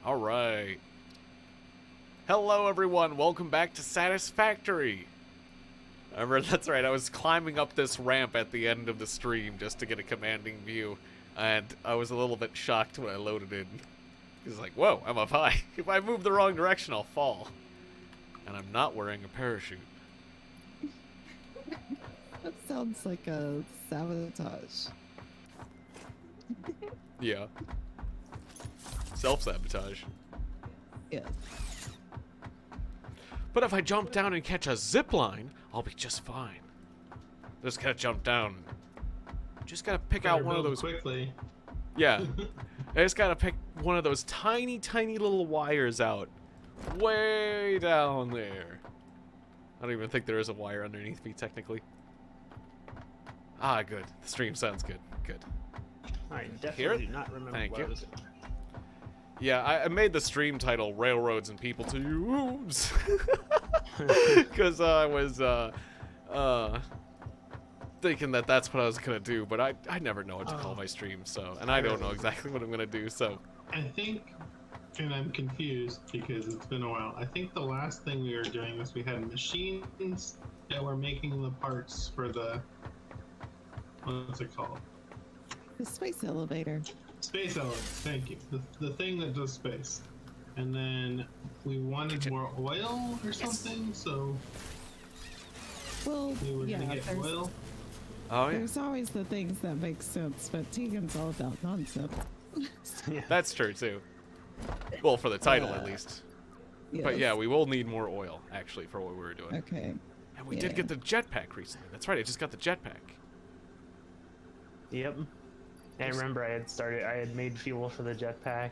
All right. Hello, everyone. Welcome back to Satisfactory. Remember, that's right. I was climbing up this ramp at the end of the stream just to get a commanding view, and I was a little bit shocked when I loaded in. It's like, whoa, I'm up high. If I move the wrong direction, I'll fall. And I'm not wearing a parachute. That sounds like a sabotage. Yeah. Self-sabotage. Yes. But if I jump down and catch a zip line, I'll be just fine. Just gotta jump down. Just gotta pick out one of those quickly. Yeah. I just gotta pick one of those tiny, tiny little wires out. Way down there. I don't even think there is a wire underneath me, technically. Ah, good. The stream sounds good. Good. I definitely do not remember Thank what you. I was doing. Yeah, I made the stream title Railroads and People to Use. Because I was thinking that that's what I was going to do, but I never know what to call my stream, so, and I don't know exactly what I'm going to do, so. I think, and I'm confused because it's been a while, I think the last thing we were doing was we had machines that were making the parts for the, what's it called? The space elevator. Space elevator, thank you. The thing that does space. And then we wanted more oil or something, so Well, we were yeah, gonna get oil. Oh, yeah. there's always the things that make sense, but Tiegon's all about nonsense. Yeah. That's true, too. Well, for the title, at least. But yeah, we will need more oil, actually, for what we were doing. Okay. And we did get the jetpack recently. That's right, I just got the jetpack. Yep. I remember I had made fuel for the jetpack.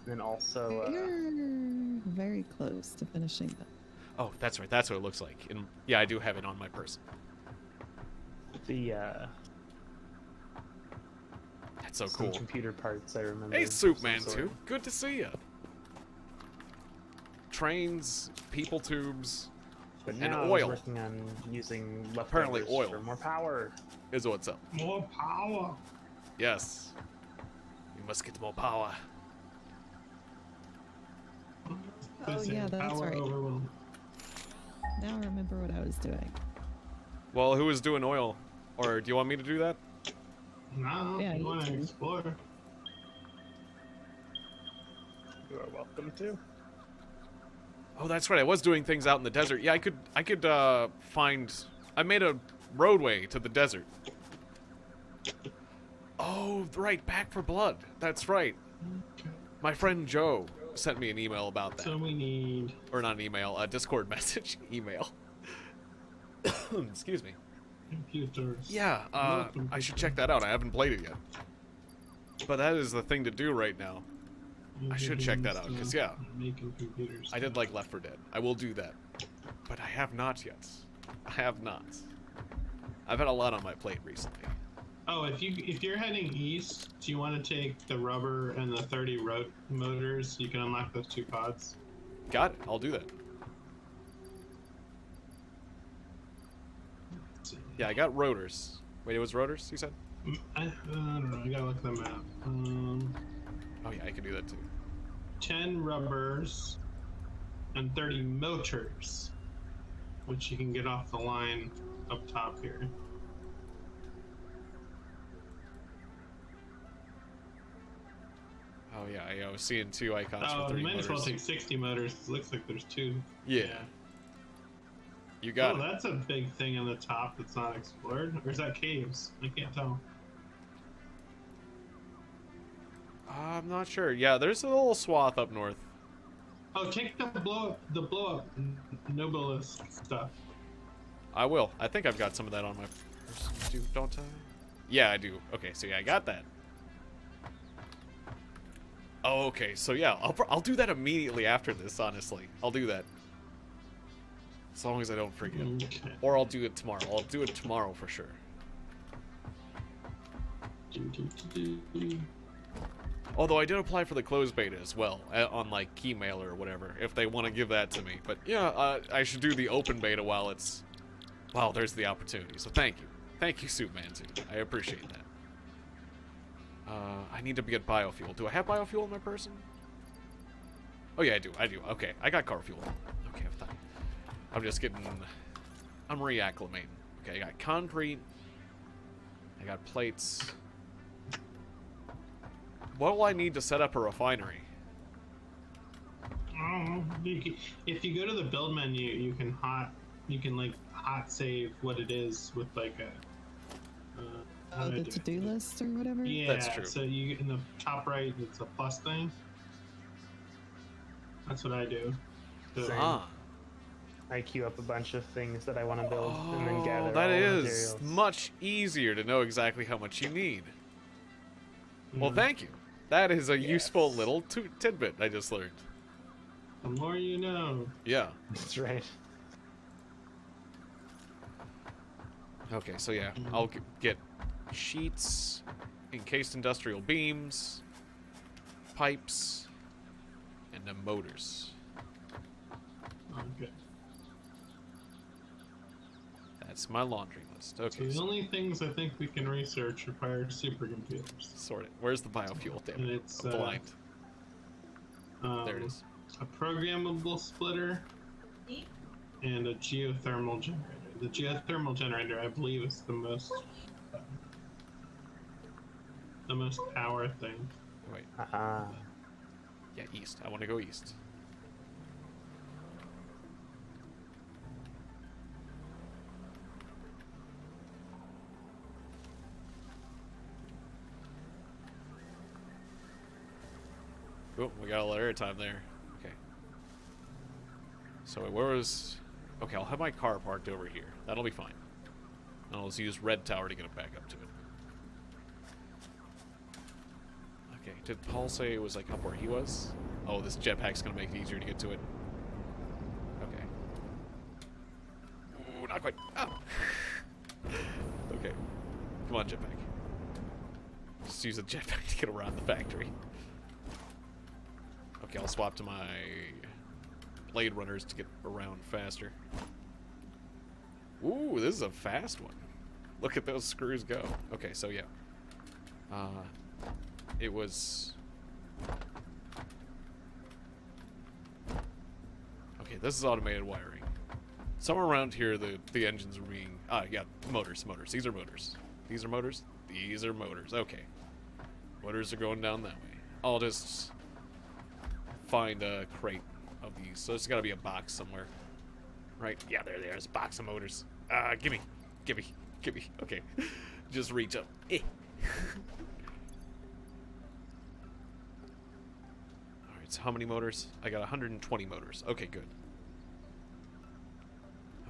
And then also, You're very close to finishing that. Oh, that's right, that's what it looks like. And yeah, I do have it on my person. the That's so some cool. computer parts I remember. Hey, of some Soupman sort. 2. Good to see ya. Trains, people tubes, But and now oil I was working on using Apparently leftovers oil. for more power. is what's up. More power. Yes. We must get more power. Oh, yeah, that's Power right. overwhelm. Now I remember what I was doing. Well, who is doing oil? Or do you want me to do that? No, Yeah, you you want to can. explore. You are welcome to. Oh, that's right. I was doing things out in the desert. Yeah, I could find. I made a roadway to the desert. Oh, right. Back for Blood. That's right. Okay. My friend Joe sent me an email about that. So we need Or not an email, a Discord message. Email. Excuse me. computers. Yeah, I should check that out. I haven't played it yet. But that is the thing to do right now. I should check that out, because, yeah. Making computers. I did like Left 4 Dead. I will do that. But I have not yet. I have not. I've had a lot on my plate recently. Oh, if you're heading east, do you want to take the rubber and the 30 road motors? You can unlock those 2 pods. Got it. I'll do that. Let's see. Yeah, I got rotors. Wait, it was rotors, you said? I don't know. I gotta look them up. Oh, yeah, I can do that too. 10 rubbers and 30 motors, which you can get off the line up top here. Oh, yeah, I was seeing 2 icons Oh, for 30 you might as well motors. take 60 motors. It looks like there's 2. Yeah. You got Oh, it. that's a big thing on the top that's not explored. Or is that caves? I can't tell. I'm not sure. Yeah, there's a little swath up north. Oh, take the blow up Nobilis stuff. I will. I think I've got some of that on my person, don't I? Yeah, I do. Okay, so yeah, I got that. Oh, okay. So yeah, I'll do that immediately after this, honestly. I'll do that. As long as I don't forget. Okay. Or I'll do it tomorrow. I'll do it tomorrow for sure. Although I did apply for the closed beta as well, on like Keymail or whatever, if they want to give that to me. But yeah, I should do the open beta while it's... Wow, there's the opportunity. So thank you. Thank you, Superman2. I appreciate that. I need to get biofuel. Do I have biofuel in my person? Oh yeah, I do. Okay, I got car fuel. Okay, I thought I'm just getting. I'm reacclimating. Okay, I got concrete. I got plates. What will I need to set up a refinery? Oh, if you go to the build menu, you can like hot save what it is with like a. How do I The do it? to-do list or whatever? Yeah, That's true. so you in the top right, it's a plus thing. That's what I do. So, Same. Ah. I queue up a bunch of things that I want to build and then gather Oh, that all the is materials. much easier to know exactly how much you need. Well, yeah, thank you. That is a useful Yes. little tidbit I just learned. the more you know. Yeah. That's right. Okay, so yeah, I'll get sheets, encased industrial beams, pipes, and then motors. Okay. That's my laundry list. So Okay, the so only things I think we can research require supercomputers. sort it. Where's the biofuel? Damn And it. it's I'm blind. There it Um, is. a programmable splitter and a geothermal generator. The geothermal generator, I believe, is the most power thing. Wait, Aha. yeah, east. I want to go east. Oh, we got a lot of airtime there. Okay. So where was... Okay, I'll have my car parked over here. That'll be fine. And I'll just use Red Tower to get it back up to it. Okay, did Paul say it was like up where he was? Oh, this jetpack's gonna make it easier to get to it. Okay. Ooh, not quite. Ah! Okay. Come on, jetpack. Just use a jetpack to get around the factory. Okay, I'll swap to my Blade Runners to get around faster. Ooh, this is a fast one. Look at those screws go. Okay, so yeah. It was... Okay, this is automated wiring. Somewhere around here, the engines are being... yeah, motors. These are motors. These are motors? These are motors. Okay. Motors are going down that way. I'll just find a crate of these. So there's got to be a box somewhere. Right? Yeah, there's a box of motors. Gimme. Okay. Just reach up. Alright, so how many motors? I got 120 motors. Okay, good.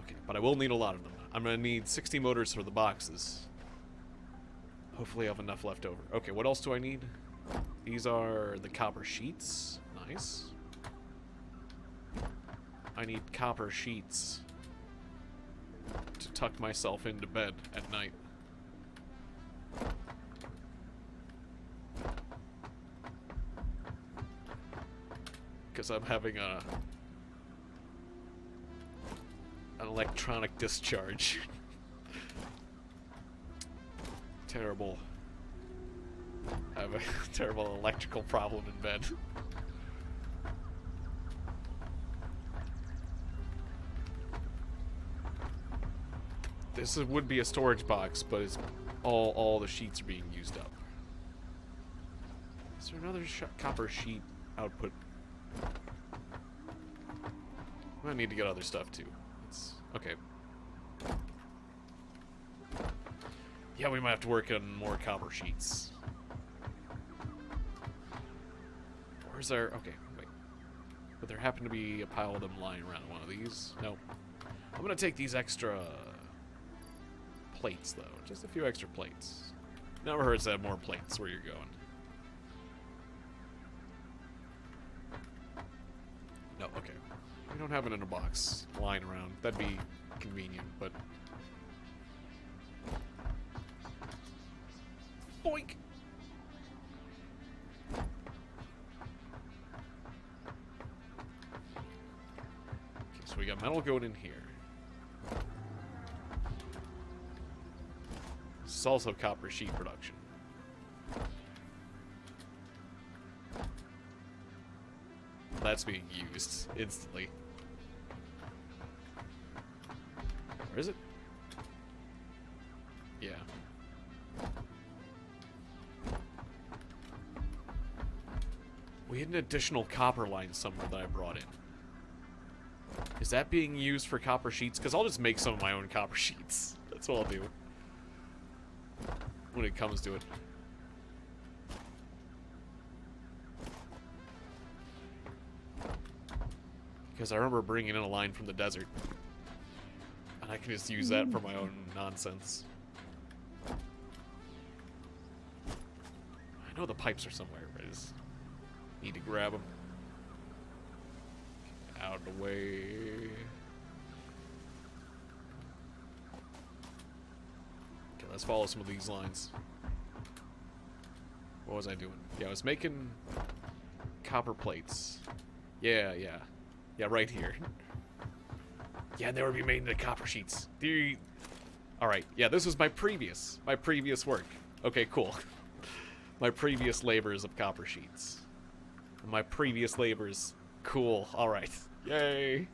Okay, but I will need a lot of them. I'm gonna need 60 motors for the boxes. Hopefully I have enough left over. Okay, what else do I need? These are the copper sheets. Nice. I need copper sheets to tuck myself into bed at night. Because I'm having an electronic discharge. Terrible. I have a terrible electrical problem in bed. This would be a storage box, but it's all the sheets are being used up. Is there another copper sheet output? I need to get other stuff too. Okay. Yeah, we might have to work on more copper sheets. Where's our... Okay, wait. Would there happen to be a pile of them lying around one of these? No. I'm gonna take these extra plates, though. Just a few extra plates. Never hurts to have more plates where you're going. No, okay. We don't have it in a box lying around. That'd be convenient, but... Boink! Okay, so we got metal going in here. This is also copper sheet production. That's being used instantly. Where is it? Yeah. We had an additional copper line somewhere that I brought in. Is that being used for copper sheets? Because I'll just make some of my own copper sheets. That's what I'll do. When it comes to it. Because I remember bringing in a line from the desert. And I can just use that for my own nonsense. I know the pipes are somewhere, but I just need to grab them. Out of the way. Okay, let's follow some of these lines. What was I doing? Yeah, I was making copper plates. Yeah. Yeah, right here. Yeah, they would be made into copper sheets. Alright, yeah, this was my previous work. Okay, cool. My previous labors of copper sheets. My previous labors. Cool. Alright. Yay.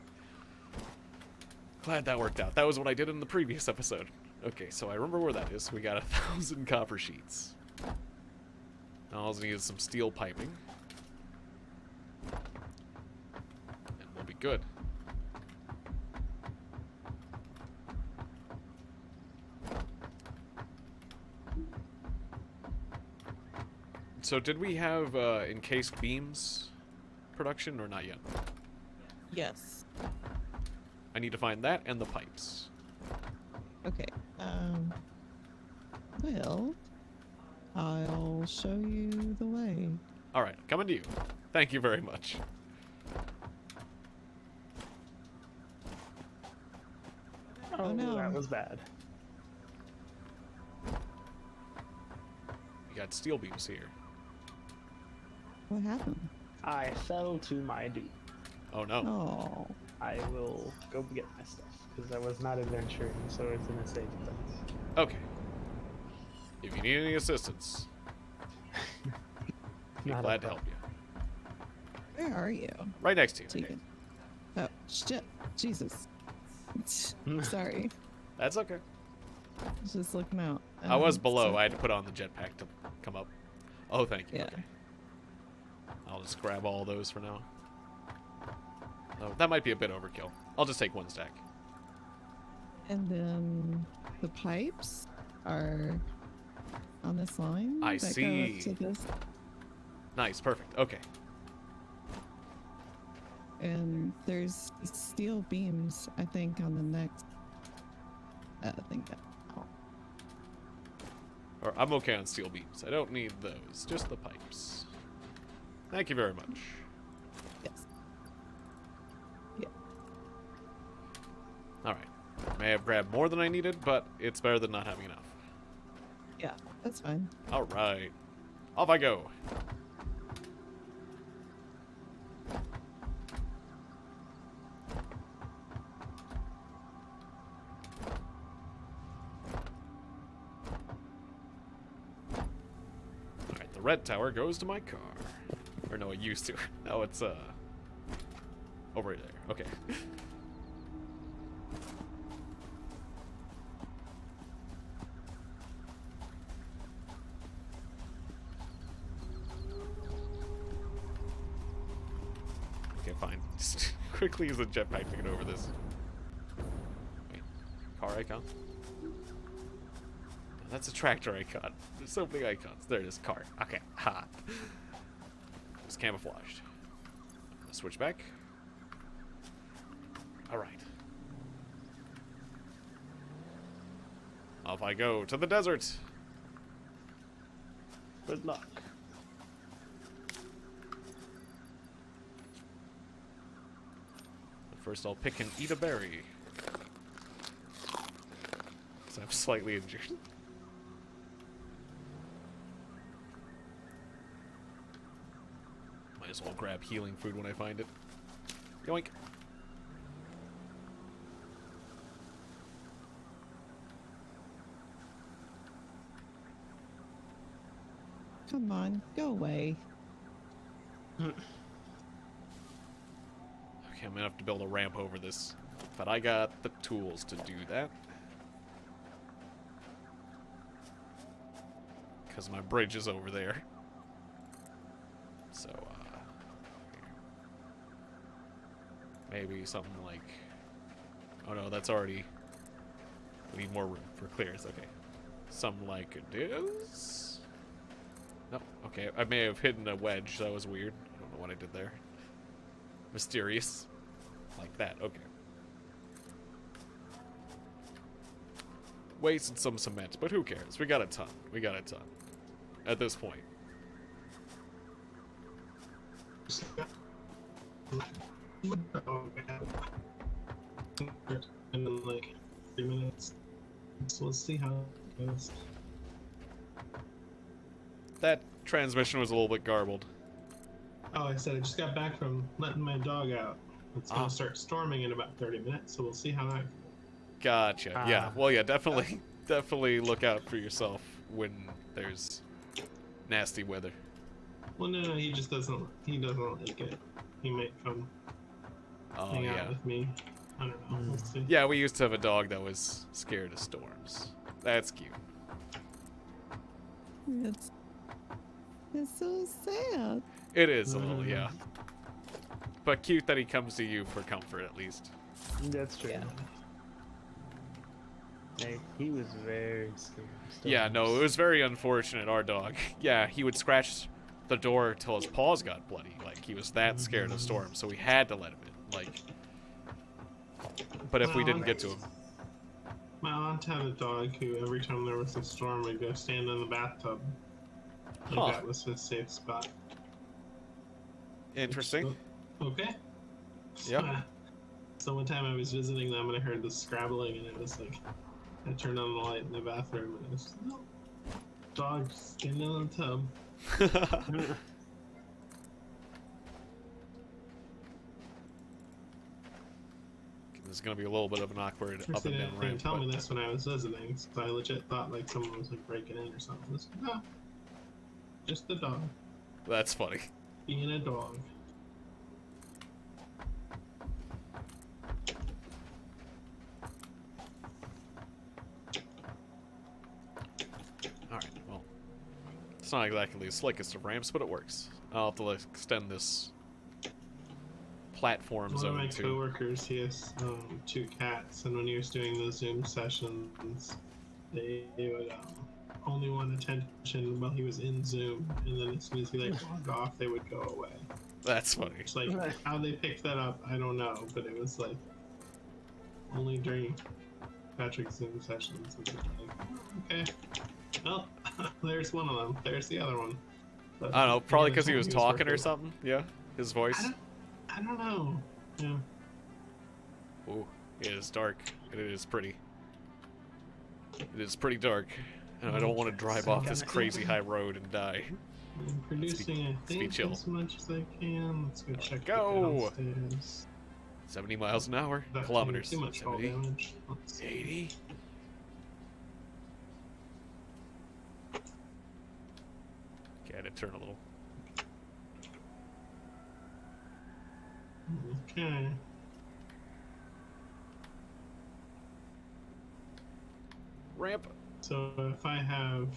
Glad that worked out. That was what I did in the previous episode. Okay, so I remember where that is. We got 1,000 copper sheets. Now all I need is some steel piping. And we'll be good. So did we have encased beams production or not yet? Yes. I need to find that and the pipes. Okay. Well, I'll show you the way. All right, coming to you. Thank you very much. Oh, no. that was bad. We got steel beams here. What happened? I fell to my doom. Oh no. Oh. I will go get my stuff because I was not adventuring, so it's in a safe place. Okay. If you need any assistance, be Not a glad to help problem. you. Where are you? Right next to you. Tiegon. Oh, shit. Jesus. Sorry. That's okay. I was just looking out. I was below. so- I had to put on the jetpack to come up. Oh, thank you. Yeah. Okay. I'll just grab all those for now. Oh, that might be a bit overkill. I'll just take one stack. And then the pipes are on this line. I that go up see. to this, Nice, perfect. Okay. and there's steel beams, I think, on the next. I think that. Oh, Or I'm okay on steel beams. I don't need those. Just the pipes. Thank you very much. yes. All right. May have grabbed more than I needed, but it's better than not having enough. Yeah, that's fine. All right. Off I go. All right, the red tower goes to my car. Or no, it used to. Now it's over there. Okay. Okay, fine. Just quickly use the jetpack to get over this. Wait, car icon? No, that's a tractor icon. There's so many icons. There it is, car. Okay, ha. It's camouflaged. Let's switch back. Alright. Off I go to the desert. Good luck. But first I'll pick and eat a berry. Because I'm slightly injured. Might as well grab healing food when I find it. Yoink. come on, go away. Okay, I'm gonna have to build a ramp over this. But I got the tools to do that. Because my bridge is over there. So, maybe something like... Oh no, that's already... We need more room for clears, okay. Something like this? No, okay, I may have hidden a wedge, that was weird. I don't know what I did there. Mysterious. Like that, okay. Wasted some cement, but who cares? We got a ton. We got a ton. At this point. And then like 3 minutes. So let's see how it goes. That transmission was a little bit garbled. Oh, I said I just got back from letting my dog out. It's gonna start storming in about 30 minutes, so we'll see how that goes. Gotcha. Yeah. Well, yeah, definitely look out for yourself when there's nasty weather. Well, no, he just doesn't. He doesn't like it. He might come hang out with me. I don't know. We'll see. Yeah, we used to have a dog that was scared of storms. That's cute. It's so sad. It is a little, yeah. But cute that he comes to you for comfort, at least. That's true. Yeah. Like, he was very scared. Yeah, no, it was very unfortunate, our dog. Yeah, he would scratch the door till his paws got bloody. Like, he was that scared of storms, so we had to let him in. Like, but if we didn't get to him... My aunt had a dog who, every time there was a storm, would go stand in the bathtub. Like that was his safe spot. Interesting. Okay. Yep. So one time I was visiting them and I heard the scrabbling and it was like, I turned on the light in the bathroom and it was, no, dog standing in the tub. There's gonna be a little bit of an awkward up and down They ramp. didn't tell me this when I was visiting, so I legit thought like someone was like breaking in or something. It's like, no, just the dog That's funny. being a dog. Alright, well. It's not exactly the slickest of ramps, but it works. I'll have to like, extend this platform One of my zone too. coworkers, he has 2 cats, and when he was doing the Zoom sessions, they would only want attention while he was in Zoom, and then as soon as he like logged off, they would go away. That's funny. It's like how they picked that up, I don't know, but it was like only during Patrick's Zoom sessions. It was like, okay, well, there's one of them. There's the other one. But I don't know, probably because he was was talking or working. something. Yeah, his voice. I don't know. Yeah. Ooh, it is dark. It is pretty. It is pretty dark. And I don't want to drive off this crazy high road and die. I'm producing, I think, chill. as much as I can. Let's go check Go! the downstairs. 70 miles an hour. That's Kilometers. Too much fall 70. damage. Let's see. 80. Okay, I had to turn a little. Okay. Ramp. So if I have...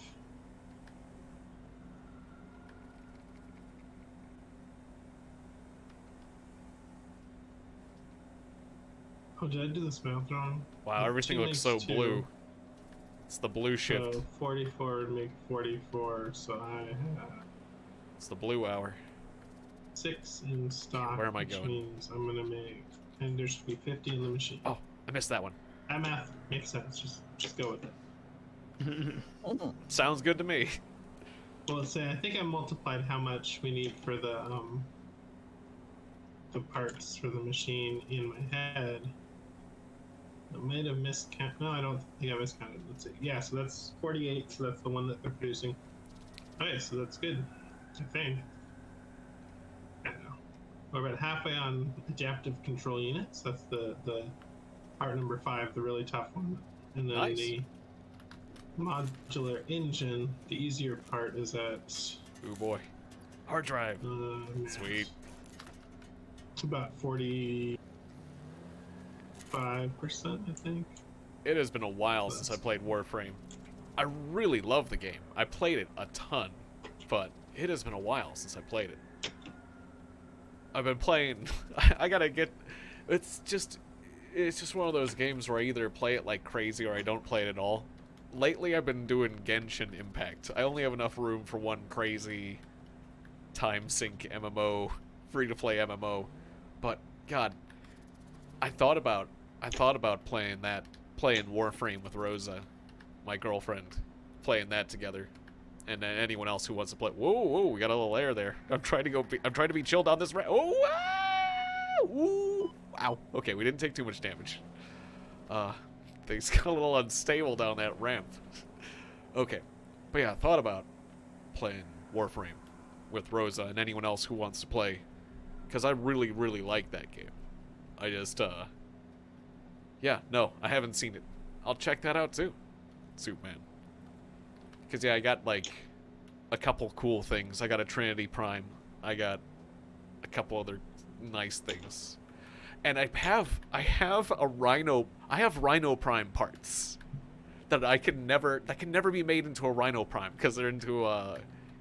Oh, did I do this math wrong? Wow, everything looks so blue. It's the blue shift. So 44 would make 44, so I have It's the blue hour. 6 in stock. Where am I which going? means I'm gonna make, and there should be 50 in the machine. Oh, I missed that one. That math makes sense. Just go with it. Sounds good to me. Well, let's say I think I multiplied how much we need for the parts for the machine in my head. I might have miscounted. No, I don't think I miscounted. Let's see. Yeah, so that's 48. So that's the one that they're producing. Okay, so that's good. I think. I don't know. We're about halfway on adaptive control units. That's the part number 5, the really tough one, and then Nice. the modular engine. The easier part is at Ooh boy. Hard drive. Sweet. It's about 45%, I think. It has been a while since I played Warframe. I really love the game. I played it a ton, but it has been a while since I played it. I've been playing... I gotta get... It's just one of those games where I either play it like crazy or I don't play it at all. Lately, I've been doing Genshin Impact. I only have enough room for one crazy time sink MMO, free-to-play MMO. But, God, I thought about playing Warframe with Rosa, my girlfriend, playing that together, and then anyone else who wants to play. Whoa, we got a little air there. I'm trying to be chill down this ramp. Oh, ah! Ooh, wow. Okay, we didn't take too much damage. Things got a little unstable down that ramp. Okay, but yeah, I thought about playing Warframe with Rosa and anyone else who wants to play, because I really, really like that game. I just, yeah, no, I haven't seen it. I'll check that out too, Superman. Because, yeah, I got, like, a couple cool things. I got a Trinity Prime. I got a couple other nice things. And I have a Rhino... I have Rhino Prime parts that can never be made into a Rhino Prime, because they're into,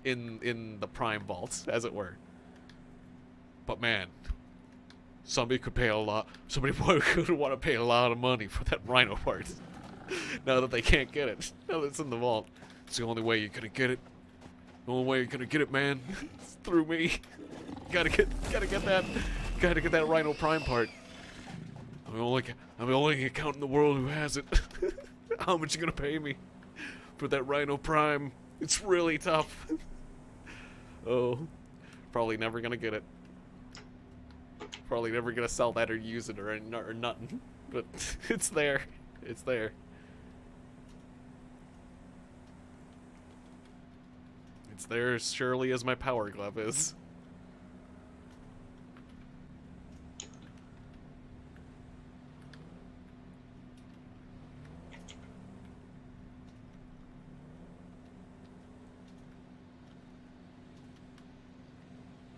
in the Prime vaults, as it were. But, man... Somebody could want to pay a lot of money for that Rhino part. Now that they can't get it. Now that it's in the vault. It's the only way you're gonna get it. The only way you're gonna get it, man. It's through me. Gotta get that Rhino Prime part. I'm the only account in the world who has it. How much you gonna pay me for that Rhino Prime? It's really tough. Oh, probably never gonna get it. Probably never gonna sell that or use it or nothing. But it's there. It's there. It's there as surely as my power glove is.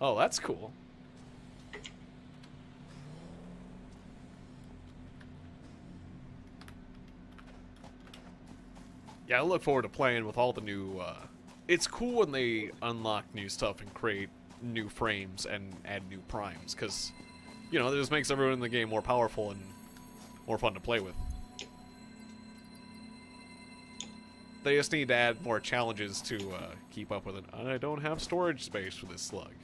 Oh, that's cool. Yeah, I look forward to playing with all the new, it's cool when they unlock new stuff and create new frames and add new primes, because, you know, it just makes everyone in the game more powerful and more fun to play with. They just need to add more challenges to keep up with it. I don't have storage space for this slug.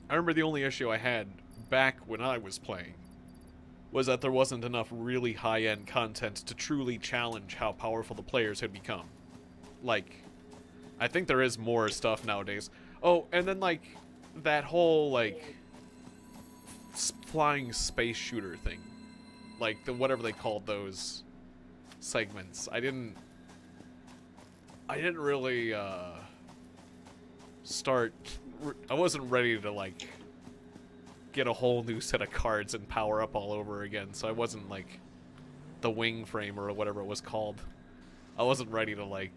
I remember the only issue I had back when I was playing was that there wasn't enough really high-end content to truly challenge how powerful the players had become. Like, I think there is more stuff nowadays. Oh, and then, like, that whole, like, flying space shooter thing. Like, whatever they called those segments. I didn't really, I wasn't ready to, like, get a whole new set of cards and power up all over again, so I wasn't, like, the wing frame or whatever it was called. I wasn't ready to, like,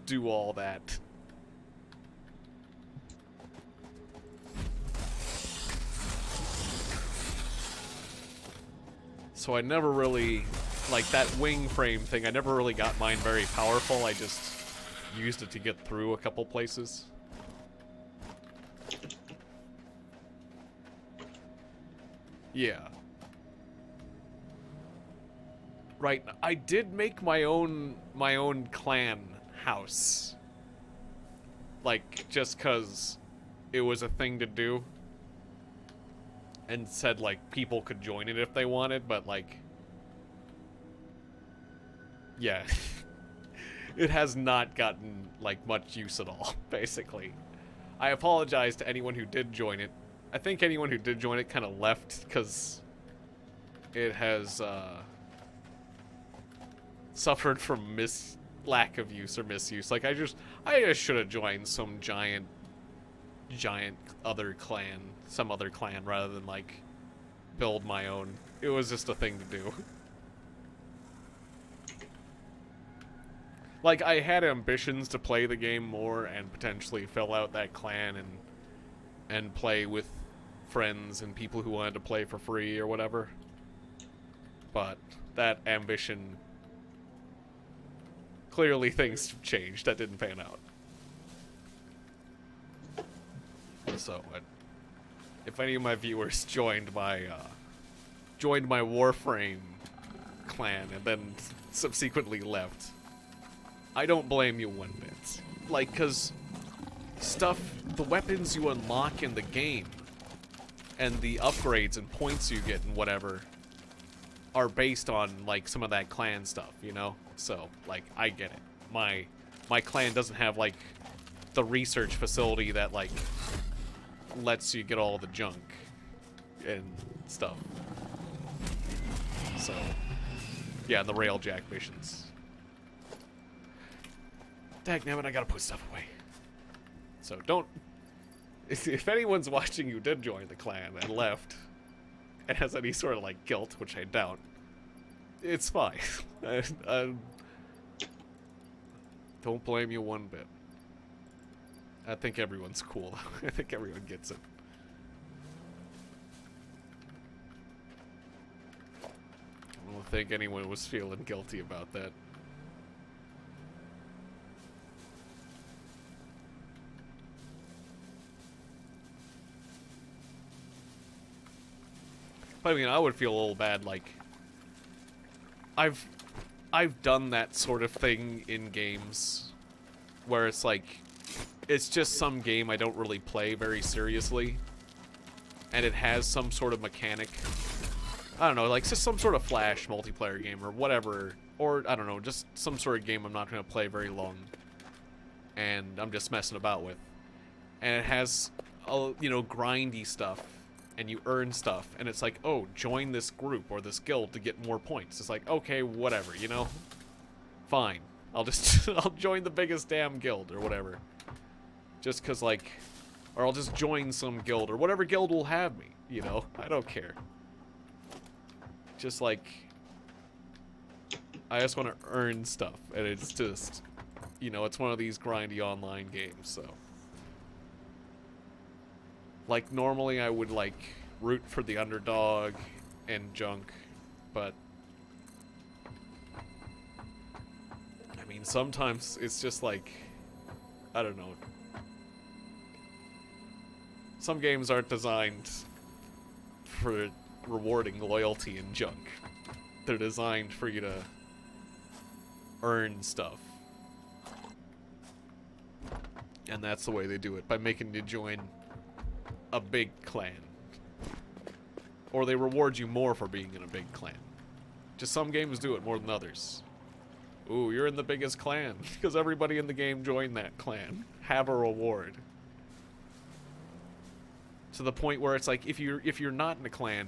do all that. So I never really, like, that wing frame thing, I never really got mine very powerful. I just used it to get through a couple places. Yeah. Right, I did make my own clan house. Like, just 'cause it was a thing to do. And said, like, people could join it if they wanted, but, like... Yeah. It has not gotten, like, much use at all, basically. I apologize to anyone who did join it. I think anyone who did join it kind of left because it has suffered from lack of use or misuse. Like, I just should have joined some giant giant other clan, some other clan, rather than like build my own. It was just a thing to do. Like, I had ambitions to play the game more and potentially fill out that clan and play with friends and people who wanted to play for free or whatever. But that ambition, clearly things changed. That didn't pan out. So, if any of my viewers joined my Warframe clan and then subsequently left, I don't blame you one bit. Like, 'cause the weapons you unlock in the game and the upgrades and points you get and whatever are based on, like, some of that clan stuff, you know? So, like, I get it. My clan doesn't have, like, the research facility that, like, lets you get all the junk and stuff. So, yeah, the railjack missions. Dagnabbit, I gotta put stuff away. So don't... If anyone's watching you did join the clan and left, and has any sort of, like, guilt, which I doubt, it's fine. Don't blame you one bit. I think everyone's cool. I think everyone gets it. I don't think anyone was feeling guilty about that. But I mean, I would feel a little bad, like, I've done that sort of thing in games where it's like, it's just some game I don't really play very seriously, and it has some sort of mechanic. I don't know, like just some sort of Flash multiplayer game or whatever, or I don't know, just some sort of game I'm not going to play very long, and I'm just messing about with. And it has, you know, grindy stuff, and you earn stuff, and it's like, oh, join this group or this guild to get more points. It's like, okay, whatever, you know? Fine. I'll just, I'll join the biggest damn guild or whatever. Just cause, like, or I'll just join some guild or whatever guild will have me, you know? I don't care. Just, like, I just want to earn stuff, and it's just, you know, it's one of these grindy online games, so. Like, normally I would, like, root for the underdog and junk, but I mean, sometimes it's just like, I don't know. Some games aren't designed for rewarding loyalty and junk. They're designed for you to earn stuff. And that's the way they do it, by making you join a big clan. Or they reward you more for being in a big clan. Just some games do it more than others. Ooh, you're in the biggest clan, because everybody in the game joined that clan. Have a reward. To the point where it's like, if you're not in a clan,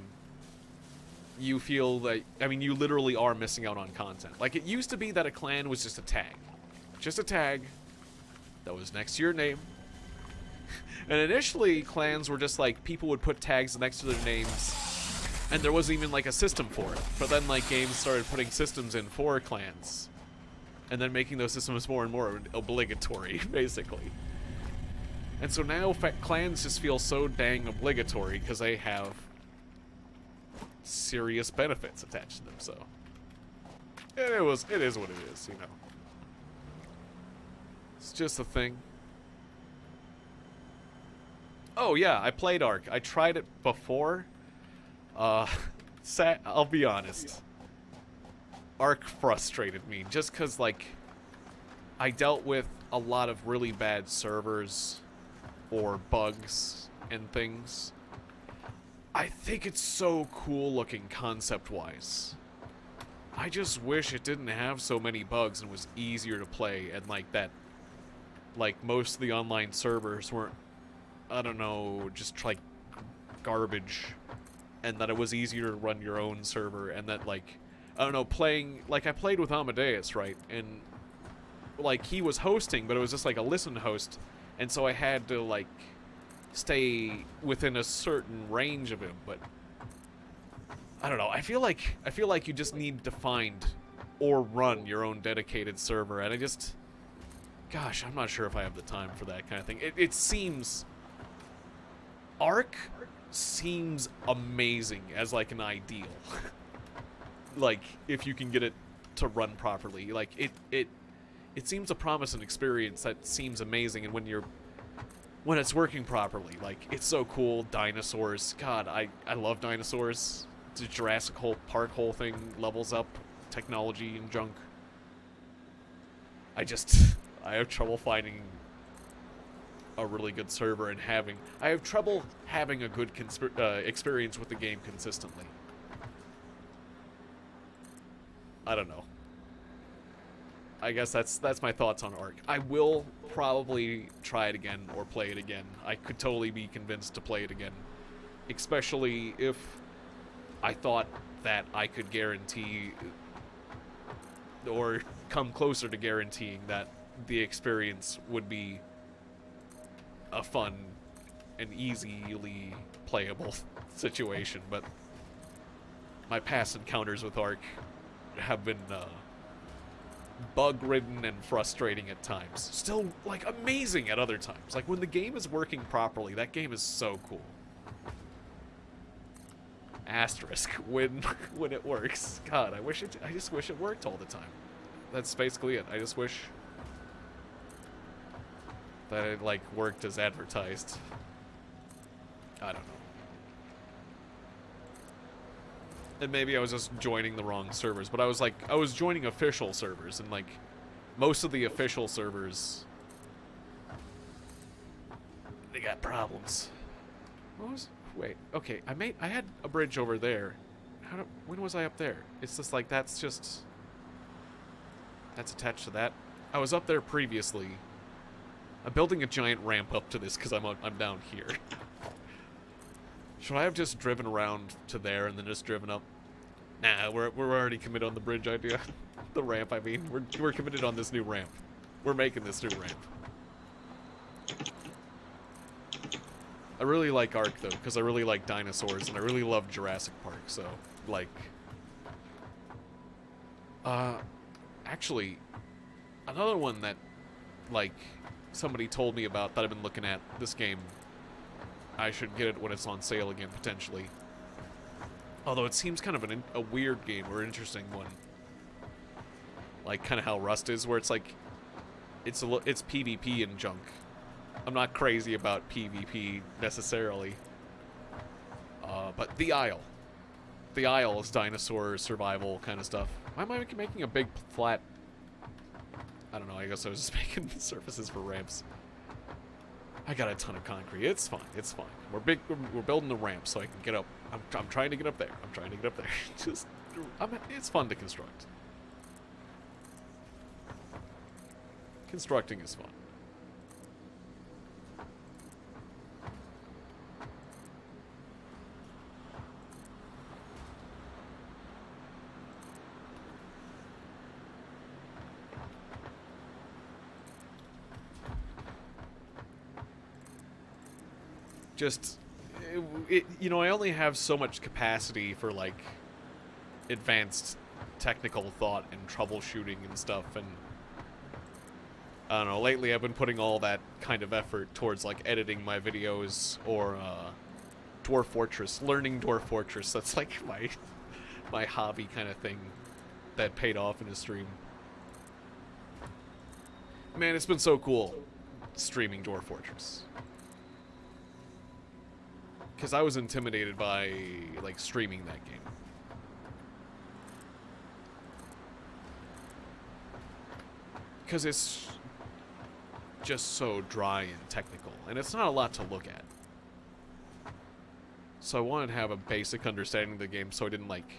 you feel that, I mean, you literally are missing out on content. Like, it used to be that a clan was just a tag. Just a tag that was next to your name. And initially, clans were just like, people would put tags next to their names, and there wasn't even like a system for it. But then, like, games started putting systems in for clans, and then making those systems more and more obligatory, basically. And so now clans just feel so dang obligatory because they have serious benefits attached to them, so. And it is what it is, you know. It's just a thing. Oh yeah, I played Ark. I tried it before. I'll be honest. Ark frustrated me just cause, like, I dealt with a lot of really bad servers or bugs and things. I think it's so cool looking concept-wise. I just wish it didn't have so many bugs and was easier to play, and like that, like, most of the online servers weren't, I don't know, just like garbage, and that it was easier to run your own server, and that, like, I don't know, playing, like, I played with Amadeus, right, and like, he was hosting, but it was just like a listen host, and so I had to, like, stay within a certain range of him, but I don't know. I feel like you just need to find or run your own dedicated server, and gosh, I'm not sure if I have the time for that kind of thing. It seems Ark seems amazing as like an ideal. Like if you can get it to run properly, like it seems a promising experience that seems amazing, and when it's working properly, like it's so cool. Dinosaurs, God, I love dinosaurs. The Jurassic Park whole thing levels up technology and junk. I have trouble finding a really good server and I have trouble having a good experience with the game consistently. I don't know. I guess that's my thoughts on Ark. I will probably try it again or play it again. I could totally be convinced to play it again, especially if I thought that I could guarantee or come closer to guaranteeing that the experience would be a fun and easily playable situation. But my past encounters with Ark have been bug-ridden and frustrating at times. Still, like, amazing at other times. Like, when the game is working properly, that game is so cool. Asterisk, when it works. God, I just wish it worked all the time. That's basically it. I just wish that it, like, worked as advertised. I don't know. And maybe I was just joining the wrong servers, but I was joining official servers, and like most of the official servers, they got problems. Wait, okay, I had a bridge over there. When was I up there? It's just like that's attached to that. I was up there previously. I'm building a giant ramp up to this because I'm down here. Should I have just driven around to there and then just driven up? Nah, we're already committed on the bridge idea. The ramp, I mean. We're committed on this new ramp. We're making this new ramp. I really like Ark, though, because I really like dinosaurs, and I really love Jurassic Park, so, like... Actually, another one that, like, somebody told me about that I've been looking at, this game... I should get it when it's on sale again, potentially. Although it seems kind of a weird game, or interesting one. Like, kind of how Rust is, where it's like... It's PvP and junk. I'm not crazy about PvP, necessarily. But The Isle. The Isle is dinosaur survival kind of stuff. Why am I making a big, flat... I don't know, I guess I was just making surfaces for ramps. I got a ton of concrete. It's fine. It's fine. We're building a ramp so I can get up. I'm trying to get up there. I'm trying to get up there. It's fun to construct. Constructing is fun. You know, I only have so much capacity for, like, advanced technical thought and troubleshooting and stuff, and I don't know, lately I've been putting all that kind of effort towards, like, editing my videos or, Dwarf Fortress, learning Dwarf Fortress. That's, like, my hobby kind of thing that paid off in a stream. Man, it's been so cool streaming Dwarf Fortress. Because I was intimidated by, like, streaming that game. Because it's just so dry and technical, and it's not a lot to look at. So I wanted to have a basic understanding of the game so I didn't, like,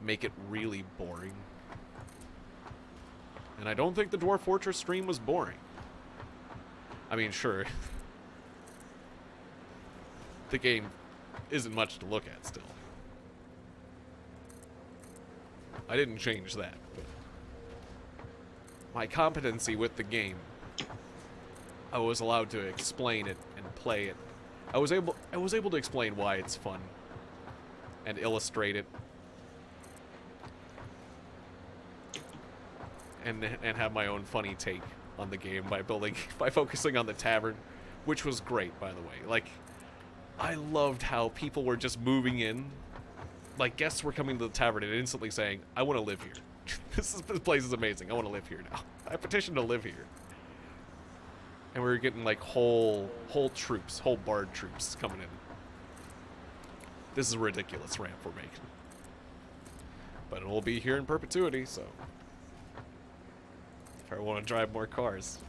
make it really boring. And I don't think the Dwarf Fortress stream was boring. I mean, sure. The game isn't much to look at still. I didn't change that, but my competency with the game I was allowed to explain it and play it. I was able to explain why it's fun and illustrate it and have my own funny take on the game by focusing on the tavern, which was great, by the way. Like, I loved how people were just moving in, like guests were coming to the tavern and instantly saying, "I want to live here. This place is amazing. I want to live here now. I petition to live here." And we were getting like whole troops, whole bard troops coming in. This is a ridiculous ramp we're making, but it will be here in perpetuity. So, if I want to drive more cars,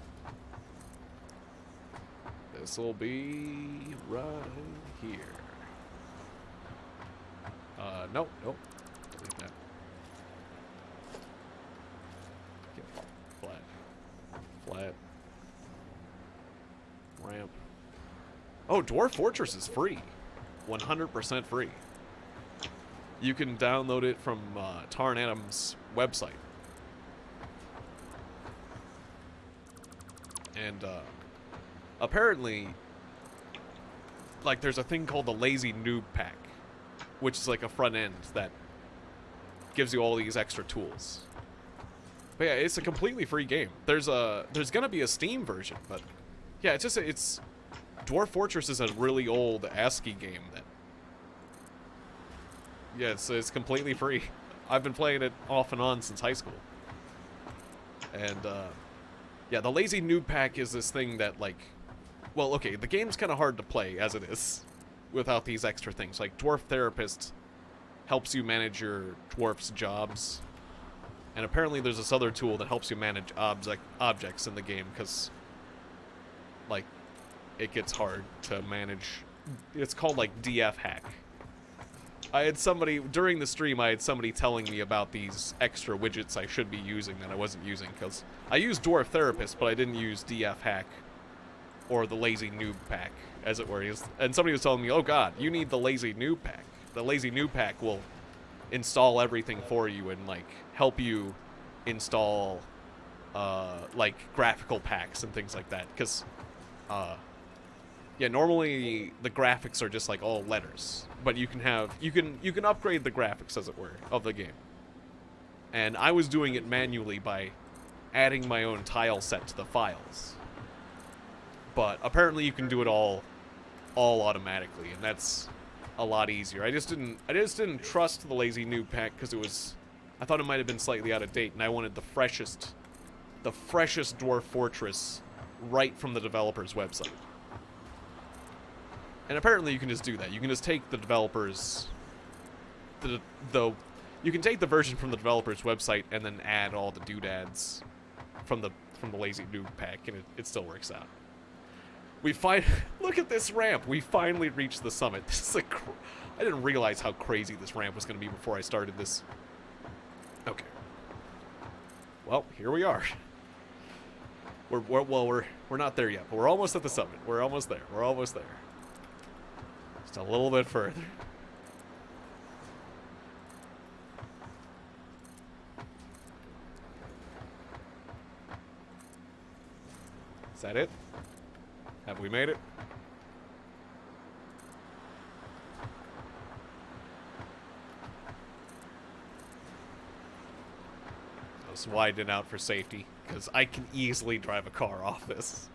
this will be right here. Nope. Delete that. Okay, flat. Ramp. Oh, Dwarf Fortress is free. 100% free. You can download it from Tarn Adams' website. And apparently, like, there's a thing called the Lazy Noob Pack, which is like a front end that gives you all these extra tools. But yeah, it's a completely free game. There's gonna be a Steam version, but yeah, it's Dwarf Fortress is a really old ASCII game that, yeah, it's completely free. I've been playing it off and on since high school. And yeah, the Lazy Noob Pack is this thing that, like, well, okay, the game's kind of hard to play as it is without these extra things. Like, Dwarf Therapist helps you manage your dwarf's jobs. And apparently there's this other tool that helps you manage objects in the game, because, like, it gets hard to manage. It's called, like, DF hack. During the stream, I had somebody telling me about these extra widgets I should be using that I wasn't using, because I used Dwarf Therapist, but I didn't use DF hack or the Lazy Noob Pack, as it were. And somebody was telling me, oh god, you need the Lazy Noob Pack. The Lazy Noob Pack will install everything for you and, like, help you install, like, graphical packs and things like that, because, yeah, normally the graphics are just like all letters, but you can upgrade the graphics, as it were, of the game. And I was doing it manually by adding my own tile set to the files. But apparently you can do it all automatically, and that's a lot easier. I just didn't trust the Lazy Noob Pack because I thought it might have been slightly out of date, and I wanted the freshest Dwarf Fortress right from the developer's website. And apparently you can just do that. You can just take the developer's you can take the version from the developer's website and then add all the doodads from the Lazy Noob Pack, and it still works out. Look at this ramp. We finally reached the summit. This is I didn't realize how crazy this ramp was going to be before I started this. Okay. Well, here we are. We're not there yet, but we're almost at the summit. We're almost there. We're almost there. Just a little bit further. Is that it? Have we made it? Let's widen it out for safety, because I can easily drive a car off this.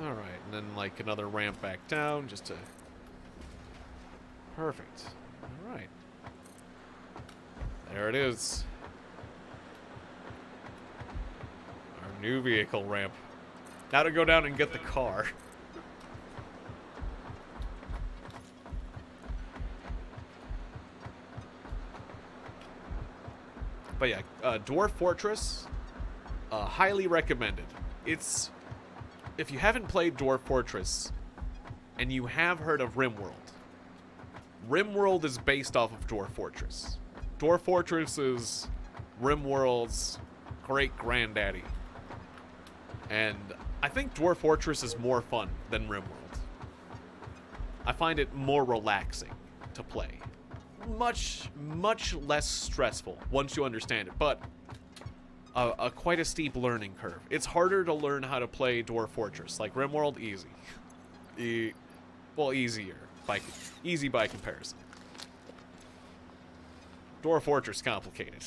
Alright, and then like another ramp back down just to... Perfect. Alright. There it is. Our new vehicle ramp. Now to go down and get the car. But yeah, Dwarf Fortress, highly recommended. If you haven't played Dwarf Fortress, and you have heard of RimWorld, RimWorld is based off of Dwarf Fortress. Dwarf Fortress is RimWorld's great granddaddy. And I think Dwarf Fortress is more fun than RimWorld. I find it more relaxing to play. Much less stressful once you understand it, but quite a steep learning curve. It's harder to learn how to play Dwarf Fortress. Like RimWorld, easy. Well, easier. Easy by comparison. Dwarf Fortress, complicated.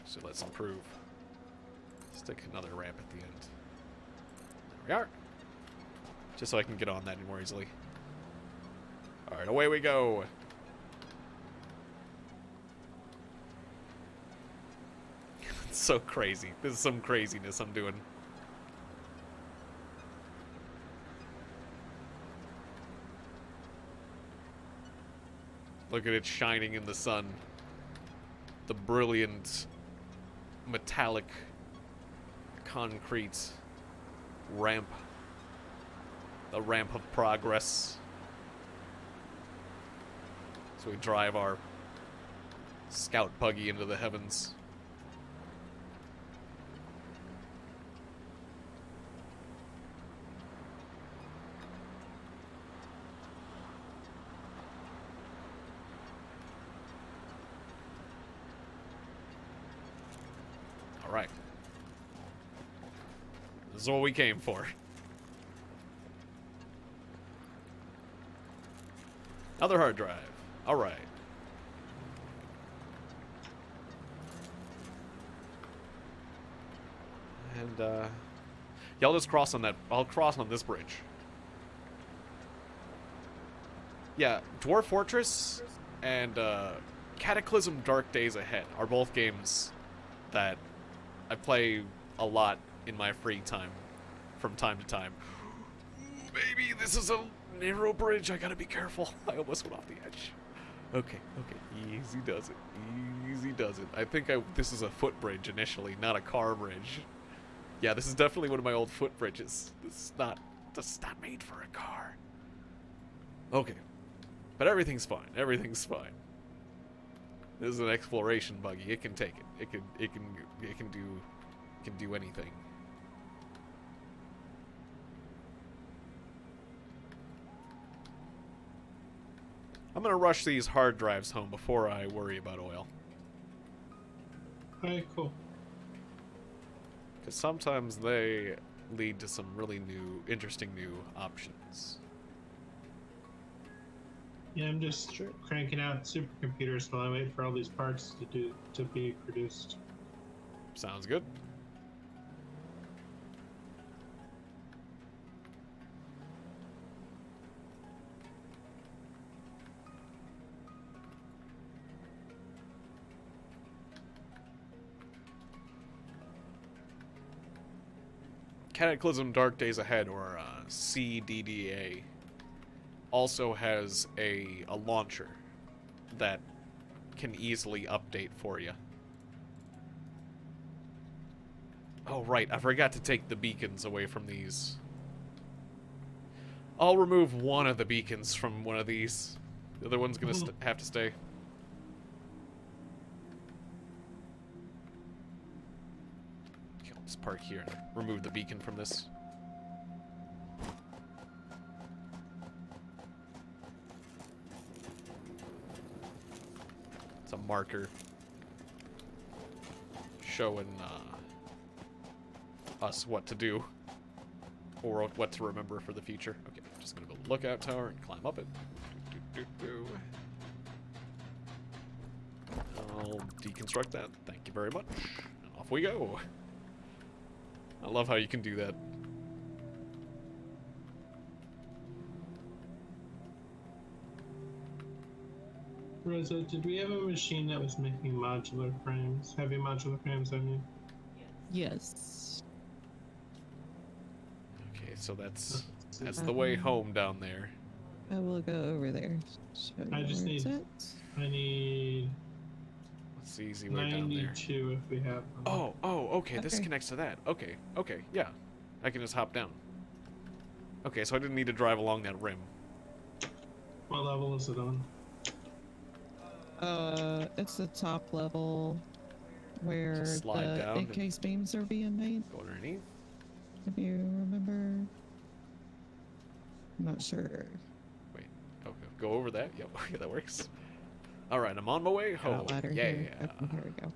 So let's improve. Stick another ramp at the end. There we are. Just so I can get on that more easily. Alright, away we go. It's so crazy. This is some craziness I'm doing. Look at it shining in the sun. The brilliant metallic concrete ramp. The ramp of progress. So we drive our scout buggy into the heavens. All right. This is what we came for. Another hard drive. All right. And, yeah, I'll just cross on that. I'll cross on this bridge. Yeah, Dwarf Fortress and, Cataclysm Dark Days Ahead are both games that I play a lot in my free time from time to time. Maybe this is a narrow bridge. I gotta be careful. I almost went off the edge. Okay, easy does it. Easy does it. I think this is a footbridge initially, not a car bridge. Yeah, this is definitely one of my old footbridges. This is not made for a car. Okay. But everything's fine. Everything's fine. This is an exploration buggy. It can take it. It can do anything. I'm gonna rush these hard drives home before I worry about oil. Alright, cool. Because sometimes they lead to some really interesting new options. Yeah, I'm just cranking out supercomputers while I wait for all these parts to be produced. Sounds good. Cataclysm Dark Days Ahead, or CDDA, also has a launcher that can easily update for you. Oh, right, I forgot to take the beacons away from these. I'll remove one of the beacons from one of these. The other one's gonna have to stay. Okay, I'll just park here and remove the beacon from this. It's a marker showing us what to do or what to remember for the future. Okay, I'm just gonna build a lookout tower and climb up it. I'll deconstruct that. Thank you very much. And off we go. I love how you can do that. Rosa, did we have a machine that was making modular frames? Heavy modular frames, I mean. Yes. Okay, so that's the way home down there. I will go over there. Show you I just where it's need- at. I need What's the easy way down there? 92 if we have them. Oh, okay, this Okay. connects to that. Okay, yeah. I can just hop down. Okay, so I didn't need to drive along that rim. What level is it on? It's the top level. where Just slide the down and- encased beams are being made. Go underneath. If you remember. I'm not sure. Wait. Okay. Go over that. Yep. Okay, that works. All right, I'm on my way Got a home. ladder Yeah. here. Oh, here we go.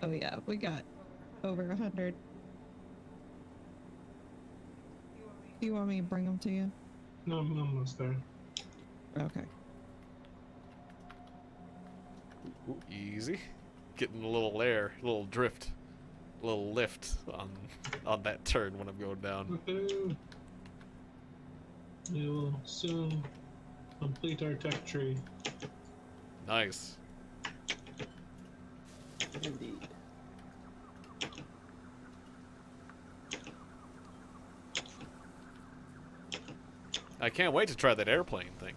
Oh yeah, we got over 100. Do you want me to bring them to you? No, I'm almost there. Okay. Ooh, easy. Getting a little air, a little drift, a little lift on that turn when I'm going down. Woohoo! We will soon complete our tech tree. Nice. Indeed. I can't wait to try that airplane thing,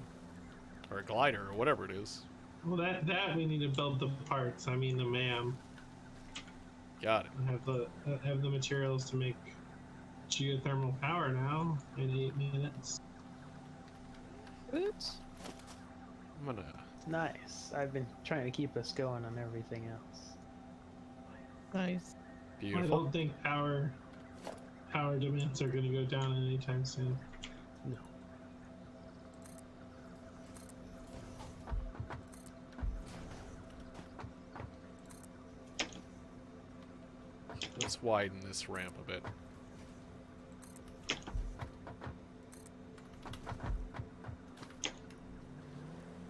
or a glider, or whatever it is. Well, that we need to build the parts. I mean, the MAM. Got it. Have the materials to make geothermal power now in 8 minutes. Oops. I'm gonna. Nice. I've been trying to keep us going on everything else. Nice. I Beautiful. don't think power demands are going to go down anytime soon. No. Let's widen this ramp a bit.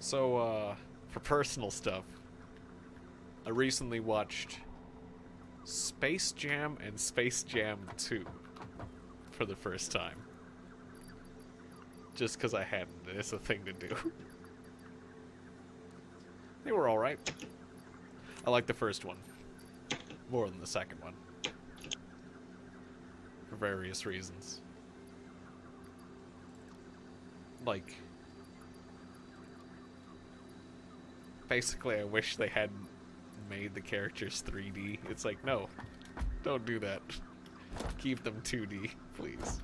So, for personal stuff, I recently watched Space Jam and Space Jam 2 for the first time. Just because I hadn't. It's a thing to do. They were alright. I like the first one more than the second one. For various reasons. Like, basically I wish they hadn't made the characters 3D. It's like, no, don't do that. Keep them 2D, please.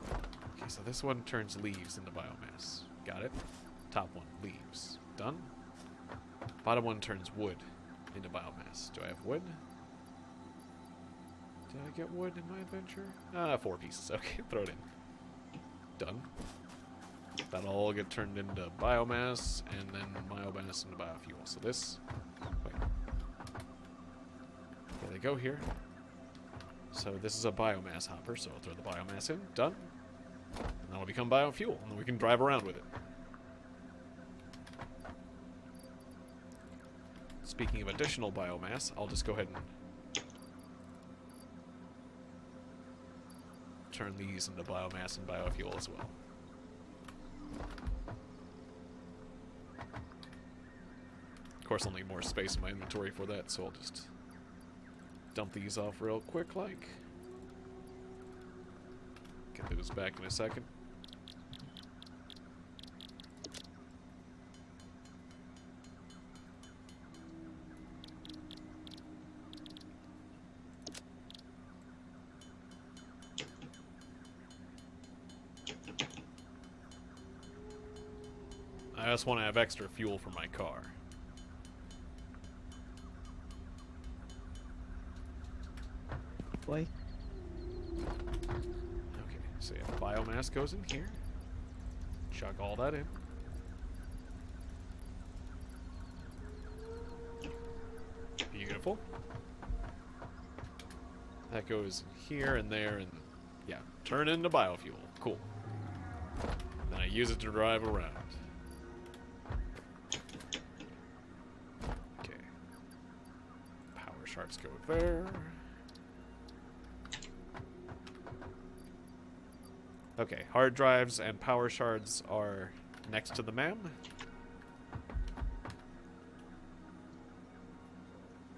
Okay, so this one turns leaves into biomass. Got it. Top one, leaves. Done. Bottom one turns wood into biomass. Do I have wood? Did I get wood in my adventure? 4 pieces. Okay, throw it in. Done. That'll all get turned into biomass, and then biomass into biofuel. So this... Wait. There they go here. So this is a biomass hopper, so I'll throw the biomass in. Done. And that'll become biofuel, and then we can drive around with it. Speaking of additional biomass, I'll just go ahead and turn these into biomass and biofuel as well. Of course, I'll need more space in my inventory for that, so I'll just dump these off real quick, like. Get those back in a second. I just want to have extra fuel for my car. Boy. Okay, so yeah, biomass goes in here. Chuck all that in. Beautiful. That goes here and there and yeah, turn into biofuel. Cool. Then I use it to drive around. Okay. Power shards go there. Okay, hard drives and power shards are next to the MAM.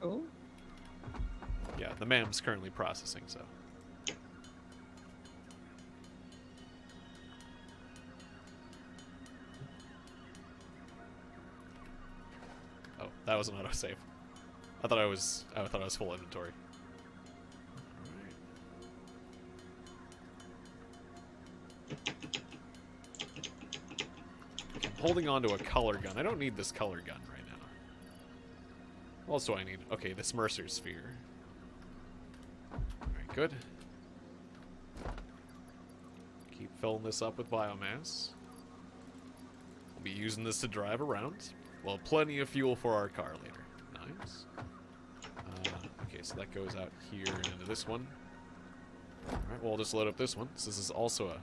Oh. Yeah, the MAM's currently processing, so. Oh, that was an autosave. I thought I was full inventory. Alright. holding on to a color gun. I don't need this color gun right now. What else do I need? Okay, this Mercer sphere. Alright, good. Keep filling this up with biomass. We'll be using this to drive around. Well, plenty of fuel for our car later. Nice. Okay, so that goes out here and into this one. Alright, well, I'll just load up this one. So this is also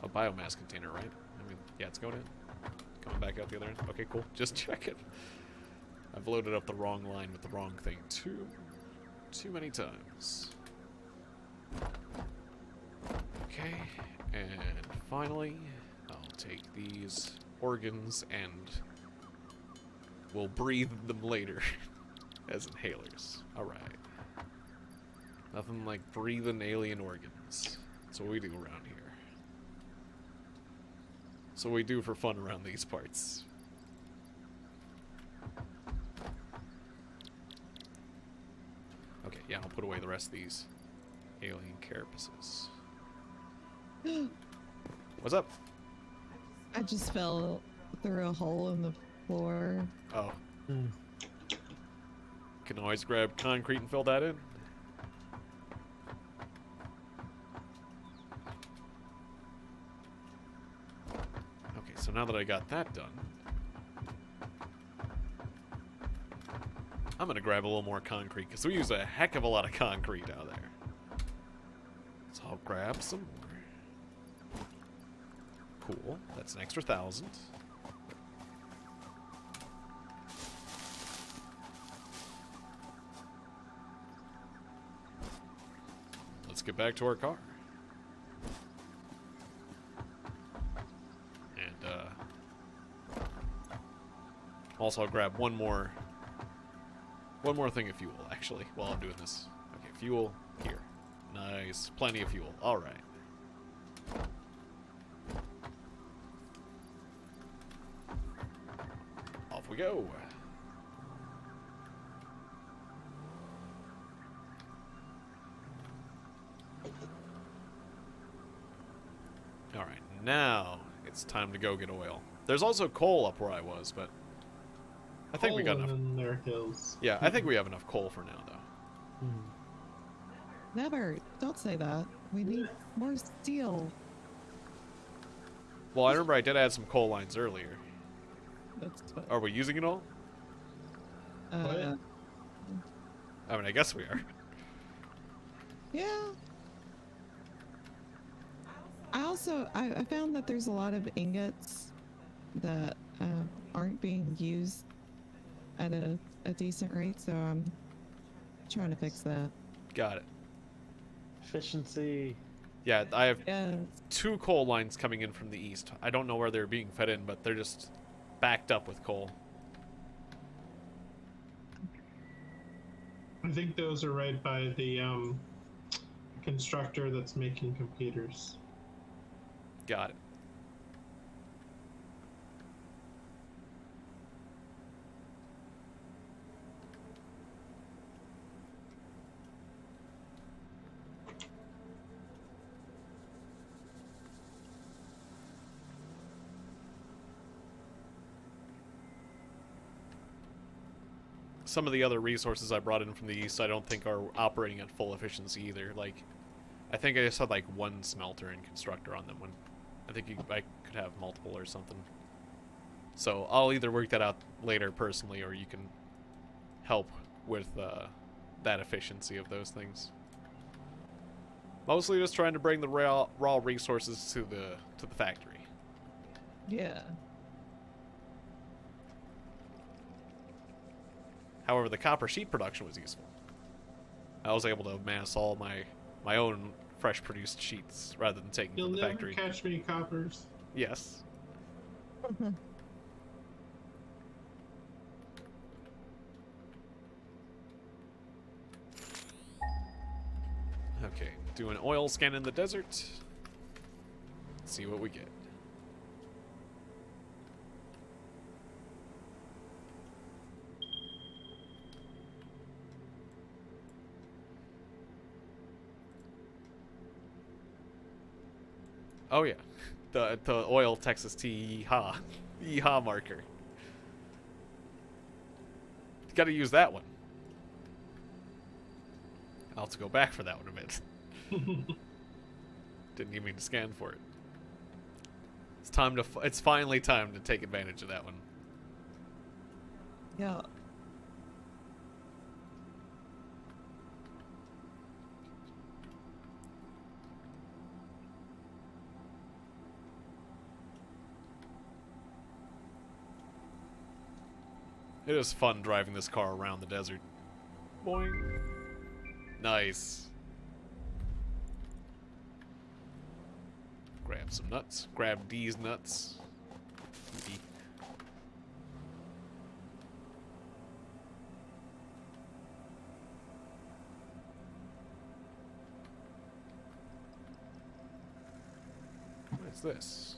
a biomass container, right? I mean, yeah, it's going in. Coming back out the other end. Okay, cool. Just checking. I've loaded up the wrong line with the wrong thing too many times. Okay, and finally, I'll take these organs and we'll breathe them later as inhalers. Alright. Nothing like breathing alien organs. That's what we do around here. That's what we do for fun around these parts. Okay, yeah, I'll put away the rest of these alien carapaces. What's up? I just fell through a hole in the floor. Oh. Can always grab concrete and fill that in. Okay, so now that I got that done, I'm gonna grab a little more concrete because we use a heck of a lot of concrete out there. So I'll grab some more. Cool, that's an extra 1,000. Let's get back to our car. And also I'll grab one more thing of fuel actually while I'm doing this. Okay, fuel here. Nice, plenty of fuel. All right. Off we go. All right, now it's time to go get oil. There's also coal up where I was, but I think we got enough. In their hills. Yeah, I think we have enough coal for now, though. Never. Don't say that. We need more steel. Well, I remember I did add some coal lines earlier. That's what. Are we using it all? Uh, I mean, I guess we are. yeah. I found that there's a lot of ingots that aren't being used at a decent rate, so I'm trying to fix that. Got it. Efficiency. Yeah, I have Yeah. 2 coal lines coming in from the east. I don't know where they're being fed in, but they're just backed up with coal. I think those are right by the constructor that's making computers. Got it. Some of the other resources I brought in from the east I don't think are operating at full efficiency either. Like, I think I just had like 1 smelter and constructor on them when I think I could have multiple or something. So I'll either work that out later personally, or you can help with that efficiency of those things. Mostly just trying to bring the raw resources to the factory. Yeah. However, the copper sheet production was useful. I was able to amass all my own fresh produced sheets rather than taking You'll from the never factory. catch me, coppers. Yes. Okay, do an oil scan in the desert. Let's see what we get. Oh yeah, the oil Texas tea, ha. Yeehaw marker. Got to use that one. I'll have to go back for that one a bit. Didn't even mean to scan for it. It's time to. It's finally time to take advantage of that one. Yeah. It is fun driving this car around the desert. Boing. Nice. Grab some nuts. Grab these nuts. What is this?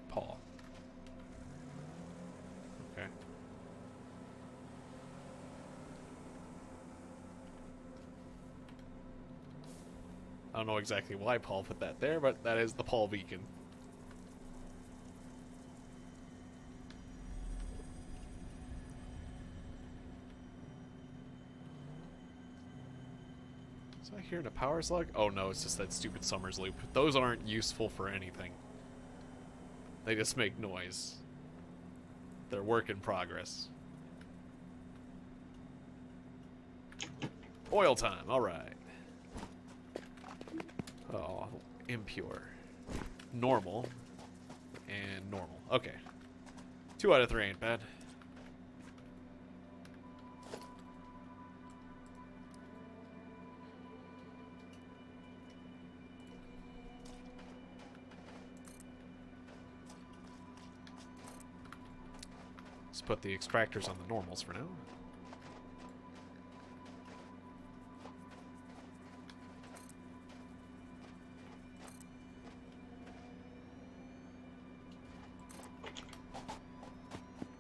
Paul. Okay. I don't know exactly why Paul put that there, but that is the Paul beacon. Is I hearing a power slug? Oh no, it's just that stupid Summers loop. Those aren't useful for anything. They just make noise. They're work in progress. Oil time, alright. Oh, impure. Normal. And normal. Okay. 2 out of 3 ain't bad. Let's put the extractors on the normals for now.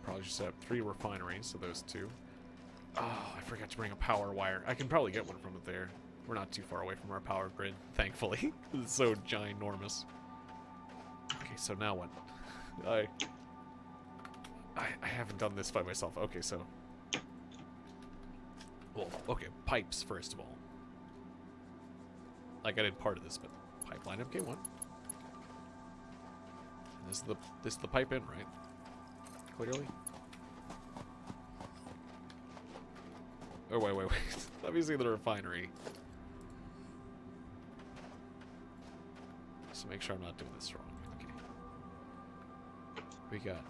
Probably just set up 3 refineries, so those 2. Oh, I forgot to bring a power wire. I can probably get one from it there. We're not too far away from our power grid, thankfully. It's so ginormous. Okay, so now what? I haven't done this by myself. Okay, so... Well, okay, pipes, first of all. Like, I did part of this, but pipeline MK1. And this is the pipe in, right? Clearly. Oh, wait. Obviously the refinery. So make sure I'm not doing this wrong. Okay. We got...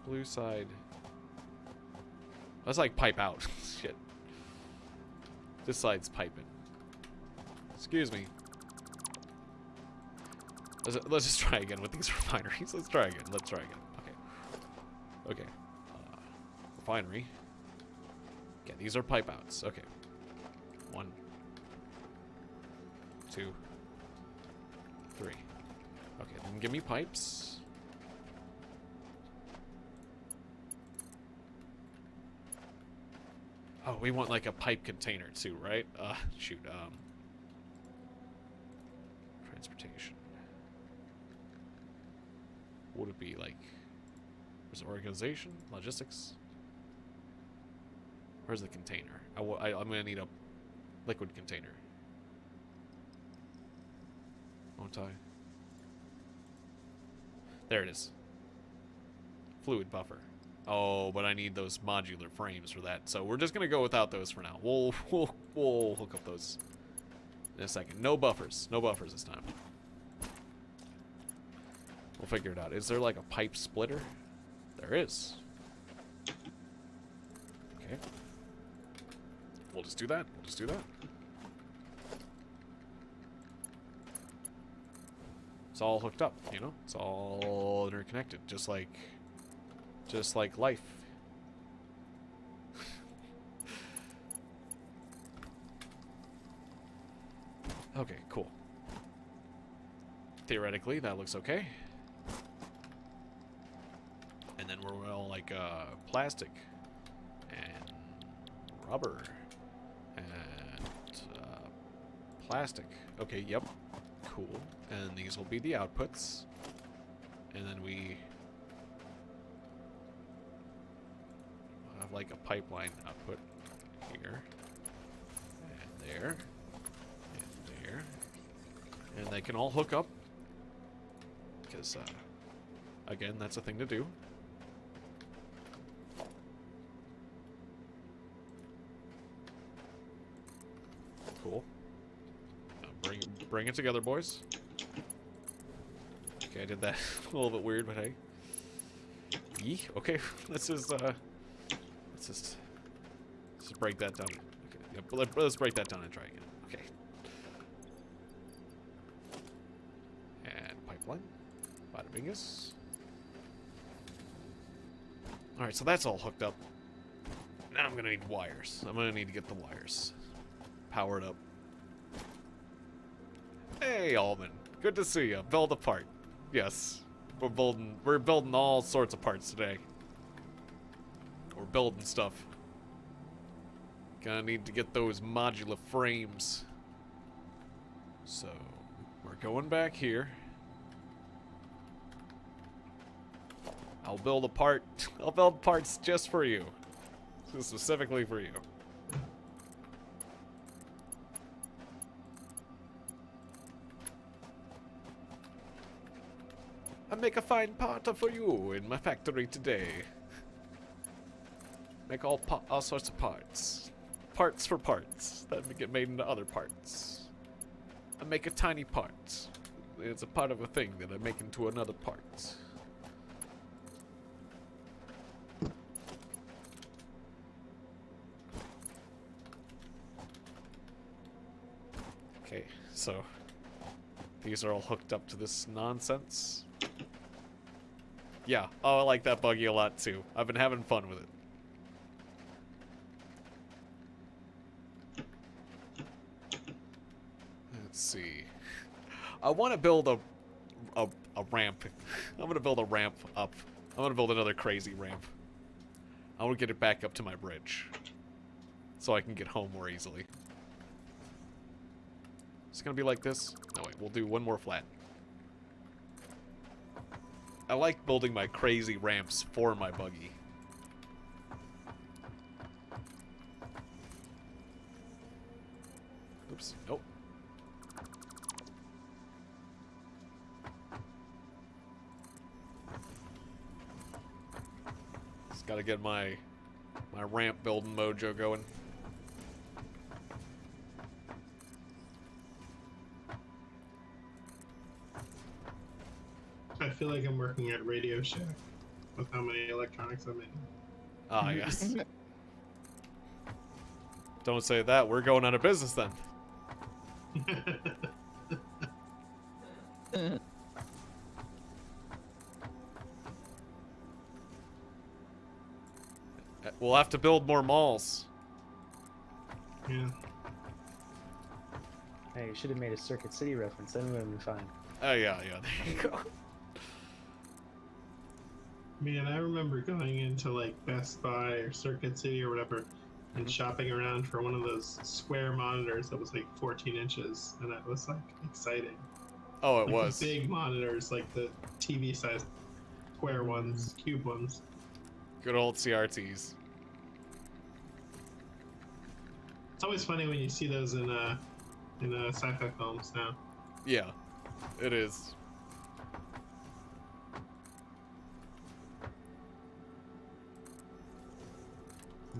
blue side. That's like pipe out. Shit. This side's piping. Excuse me. Let's just try again with these refineries. Let's try again. Okay. Refinery. Okay, these are pipe outs. Okay. 1, 2, 3. Okay, then give me pipes. Oh, we want like a pipe container too, right? Shoot. Transportation. Would it be like... Where's organization? Logistics? Where's the container? I'm gonna need a liquid container. Won't I? There it is. Fluid buffer. Oh, but I need those modular frames for that. So we're just gonna go without those for now. We'll hook up those in a second. No buffers. No buffers this time. We'll figure it out. Is there like a pipe splitter? There is. Okay. We'll just do that. It's all hooked up, you know? It's all interconnected, just like life. Okay, cool. Theoretically, that looks okay. And then we're all like plastic and rubber and plastic. Okay, yep. Cool. And these will be the outputs. And then we have like a pipeline output here. And there. And there. And they can all hook up. Because, again, that's a thing to do. Cool. Bring it together, boys. Okay, I did that a little bit weird, but hey. Yee. Okay, let's just break that down. Okay, yep, let's break that down and try again. Okay. And pipeline. Bada bingus. Alright, so that's all hooked up. Now I'm gonna need wires. I'm gonna need to get the wires powered up. Hey, Alvin. Good to see you. Build a part. Yes. We're building all sorts of parts today. We're building stuff. Gonna need to get those modular frames. So, we're going back here. I'll build a part. I'll build parts just for you. Specifically for you. I make a fine part for you in my factory today. Make all sorts of parts. Parts for parts that get made into other parts. I make a tiny part. It's a part of a thing that I make into another part. Okay, so these are all hooked up to this nonsense. Yeah, oh, I like that buggy a lot too. I've been having fun with it. Let's see. I want to build a ramp. I'm gonna build a ramp up. I'm gonna build another crazy ramp. I want to get it back up to my bridge, so I can get home more easily. It's gonna be like this. No wait, we'll do one more flat. I like building my crazy ramps for my buggy. Oops. Nope. Just gotta get my ramp building mojo going. I feel like I'm working at Radio Shack with how many electronics I'm in. Ah, yes. Don't say that. We're going out of business then. We'll have to build more malls. Yeah. Hey, you should have made a Circuit City reference. Then we would have been fine. Oh, yeah, there you go. Man, I remember going into like Best Buy or Circuit City or whatever and shopping around for one of those square monitors that was like 14 inches, and that was like exciting. Oh, it Like was. the big monitors, like the TV size square ones, cube ones. Good old CRTs. It's always funny when you see those in sci-fi films now. Yeah, it is.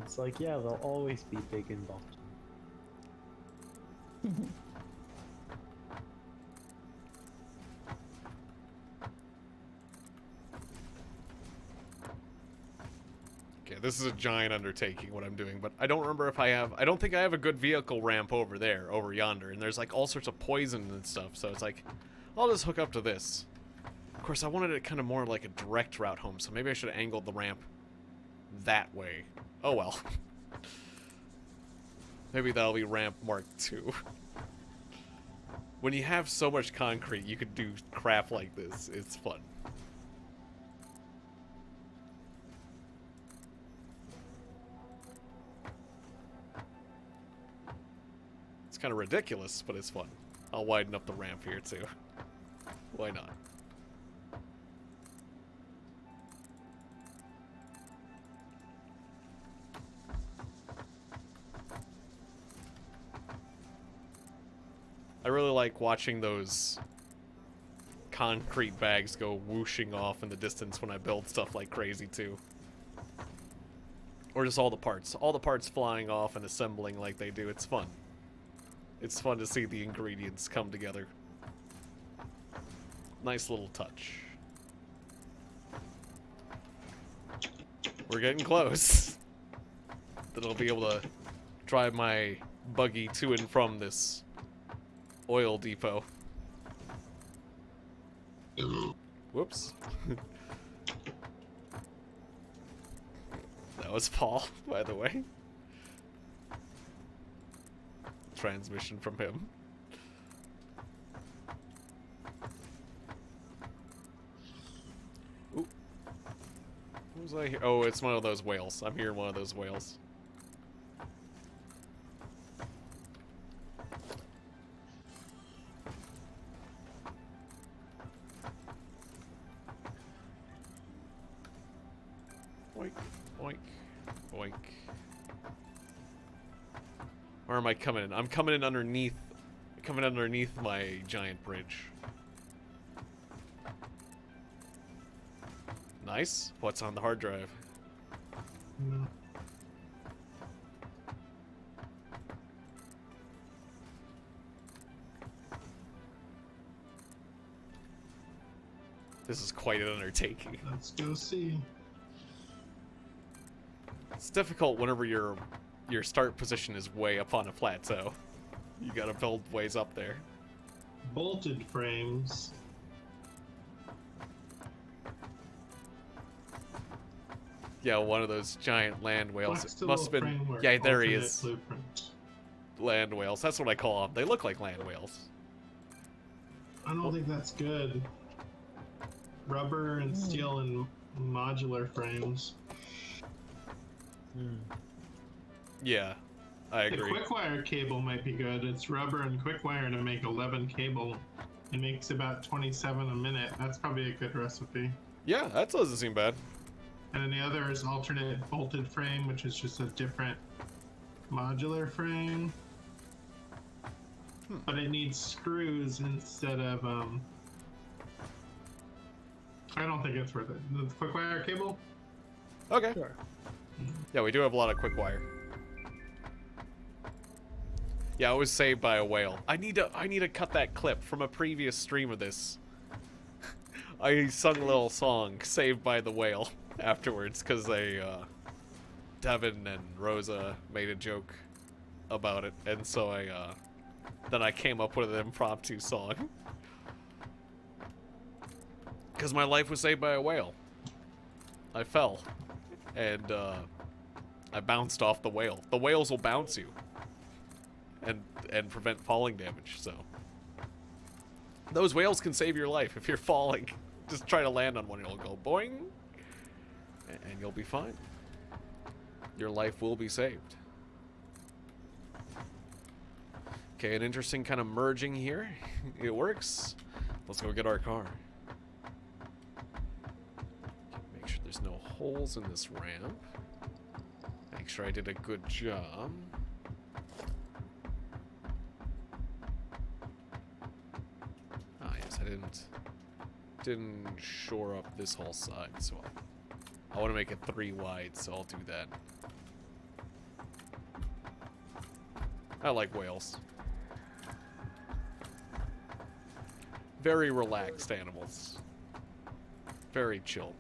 It's like, yeah, they'll always be big and bulky. Okay, this is a giant undertaking what I'm doing, but I don't remember if I don't think I have a good vehicle ramp over there, over yonder, and there's like all sorts of poison and stuff, so it's like, I'll just hook up to this. Of course, I wanted it kind of more like a direct route home, so maybe I should have angled the ramp that way. Oh well. Maybe that'll be ramp Mark II. When you have so much concrete, you could do crap like this. It's fun. It's kind of ridiculous, but it's fun. I'll widen up the ramp here too. Why not? I really like watching those concrete bags go whooshing off in the distance when I build stuff like crazy too. Or just all the parts flying off and assembling like they do. It's fun. It's fun to see the ingredients come together. Nice little touch. We're getting close. Then I'll be able to drive my buggy to and from this oil depot. Whoops. That was Paul, by the way. Transmission from him. Ooh. What was I here? Oh, it's one of those whales. I'm hearing one of those whales. Boink, boink, boink. Or am I coming in? I'm coming in underneath my giant bridge. Nice. What's on the hard drive? No. This is quite an undertaking. Let's go see. It's difficult whenever your start position is way up on a plateau. You gotta build ways up there. Bolted frames. Yeah, one of those giant land whales. It Flexible must have been. framework, Yeah, there he alternate is. Blueprint. Land whales. That's what I call them. They look like land whales. I don't think that's good. Rubber and steel and modular frames. Yeah, I The agree. quick wire cable might be good. It's rubber and quick wire to make 11 cable. It makes about 27 a minute. That's probably a good recipe. Yeah, that doesn't seem bad. And then the other is alternate bolted frame, which is just a different modular frame. But it needs screws instead of, I don't think it's worth it. The quick wire cable? Okay. Sure. Yeah, we do have a lot of quick wire. Yeah, I was saved by a whale. I need to cut that clip from a previous stream of this. I sung a little song, "Saved by the Whale," afterwards, because Devin and Rosa made a joke about it, and so then I came up with an impromptu song. Because my life was saved by a whale. I fell, and I bounced off the whale. The whales will bounce you, and prevent falling damage, so. Those whales can save your life if you're falling. Just try to land on one, it'll go boing, and you'll be fine. Your life will be saved. Okay, an interesting kind of merging here. It works. Let's go get our car. Make sure there's no holes in this ramp. Make sure I did a good job. Ah, yes, I didn't shore up this whole side, so I want to make it 3 wide, so I'll do that. I like whales. Very relaxed animals. Very chill.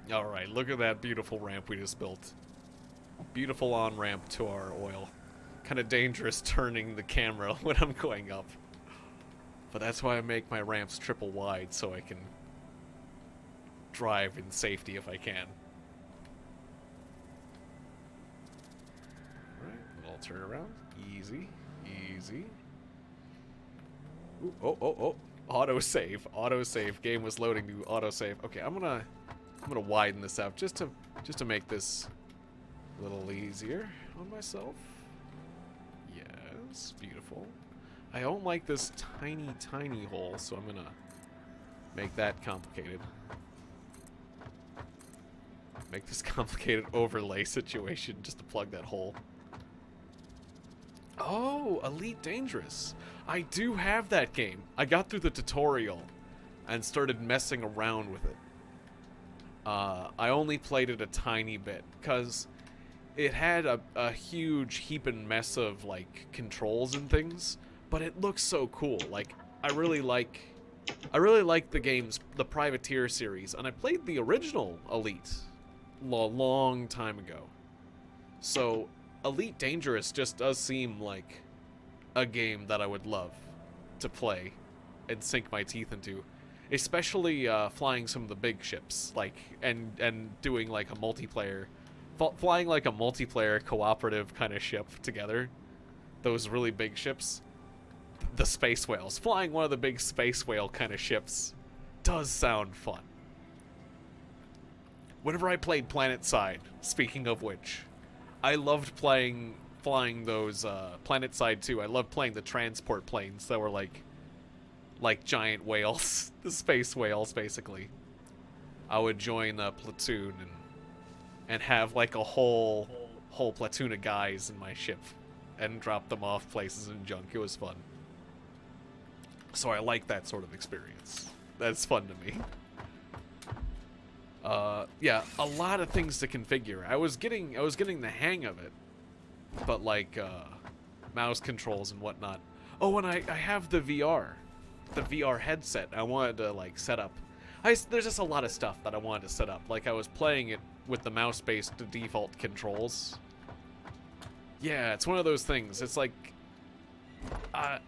Alright, look at that beautiful ramp we just built. Beautiful on-ramp to our oil. Kind of dangerous turning the camera when I'm going up. But that's why I make my ramps triple wide, so I can drive in safety if I can. Alright, I'll turn around. Easy, easy. Ooh, oh. Autosave. Autosave. Game was loading to autosave. Okay, I'm gonna widen this out just to make this A little easier on myself. Yes, beautiful. I don't like this tiny, tiny hole, so I'm gonna make that complicated. Make this complicated overlay situation just to plug that hole. Oh, Elite Dangerous. I do have that game. I got through the tutorial and started messing around with it. I only played it a tiny bit because it had a huge heaping mess of like controls and things, but it looks so cool. Like I really like the game's the Privateer series, and I played the original Elite a long time ago. So Elite Dangerous just does seem like a game that I would love to play and sink my teeth into, especially flying some of the big ships, like and doing like a multiplayer, flying like a multiplayer cooperative kind of ship together. Those really big ships, the space whales, flying one of the big space whale kind of ships, does sound fun. Whenever I played PlanetSide, speaking of which, I loved flying those PlanetSide 2. I loved playing the transport planes that were like giant whales, the space whales basically. I would join a platoon and have like a whole platoon of guys in my ship and drop them off places and junk. It was fun. So I like that sort of experience. That's fun to me. Yeah, a lot of things to configure. I was getting the hang of it, but like mouse controls and whatnot. Oh, and I have the VR headset. I wanted to like set up. There's just a lot of stuff that I wanted to set up. Like I was playing it with the mouse-based default controls. Yeah, it's one of those things. It's like,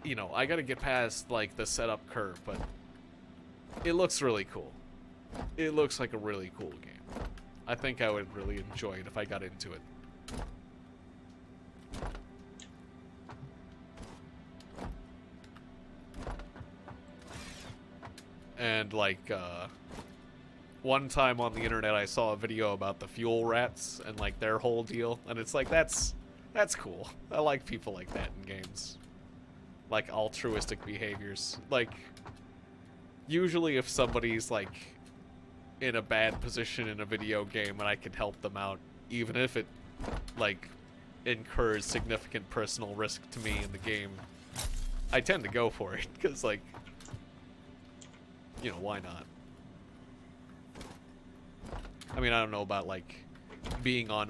you know, I gotta get past like the setup curve, but it looks really cool. It looks like a really cool game. I think I would really enjoy it if I got into it. And like, one time on the internet I saw a video about the fuel rats and like their whole deal, and it's like, that's cool. I like people like that in games. Like altruistic behaviors. Like, usually if somebody's like in a bad position in a video game and I can help them out, even if it like incurs significant personal risk to me in the game, I tend to go for it, because like, you know, why not? I mean, I don't know about like being on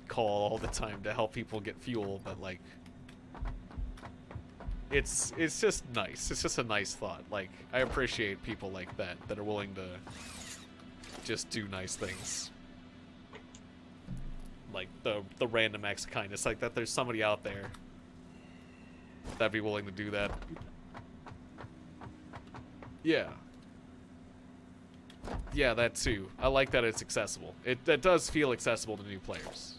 call all the time to help people get fuel, but like it's just nice. It's just a nice thought. Like, I appreciate people like that are willing to just do nice things. Like the random acts of kindness, like that there's somebody out there that'd be willing to do that. Yeah. Yeah, that too. I like that it's accessible. That does feel accessible to new players.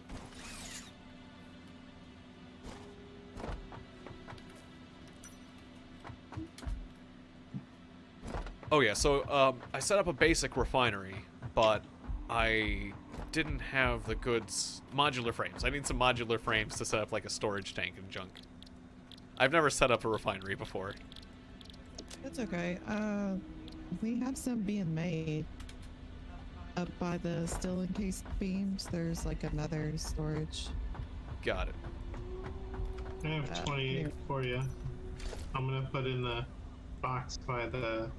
Oh yeah, so I set up a basic refinery, but I didn't have the goods modular frames. I need some modular frames to set up like a storage tank and junk. I've never set up a refinery before. That's okay. We have some being made up by the steel encased beams. There's like another storage. Got it. I have 28 for you. I'm gonna put in the box by the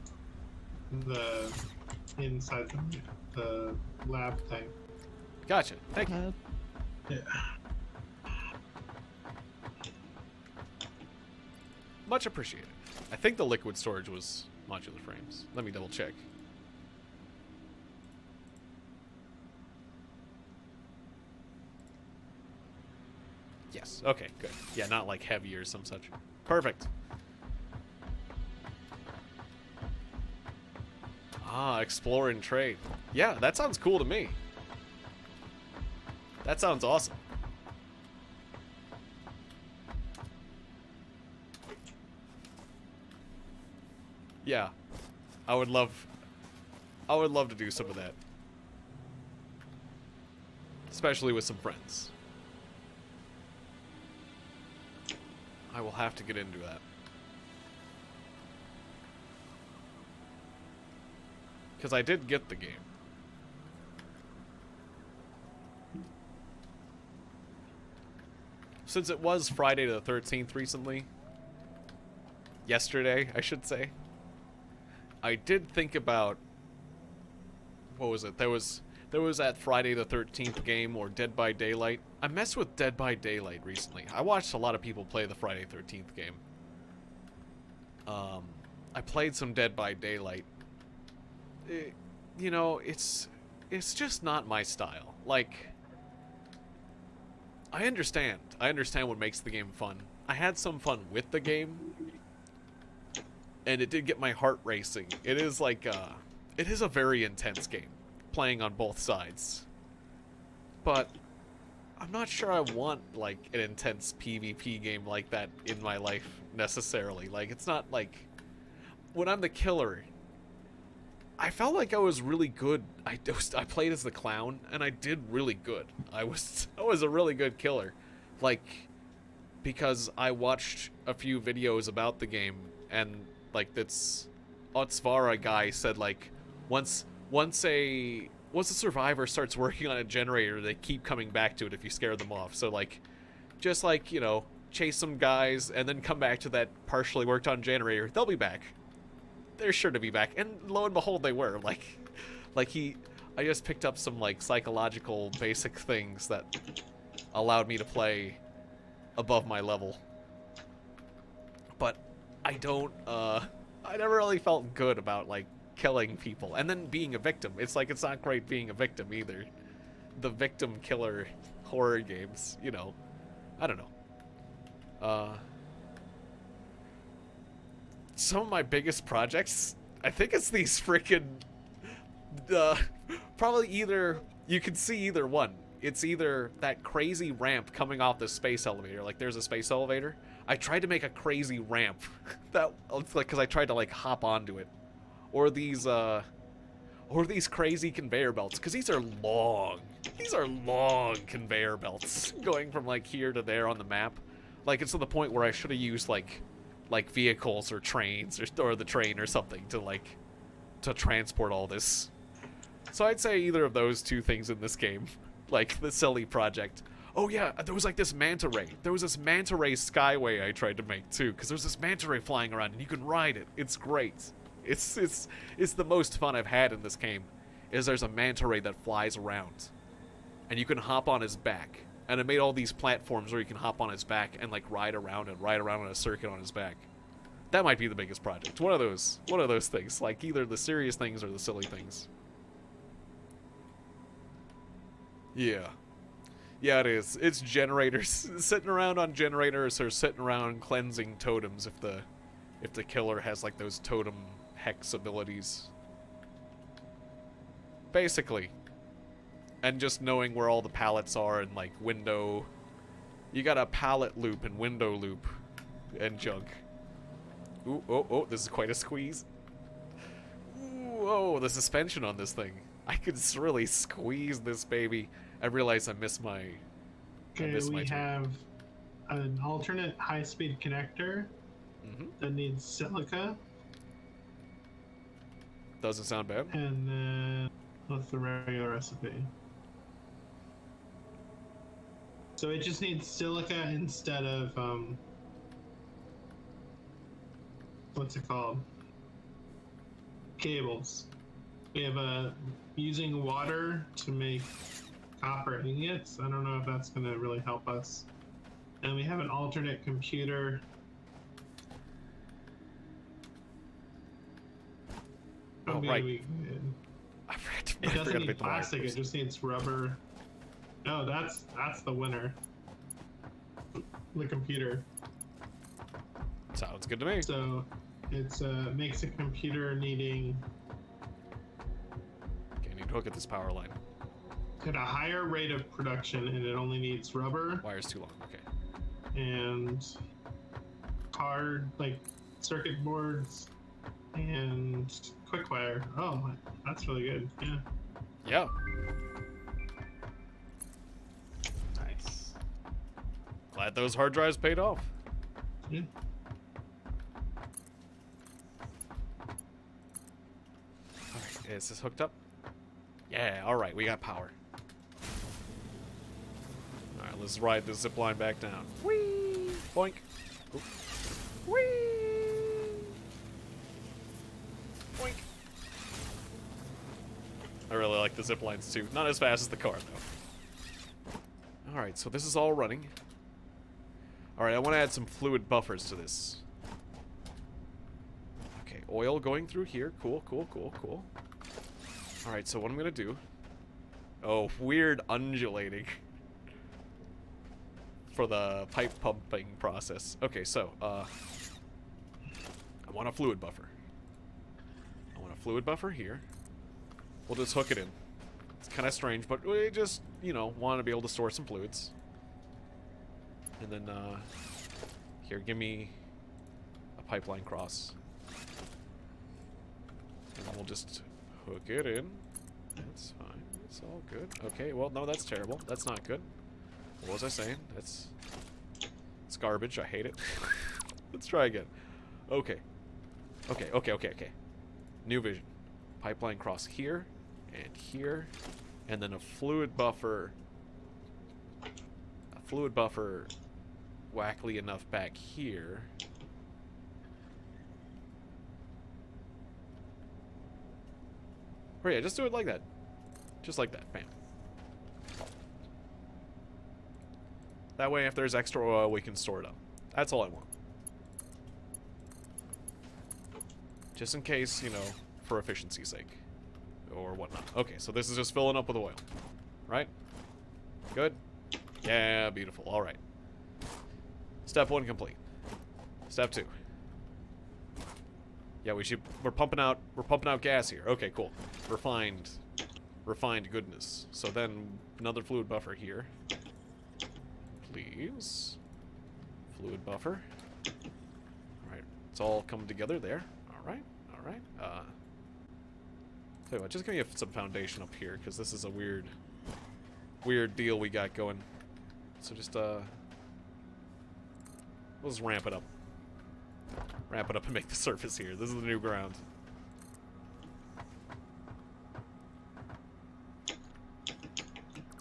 inside the lab thing. Gotcha. Thank you. Yeah. Much appreciated. I think the liquid storage was modular frames. Let me double check. Yes. Okay, good. Yeah, not like heavy or some such. Perfect. Ah, explore and trade. Yeah, that sounds cool to me. That sounds awesome. Yeah. I would love to do some of that. Especially with some friends. I will have to get into that. Because I did get the game. Since it was Friday the 13th recently, yesterday, I should say, I did think about, what was it? There was that Friday the 13th game, or Dead by Daylight. I messed with Dead by Daylight recently. I watched a lot of people play the Friday 13th game. I played some Dead by Daylight. You know, it's just not my style. Like, I understand what makes the game fun. I had some fun with the game, and it did get my heart racing. It is like, it is a very intense game, playing on both sides. But I'm not sure I want, like, an intense PvP game like that in my life, necessarily. Like, it's not like, when I'm the killer, I felt like I was really good. I played as the clown, and I did really good. I was a really good killer. Like, because I watched a few videos about the game, and, like, that's Otsvara guy said, like, once a survivor starts working on a generator, they keep coming back to it if you scare them off. So, like, just, like, you know, chase some guys, and then come back to that partially worked on generator. They'll be back. They're sure to be back, and lo and behold, they were. I just picked up some, like, psychological basic things that allowed me to play above my level. But I never really felt good about, like, killing people, and then being a victim. It's like, it's not great being a victim either. The victim killer horror games, you know. I don't know. Some of my biggest projects, I think it's these freaking, probably either, you can see either one. It's either that crazy ramp coming off the space elevator, like there's a space elevator. I tried to make a crazy ramp, that, like, because I tried to, like, hop onto it. Or these crazy conveyor belts, because these are long conveyor belts, going from, like, here to there on the map. Like, it's to the point where I should have used, like vehicles or trains or the train or something to transport all this. So I'd say either of those two things in this game, like the silly project. Oh yeah, there was like this manta ray. There was this manta ray skyway I tried to make too, because there's this manta ray flying around and you can ride it. It's great. It's the most fun I've had in this game. Is there's a manta ray that flies around, and you can hop on his back. And it made all these platforms where you can hop on his back and, like, ride around on a circuit on his back. That might be the biggest project. One of those things. Like, either the serious things or the silly things. Yeah. Yeah, it is. It's generators. Sitting around on generators or sitting around cleansing totems if the killer has, like, those totem hex abilities. Basically. And just knowing where all the pallets are and, like, window. You got a pallet loop and window loop and junk. Ooh, oh, this is quite a squeeze. Ooh, oh, the suspension on this thing. I could really squeeze this baby. I realize I missed my Okay, we have an alternate high-speed connector that needs silica. Doesn't sound bad. And then what's the regular recipe? So it just needs silica instead of what's it called? Cables. We have using water to make copper ingots. I don't know if that's going to really help us. And we have an alternate computer. Oh, right. It doesn't need plastic, it just needs rubber. No, that's the winner. The computer. Sounds good to me. So it's makes a computer needing Okay, I need to hook at this power line. at a higher rate of production, and it only needs rubber Wire's too long. Okay. and hard, like, circuit boards and quick wire. Oh, that's really good. Yeah. Yeah. Nice. Glad those hard drives paid off. Yeah. Alright, is this hooked up? Yeah, alright, we got power. Alright, let's ride the zip line back down. Whee! Boink. Oop. Whee! Boink. I really like the zip lines too. Not as fast as the car, though. Alright, so this is all running. Alright, I want to add some fluid buffers to this. Okay, oil going through here. Cool, cool, cool, cool. Alright, so what I'm going to do... Oh, weird undulating. For the pipe pumping process. Okay, so, I want a fluid buffer. I want a fluid buffer here. We'll just hook it in. It's kind of strange, but we just, you know, want to be able to store some fluids. And then, here, give me a pipeline cross. And then we'll just hook it in. That's fine. It's all good. Okay, well, no, that's terrible. That's not good. What was I saying? It's garbage. I hate it. Let's try again. Okay. Okay. New vision. Pipeline cross here and here. And then a fluid buffer. A fluid buffer wackly enough back here. Oh yeah, just do it like that. Just like that. Bam. That way, if there's extra oil, we can store it up. That's all I want. Just in case, you know, for efficiency's sake. Or whatnot. Okay, so this is just filling up with oil. Right? Good? Yeah, beautiful. Alright. Step 1 complete. Step 2. Yeah, we're pumping out gas here. Okay, cool. Refined goodness. So then another fluid buffer here. Please. Fluid buffer. Alright. It's all come together there. Alright. Alright. Tell you what, just give me some foundation up here, because this is a weird deal we got going. So just, we'll just ramp it up. Ramp it up and make the surface here. This is the new ground.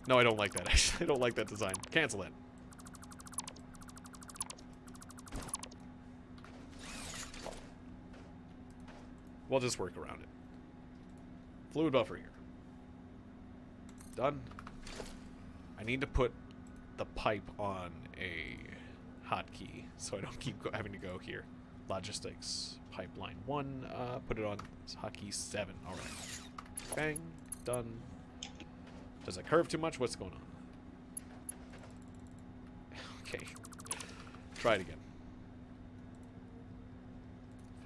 No, I don't like that, actually. I don't like that design. Cancel it. We'll just work around it. Fluid buffer here. Done. I need to put the pipe on a hotkey, so I don't keep having to go here. Logistics. Pipeline 1. Put it on hotkey 7. Alright. Bang. Done. Does it curve too much? What's going on? Okay. Try it again.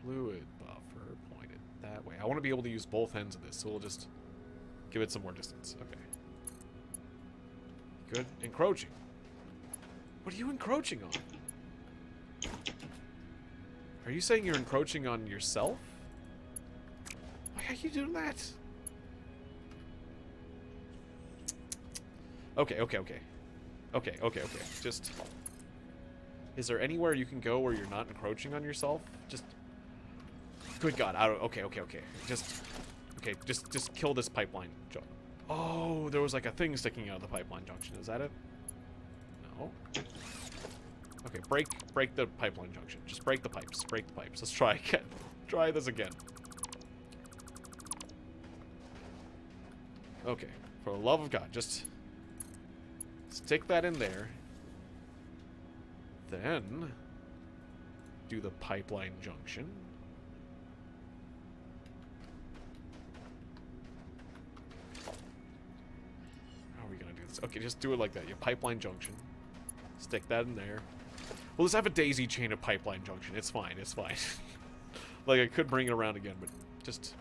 Fluid buffer pointed that way. I want to be able to use both ends of this, so we'll just give it some more distance. Okay. Good. Encroaching. What are you encroaching on? Are you saying you're encroaching on yourself? Why are you doing that? Okay. Just... Is there anywhere you can go where you're not encroaching on yourself? Just... Good God. Okay. Just kill this pipeline. Oh, there was like a thing sticking out of the pipeline junction. Is that it? No. Okay, break the pipeline junction. Just break the pipes. Break the pipes. Let's try again. Try this again. Okay. For the love of God, just stick that in there. Then do the pipeline junction. How are we gonna do this? Okay, just do it like that. Your pipeline junction. Stick that in there. We'll just have a daisy chain of pipeline junction. It's fine. It's fine. Like, I could bring it around again, but just...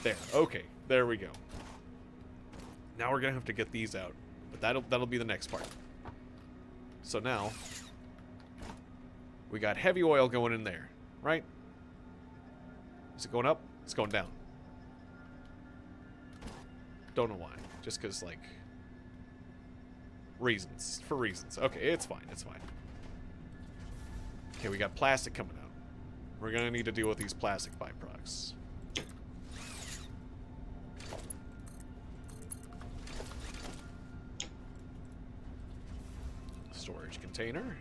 There. Okay. There we go. Now we're gonna have to get these out. But that'll be the next part. So now... We got heavy oil going in there. Right? Is it going up? It's going down. Don't know why. Just because, like... Reasons. For reasons. Okay, it's fine. It's fine. Okay, we got plastic coming out. We're gonna need to deal with these plastic byproducts. Storage container.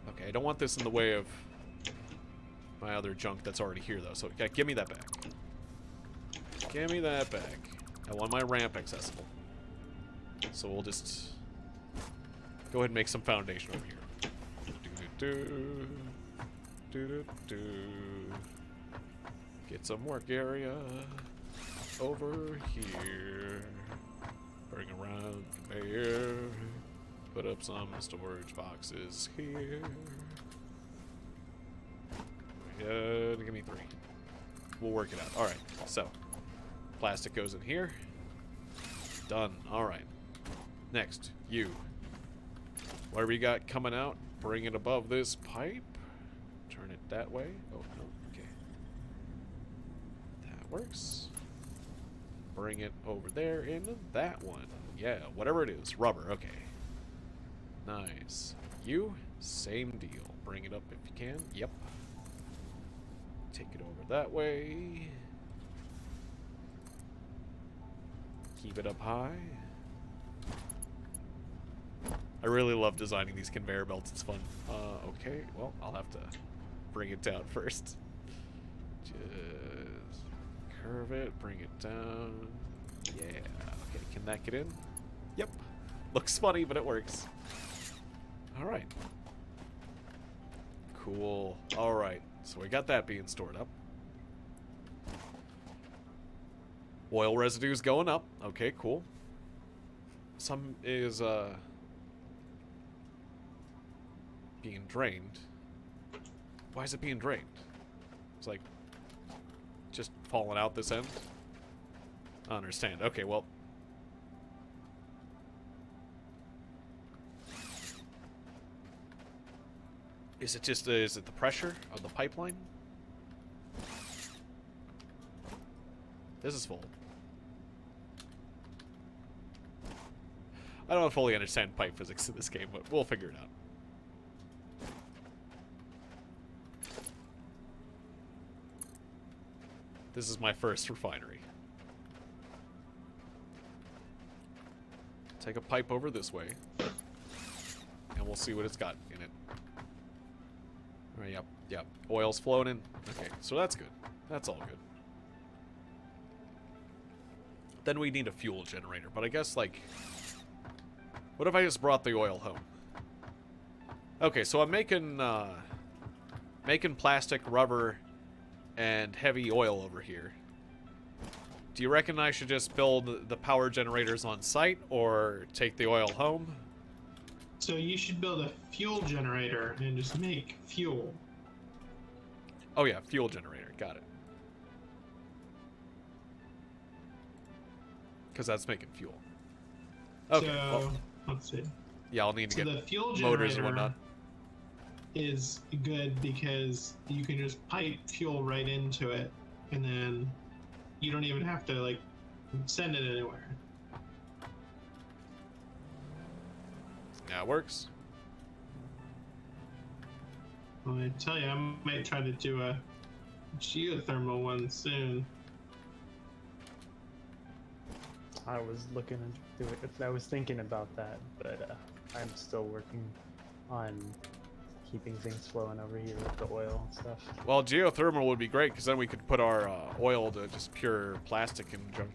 Okay, I don't want this in the way of my other junk that's already here, though. So, yeah, give me that back. Give me that back. I want my ramp accessible. So we'll just go ahead and make some foundation over here. Do-do-do. Do-do-do. Get some work area over here. Bring around there. Put up some storage boxes here. Give me 3. We'll work it out. Alright, so plastic goes in here. Done. Alright. Next, you. Whatever you got coming out, bring it above this pipe. Turn it that way. Oh, no. Okay. That works. Bring it over there into that one. Yeah, whatever it is. Rubber. Okay. Nice. You, same deal. Bring it up if you can. Yep. Take it over that way. Keep it up high. I really love designing these conveyor belts. It's fun. Okay. Well, I'll have to bring it down first. Just curve it. Bring it down. Yeah. Okay. Can that get in? Yep. Looks funny, but it works. All right. Cool. All right. So we got that being stored up. Oil residue's going up. Okay, cool. Some is being drained. Why is it being drained? It's like just falling out this end. I don't understand. Okay, well. Is it just is it the pressure of the pipeline? This is full. I don't fully understand pipe physics in this game, but we'll figure it out. This is my first refinery. Take a pipe over this way, and we'll see what it's got in it. All right, yep. Oil's flowing in. Okay, so that's good. That's all good. Then we need a fuel generator, but I guess, like, what if I just brought the oil home? Okay, so I'm making plastic, rubber, and heavy oil over here. Do you reckon I should just build the power generators on site, or take the oil home? So you should build a fuel generator and just make fuel. Oh yeah, fuel generator. Got it. Because that's making fuel. Okay. So, well, let's see. yeah, I'll need to So get the fuel motors and generator whatnot. is good because you can just pipe fuel right into it, and then you don't even have to like send it anywhere. That works. Well, I tell you, I might try to do a geothermal one soon. I was looking into it. I was thinking about that, but I'm still working on keeping things flowing over here with the oil and stuff. Well, geothermal would be great because then we could put our oil to just pure plastic and junk.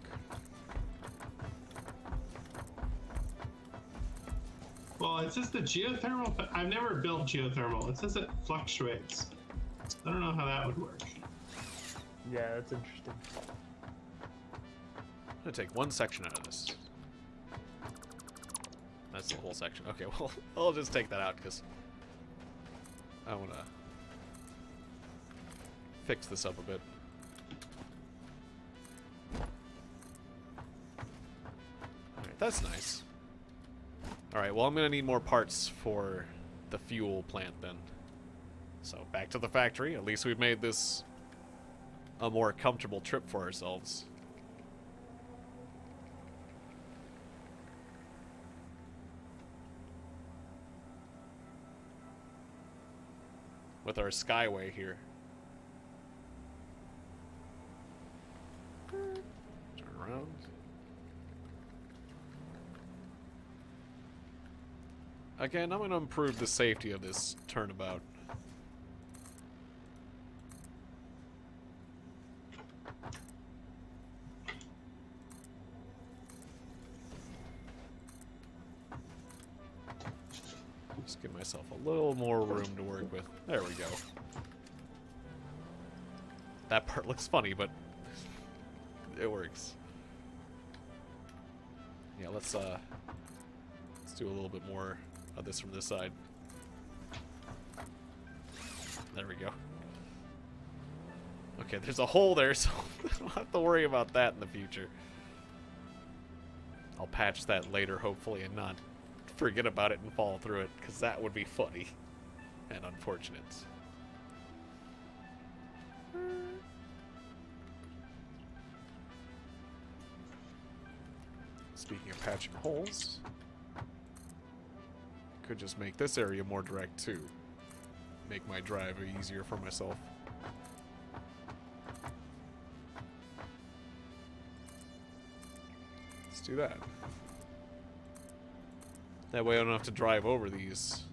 Well, it says the geothermal, but I've never built geothermal. It says it fluctuates. I don't know how that would work. Yeah, that's interesting. I'm gonna take one section out of this. That's the whole section. Okay, well, I'll just take that out because I want to fix this up a bit. Alright, that's nice. Alright, well, I'm going to need more parts for the fuel plant then. So, back to the factory. At least we've made this a more comfortable trip for ourselves. with our skyway here. Turn around. Again, I'm going to improve the safety of this turnabout. Just give myself a little more room to work with. There we go. That part looks funny, but it works. Yeah, let's do a little bit more of this from this side. There we go. Okay, there's a hole there, so I don't have to worry about that in the future. I'll patch that later, hopefully, and not forget about it and fall through it, because that would be funny and unfortunate. Speaking of patching holes, could just make this area more direct too. Make my drive easier for myself. Let's do that. That way I don't have to drive over these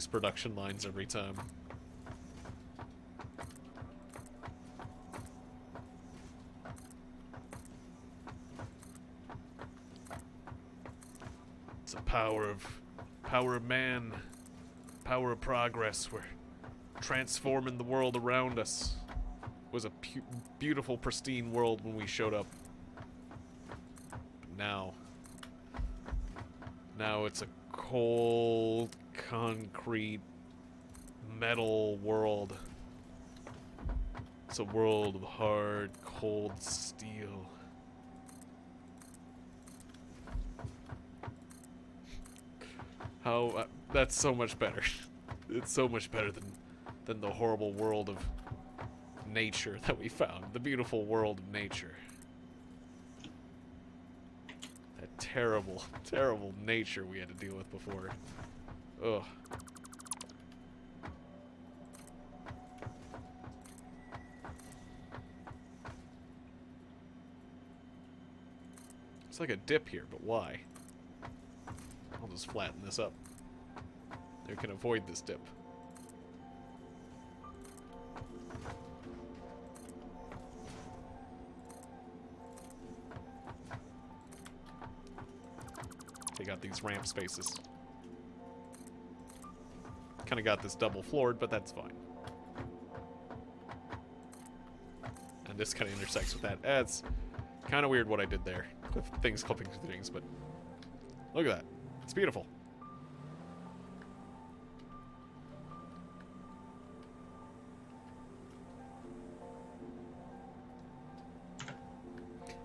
production lines every time. It's the power of man, power of progress. We're transforming the world around us. It was a beautiful, pristine world when we showed up. But now it's a cold, concrete, metal world. It's a world of hard, cold steel. How that's so much better. It's so much better than the horrible world of nature that we found. The beautiful world of nature. That terrible, terrible nature we had to deal with before. Ugh. It's like a dip here, but why? I'll just flatten this up. They can avoid this dip. They got these ramp spaces. Kind of got this double floored, but that's fine. And this kind of intersects with that. It's kind of weird what I did there. With things clipping through things, but look at that. It's beautiful.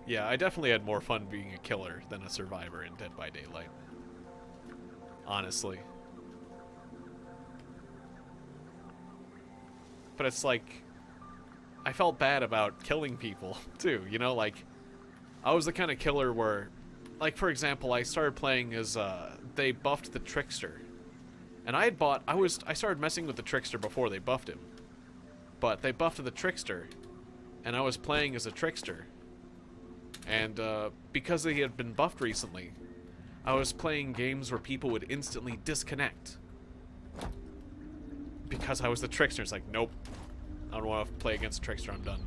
Yeah, I definitely had more fun being a killer than a survivor in Dead by Daylight. Honestly. But it's like, I felt bad about killing people, too, you know, like, I was the kind of killer where, like, for example, I started playing as, they buffed the Trickster. And I started messing with the Trickster before they buffed him. But they buffed the Trickster, and I was playing as a Trickster. And, because he had been buffed recently, I was playing games where people would instantly disconnect. Because I was the Trickster. It's like, nope, I don't want to play against Trickster, I'm done.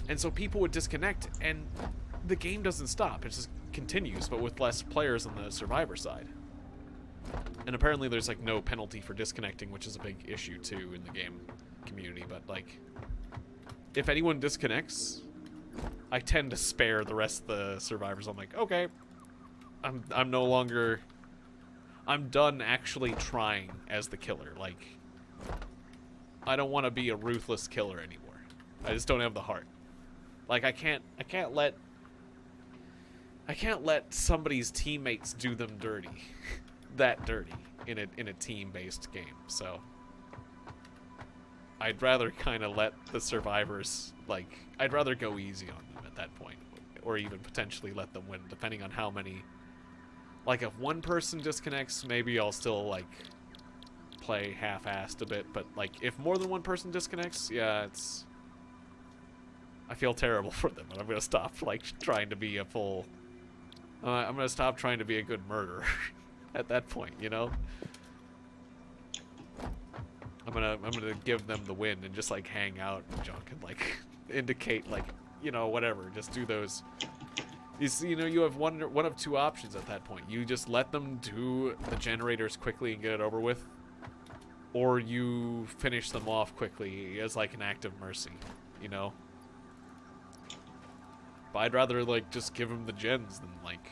And so people would disconnect, and the game doesn't stop. It just continues, but with less players on the survivor side. And apparently there's, like, no penalty for disconnecting, which is a big issue, too, in the game community. But, like, if anyone disconnects, I tend to spare the rest of the survivors. I'm like, okay, I'm no longer, I'm done actually trying as the killer. Like, I don't want to be a ruthless killer anymore. I just don't have the heart. Like, I can't let somebody's teammates do them dirty, that dirty in a team-based game. So I'd rather kind of let the survivors, like, I'd rather go easy on them at that point, or even potentially let them win, depending on how many. Like, if one person disconnects, maybe I'll still, like, play half-assed a bit, but like if more than one person disconnects, yeah, it's I feel terrible for them, and I'm gonna stop like trying to be a full I'm gonna stop trying to be a good murderer at that point, you know? I'm gonna give them the win and just like hang out and junk and like indicate like, you know, whatever, just do those. You know, you have one of two options at that point. You just let them do the generators quickly and get it over with, or you finish them off quickly as like an act of mercy, you know? But I'd rather like just give them the gens than like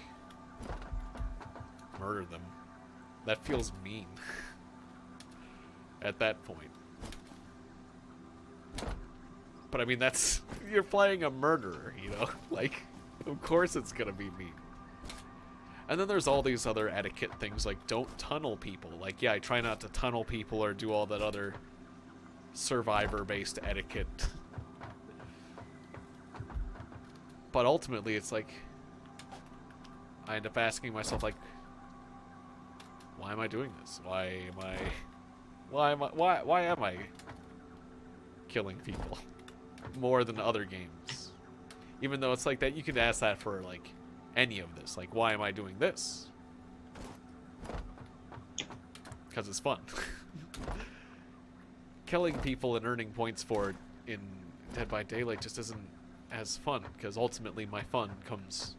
murder them. That feels mean at that point. But I mean, that's, you're playing a murderer, you know? Like, of course it's gonna be mean. And then there's all these other etiquette things, like don't tunnel people. Like, yeah, I try not to tunnel people or do all that other survivor-based etiquette. But ultimately, it's like, I end up asking myself, like, why am I doing this? Why am I killing people more than other games? Even though it's like that, you could ask that for like any of this. Like, why am I doing this? Because it's fun. Killing people and earning points for it in Dead by Daylight just isn't as fun, because ultimately my fun comes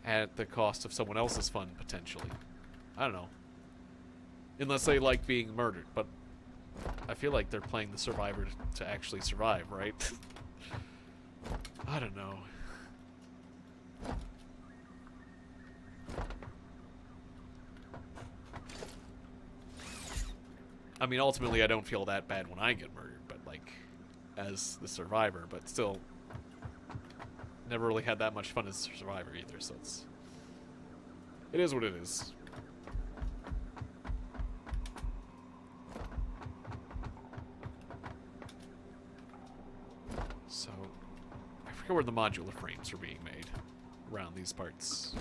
at the cost of someone else's fun, potentially. I don't know. Unless they like being murdered, but I feel like they're playing the survivor to actually survive, right? I don't know. I mean, ultimately, I don't feel that bad when I get murdered, but like, as the survivor, but still, never really had that much fun as a survivor either, so it is what it is. So, I forget where the modular frames are being made around these parts.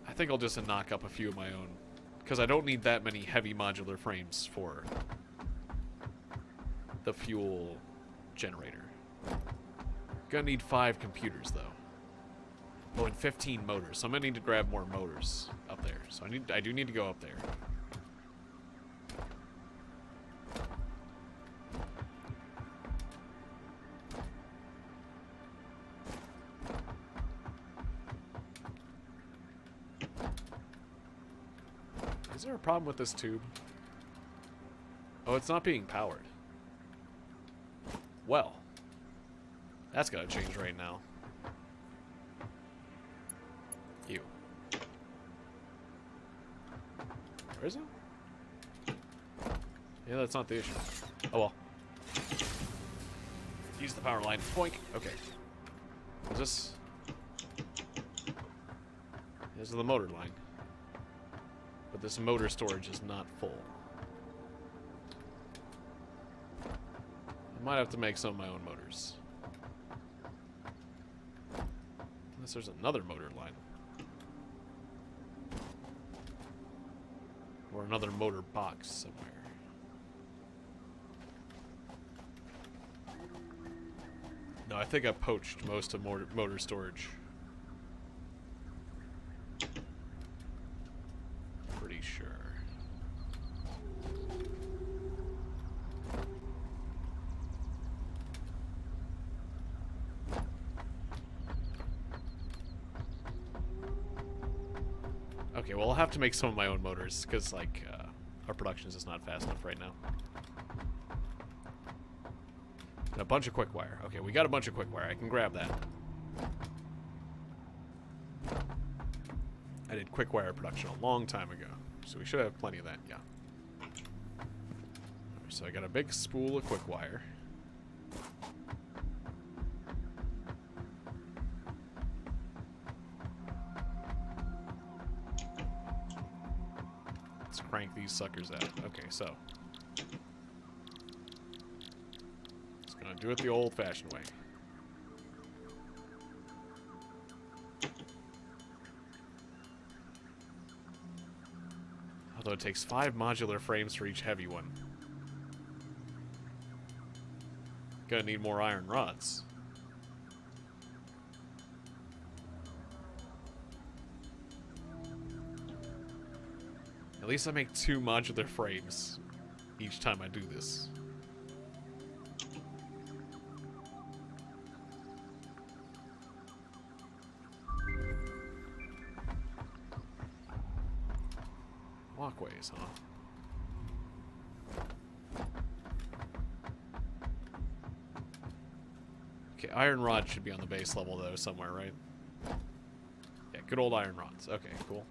I think I'll just knock up a few of my own, because I don't need that many heavy modular frames for the fuel generator. Gonna need 5 computers though. Oh, and 15 motors. So I'm gonna need to grab more motors up there. So I do need to go up there. Is there a problem with this tube? Oh, it's not being powered. Well, that's gotta change right now. You. Where is it? Yeah, that's not the issue. Oh well. Use the power line. Boink. Okay. Is this? This is the motor line. But this motor storage is not full. I might have to make some of my own motors. Unless there's another motor line. Or another motor box somewhere. No, I think I poached most of motor storage. Pretty sure. Okay, well, I'll have to make some of my own motors, because, like, our production is just not fast enough right now. And a bunch of quick wire. Okay, we got a bunch of quick wire. I can grab that. I did quick wire production a long time ago, so we should have plenty of that, yeah. So I got a big spool of quick wire. Let's crank these suckers out. Okay, so just gonna do it the old-fashioned way. Although it takes 5 modular frames for each heavy one. Gonna need more iron rods. At least I make 2 modular frames each time I do this. Walkways, huh? Okay, iron rod should be on the base level though, somewhere, right? Yeah, good old iron rods. Okay, cool.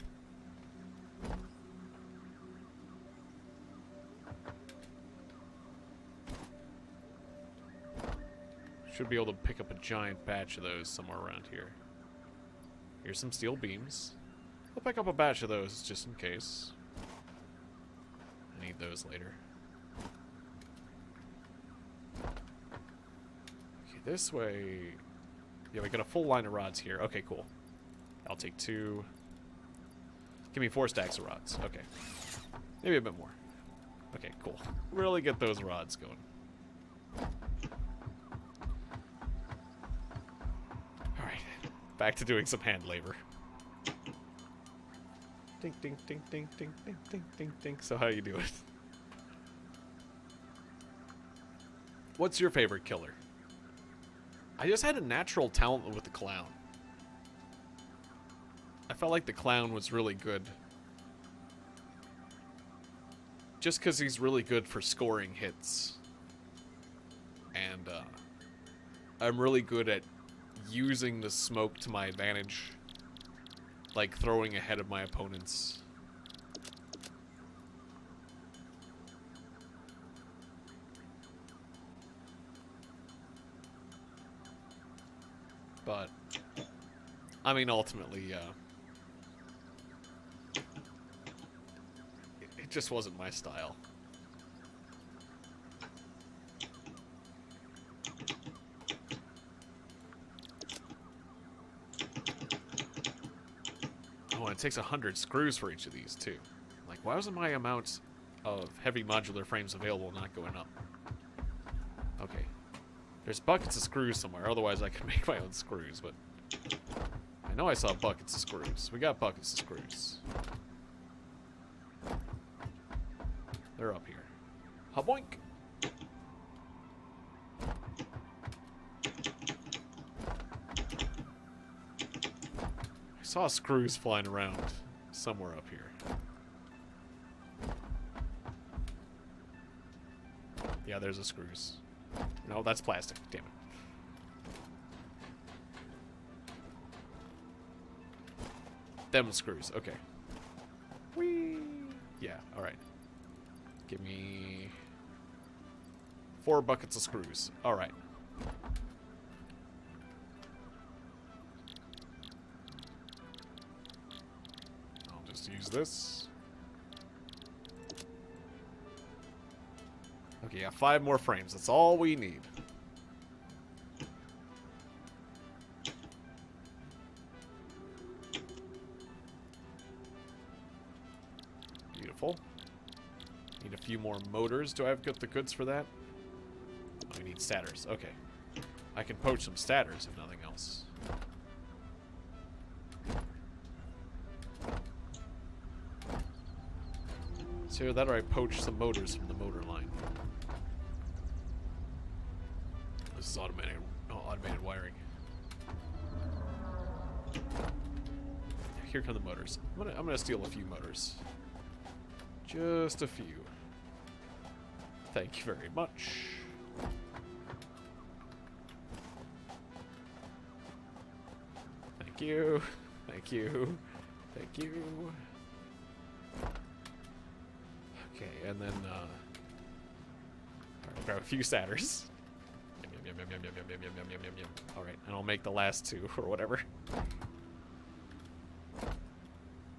Should be able to pick up a giant batch of those somewhere around here. Here's some steel beams. I'll pick up a batch of those just in case. I need those later. Okay, this way... Yeah, we got a full line of rods here. Okay, cool. I'll take 2. Give me 4 stacks of rods. Okay. Maybe a bit more. Okay, cool. Really get those rods going. Alright. Back to doing some hand labor. Ding, ding, ding, ding, ding, ding, ding, ding, ding. So how you do it? What's your favorite killer? I just had a natural talent with the clown. I felt like the clown was really good. Just because he's really good for scoring hits. And I'm really good at using the smoke to my advantage. Like throwing ahead of my opponents. But, I mean, ultimately, it just wasn't my style. Oh, and it takes 100 screws for each of these, too. Like, why wasn't my amount of heavy modular frames available not going up? Okay. There's buckets of screws somewhere, otherwise I could make my own screws, but... I know I saw buckets of screws. We got buckets of screws. They're up here. Ha-boink! I saw screws flying around somewhere up here. Yeah, there's the screws. No, that's plastic. Damn it. Them screws. Okay. Whee! Yeah, alright. Give me 4 buckets of screws. Alright. I'll just use this. Okay, yeah, 5 more frames. That's all we need. Beautiful. Need a few more motors. Do I have the goods for that? Oh, we need stators. Okay. I can poach some stators if nothing else. It's either that or I poach some motors from the motor line. This is automated wiring. Here come the motors. I'm gonna steal a few motors. Just a few. Thank you very much. Thank you. Thank you. Thank you. Okay, and then alright, grab a few stators. Yum, yum, yum, yum, yum, yum, yum, yum, yum, yum, yum. Alright, and I'll make the last 2 or whatever.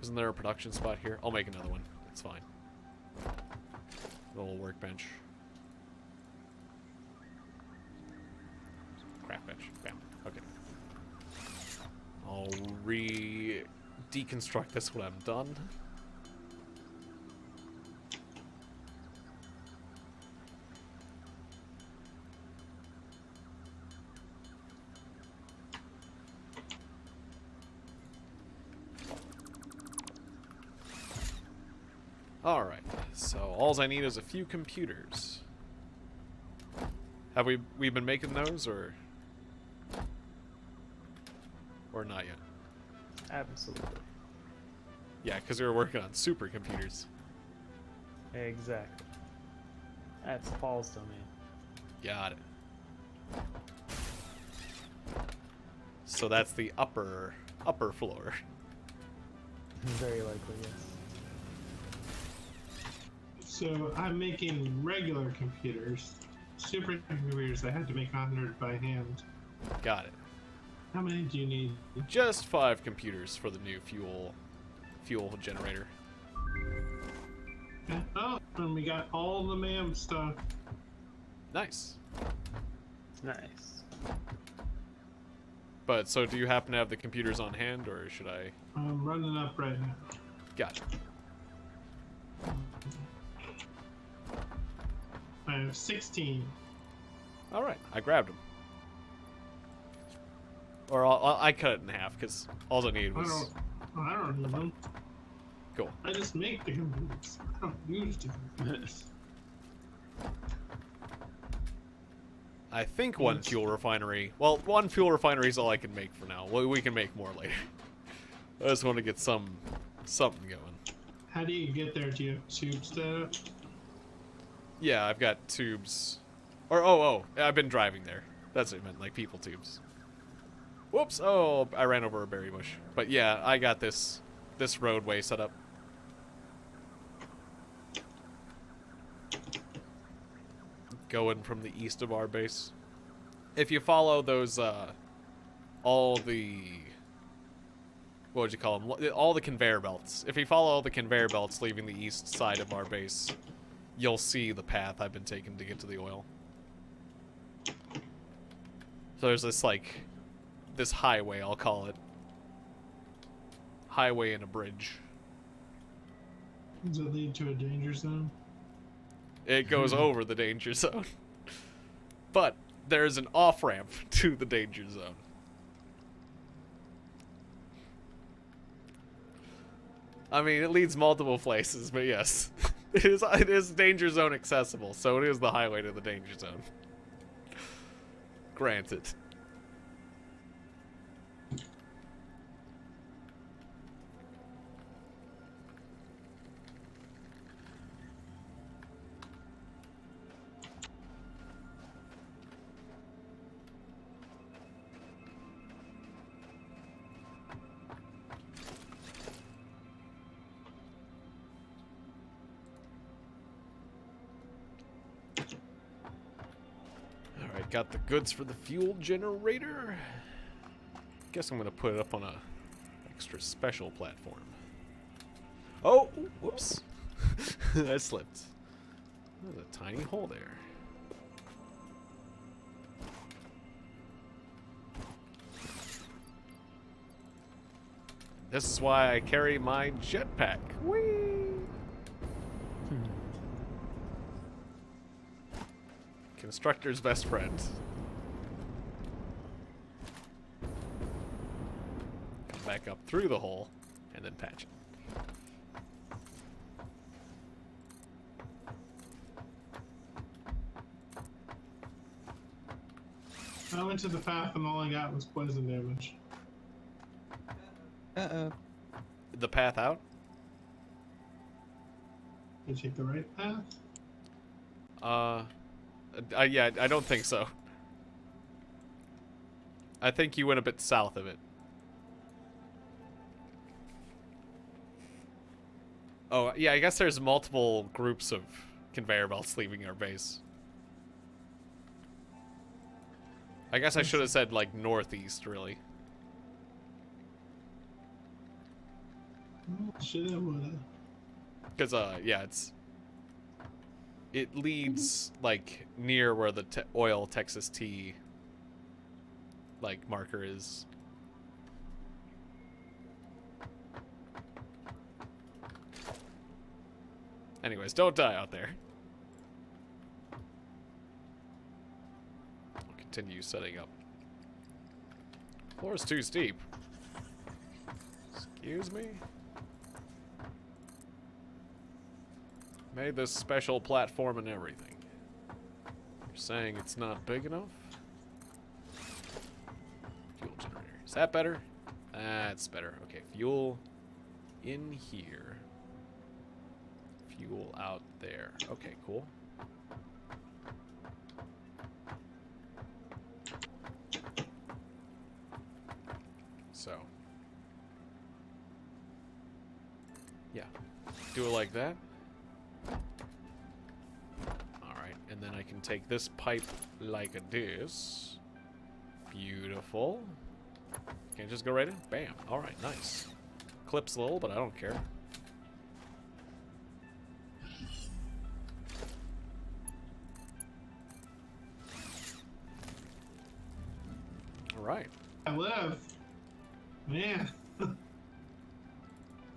Isn't there a production spot here? I'll make another one. It's fine. A little workbench. Craft bench. Bam. Okay. I'll deconstruct this when I'm done. Alright, so all I need is a few computers. Have we been making those, or not yet? Absolutely. Yeah, because we were working on supercomputers. Exactly. That's Paul's domain. Got it. So that's the upper floor. Very likely, yes. So I'm making regular computers. Supercomputers I had to make 100 by hand. Got it. How many do you need? Just 5 computers for the new fuel generator. Okay. Oh, and we got all the MAM stuff. Nice. Nice. But so do you happen to have the computers on hand, or should I? I'm running up right now. Gotcha. I have 16. All right, I grabbed them. Or I cut it in half because all I needed was. I don't need them. Cool. I just make the computers. I don't use the computers. I think one fuel refinery. Well, one fuel refinery is all I can make for now. We can make more later. I just want to get something going. How do you get there? Do you have tubes set up? Yeah, I've got tubes. Or oh, I've been driving there. That's what I meant, like people tubes. Whoops! Oh, I ran over a berry bush. But yeah, I got this roadway set up. Going from the east of our base. If you follow those, all the, what would you call them? All the conveyor belts. If you follow all the conveyor belts leaving the east side of our base, you'll see the path I've been taking to get to the oil. So there's this, like, this highway, I'll call it. Highway and a bridge. Does it lead to a danger zone? It goes over the danger zone. But there's an off-ramp to the danger zone. I mean, it leads multiple places, but yes. It is danger zone accessible, so it is the highway to the danger zone. Granted. Alright, got the goods for the fuel generator. Guess I'm gonna put it up on a extra special platform. Oh, whoops. I slipped. There's a tiny hole there. This is why I carry my jetpack. Whee! Constructor's best friend. Come back up through the hole and then patch it. I went to the path and all I got was poison damage. Uh-oh. The path out? Did you take the right path? Yeah, I don't think so. I think you went a bit south of it. Oh, yeah, I guess there's multiple groups of conveyor belts leaving our base. I guess I should have said, like, northeast, really. Should have, woulda. Because, yeah, it leads, like, near where the oil Texas T, like, marker is. Anyways, don't die out there. I'll continue setting up. Floor's too steep. Excuse me? Made this special platform and everything. You're saying it's not big enough? Fuel generator. Is that better? That's better. Okay, fuel in here. Fuel out there. Okay, cool. So. Yeah. Do it like that. Alright, and then I can take this pipe like this. Beautiful. Can't just go right in? Bam. Alright, nice. Clips a little, but I don't care. Alright. I live. Man.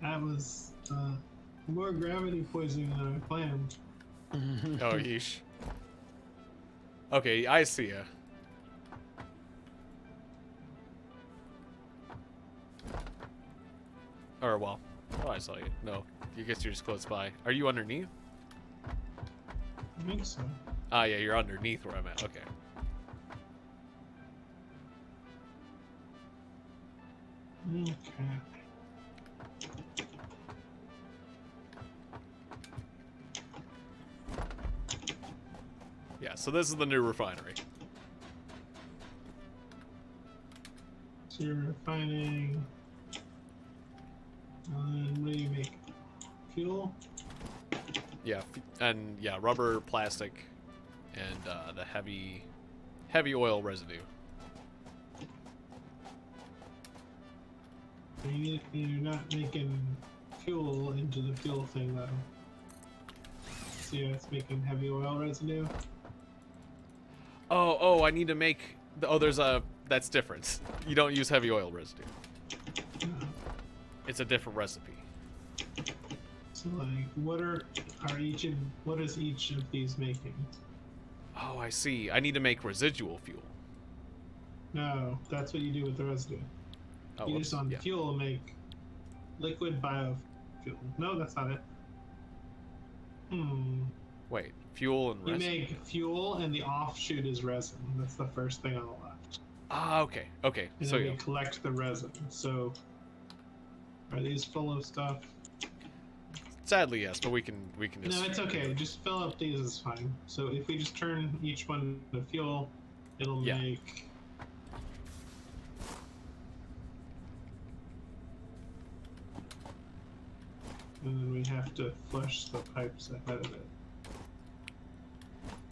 That was more gravity poisoning than I planned. Oh, yeesh. Okay, I see ya. Or, well, oh, I saw you. No, I guess you're just close by. Are you underneath? I think so. Ah, yeah, you're underneath where I'm at. Okay. Okay. Yeah, so this is the new refinery. So you're refining. And what do you make? Fuel? Yeah, and yeah, rubber, plastic, and the heavy oil residue. You're not making fuel into the fuel thing though. So yeah, it's making heavy oil residue. Oh, I need to make. Oh, there's a. That's different. You don't use heavy oil residue. It's a different recipe. So like, what is each of these making? Oh, I see. I need to make residual fuel. No, that's what you do with the residue. Oh, You whoops. just on Yeah. fuel make liquid biofuel. No, that's not it. Wait, fuel and You resin. make fuel and the offshoot is resin. That's the first thing on the left. Ah, okay. Okay. And So then yeah. we collect the resin. So are these full of stuff? Sadly, yes, but we can just. No, it's okay. Just fill up these is fine. So if we just turn each one to fuel, it'll Yeah. make. And then we have to flush the pipes ahead of it.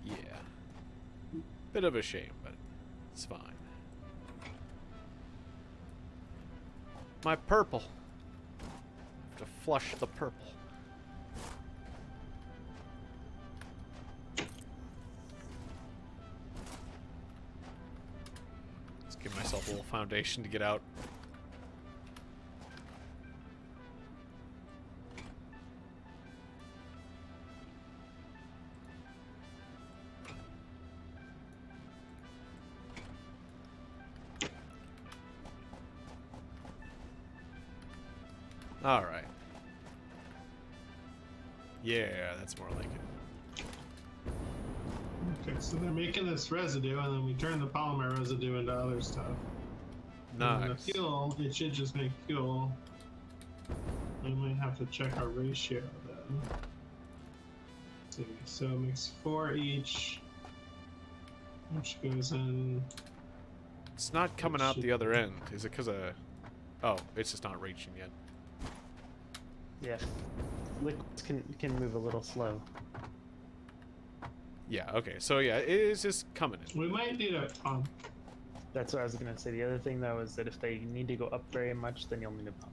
Yeah. Bit of a shame, but it's fine. My purple. Have to flush the purple. Let's give myself a little foundation to get out. All right. Yeah, that's more like it. Okay, so they're making this residue, and then we turn the polymer residue into other stuff. And the Nice. fuel, it should just make fuel. We might have to check our ratio then. Let's see, so it makes 4 each, which goes in. It's not coming out the other end. Is it because of... Oh, it's just not reaching yet. Yeah. Liquids can move a little slow. Yeah, okay. So yeah, it is just coming in. We might need a pump. That's what I was gonna say. The other thing though is that if they need to go up very much, then you'll need a pump.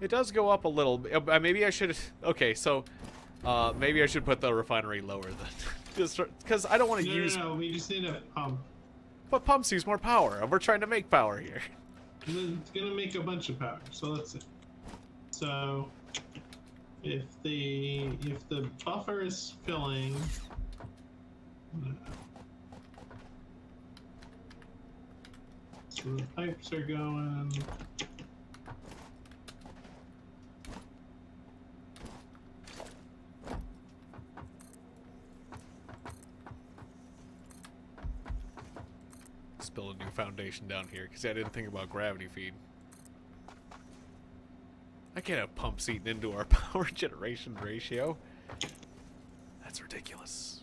It does go up a little. Maybe I should... Okay, so... maybe I should put the refinery lower then. Just because I don't want to No, use... no, we just need a pump. But pumps use more power, and we're trying to make power here. It's gonna make a bunch of power. So let's see. So if the buffer is filling, so the pipes are going. must build a new foundation down here because I didn't think about gravity feed. I can't have pumps eating into our power generation ratio. That's ridiculous.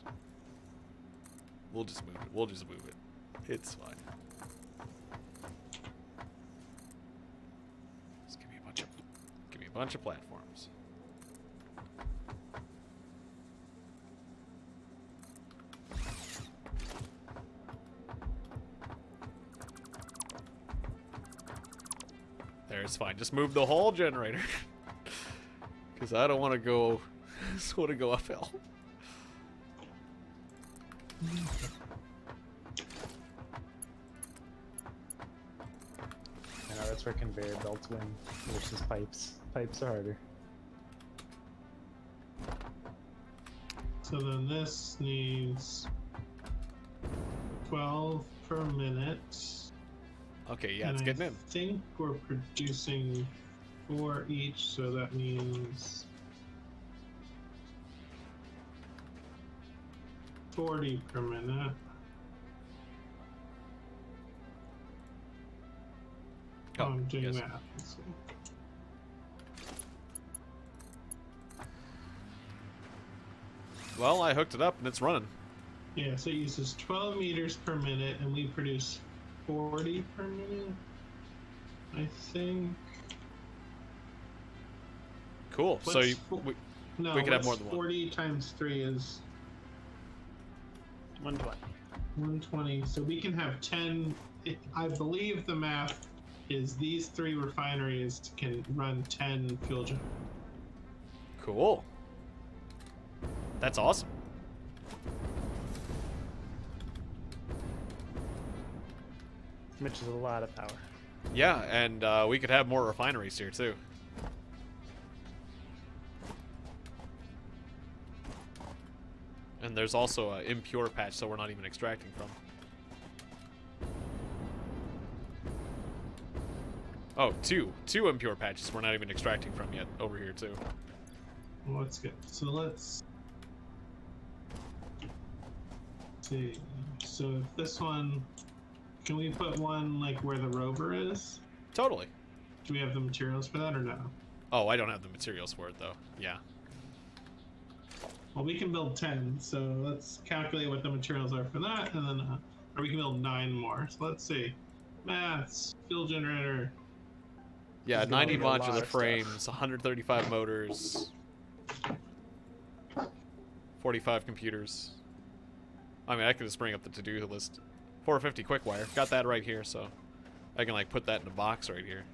We'll just move it. We'll just move it. It's fine. Just give me a bunch of platforms. There's fine. Just move the whole generator. Because I don't want to go. I just want to go uphill. I know that's where conveyor belts win versus pipes. Pipes are harder. So then this needs 12 per minute. Okay, yeah, and it's getting in. I think we're producing 4 each, so that means 40 per minute. Oh, I'm doing yes. math. Let's see. Well, I hooked it up and it's running. Yeah, so it uses 12 meters per minute, and we produce 40 per minute, I think. Cool. So What's you, fo- we No, we could have what's more than one. 40 times 3 is 120. 120. So we can have 10. I believe the math is these 3 refineries can run 10 fuel generators. Cool. That's awesome. Which is a lot of power. Yeah, and we could have more refineries here too. And there's also an impure patch, so we're not even extracting from. Oh, two impure patches we're not even extracting from yet over here too. Well, that's good. So let's see. So if this one, can we put one like where the rover is? Totally. Do we have the materials for that or no? Oh, I don't have the materials for it though. Yeah. Well, we can build 10, so let's calculate what the materials are for that, and then, or we can build 9 more. So let's see. Maths, fuel generator. Yeah, There's 90 gonna be a lot modular of frames, 135 motors, 45 computers. I mean, I could just bring up the to-do list. 450 quick wire. Got that right here, so I can like put that in a box right here.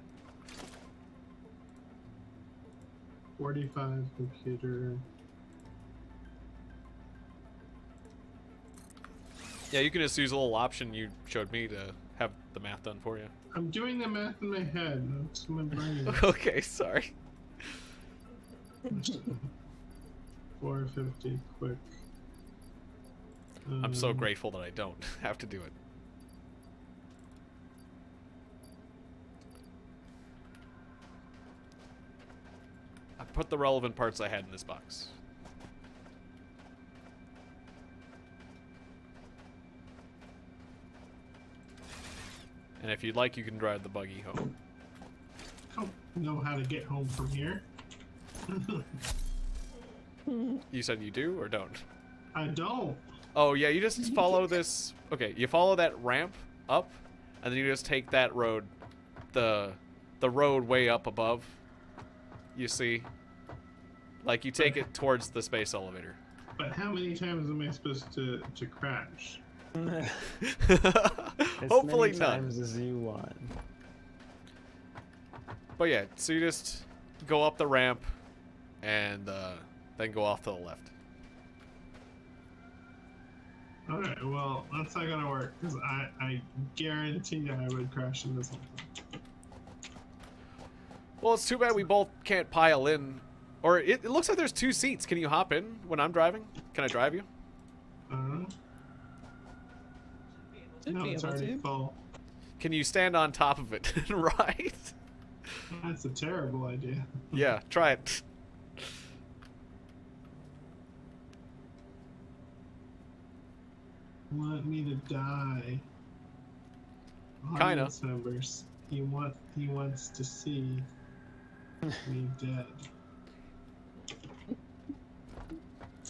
45 computer. Yeah, you can just use a little option you showed me to have the math done for you. I'm doing the math in my head. That's my brain. Okay, sorry. 450 quick. I'm so grateful that I don't have to do it. I put the relevant parts I had in this box. And if you'd like, you can drive the buggy home. I don't know how to get home from here. You said you do or don't? I don't. Oh, yeah, you just follow this. Okay, you follow that ramp up, and then you just take that road, the road way up above. You see? Like, you take it towards the space elevator. But how many times am I supposed to crash? Hopefully as many none. times as you want. But yeah, so you just go up the ramp, and then go off to the left. Alright, well, that's not gonna work, because I guarantee I would crash into something. Well, it's too bad we both can't pile in. Or it looks like there's 2 seats. Can you hop in when I'm driving? Can I drive you? Should No, be it's able already to. full. Can you stand on top of it and ride? That's a terrible idea. Yeah, try it. Want me to die? Kinda. Audience members. He wants to see me dead.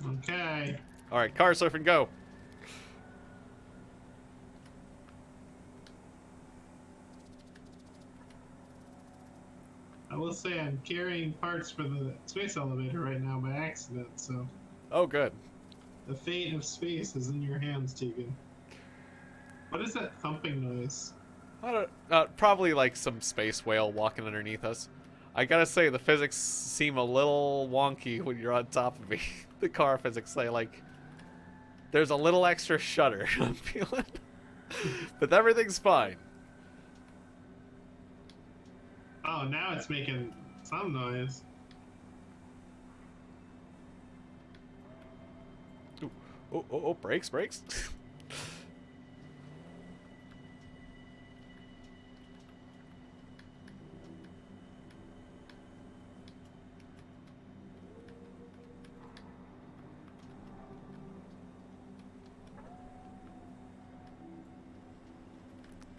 Okay. All right, car surfing, go. I will say I'm carrying parts for the space elevator right now by accident, so Oh, good. the fate of space is in your hands, Tiegon. What is that thumping noise? I don't. Probably like some space whale walking underneath us. I gotta say, the physics seem a little wonky when you're on top of me. The car physics say like there's a little extra shudder I'm feeling, but everything's fine. Oh, now it's making some noise. Ooh, oh, brakes.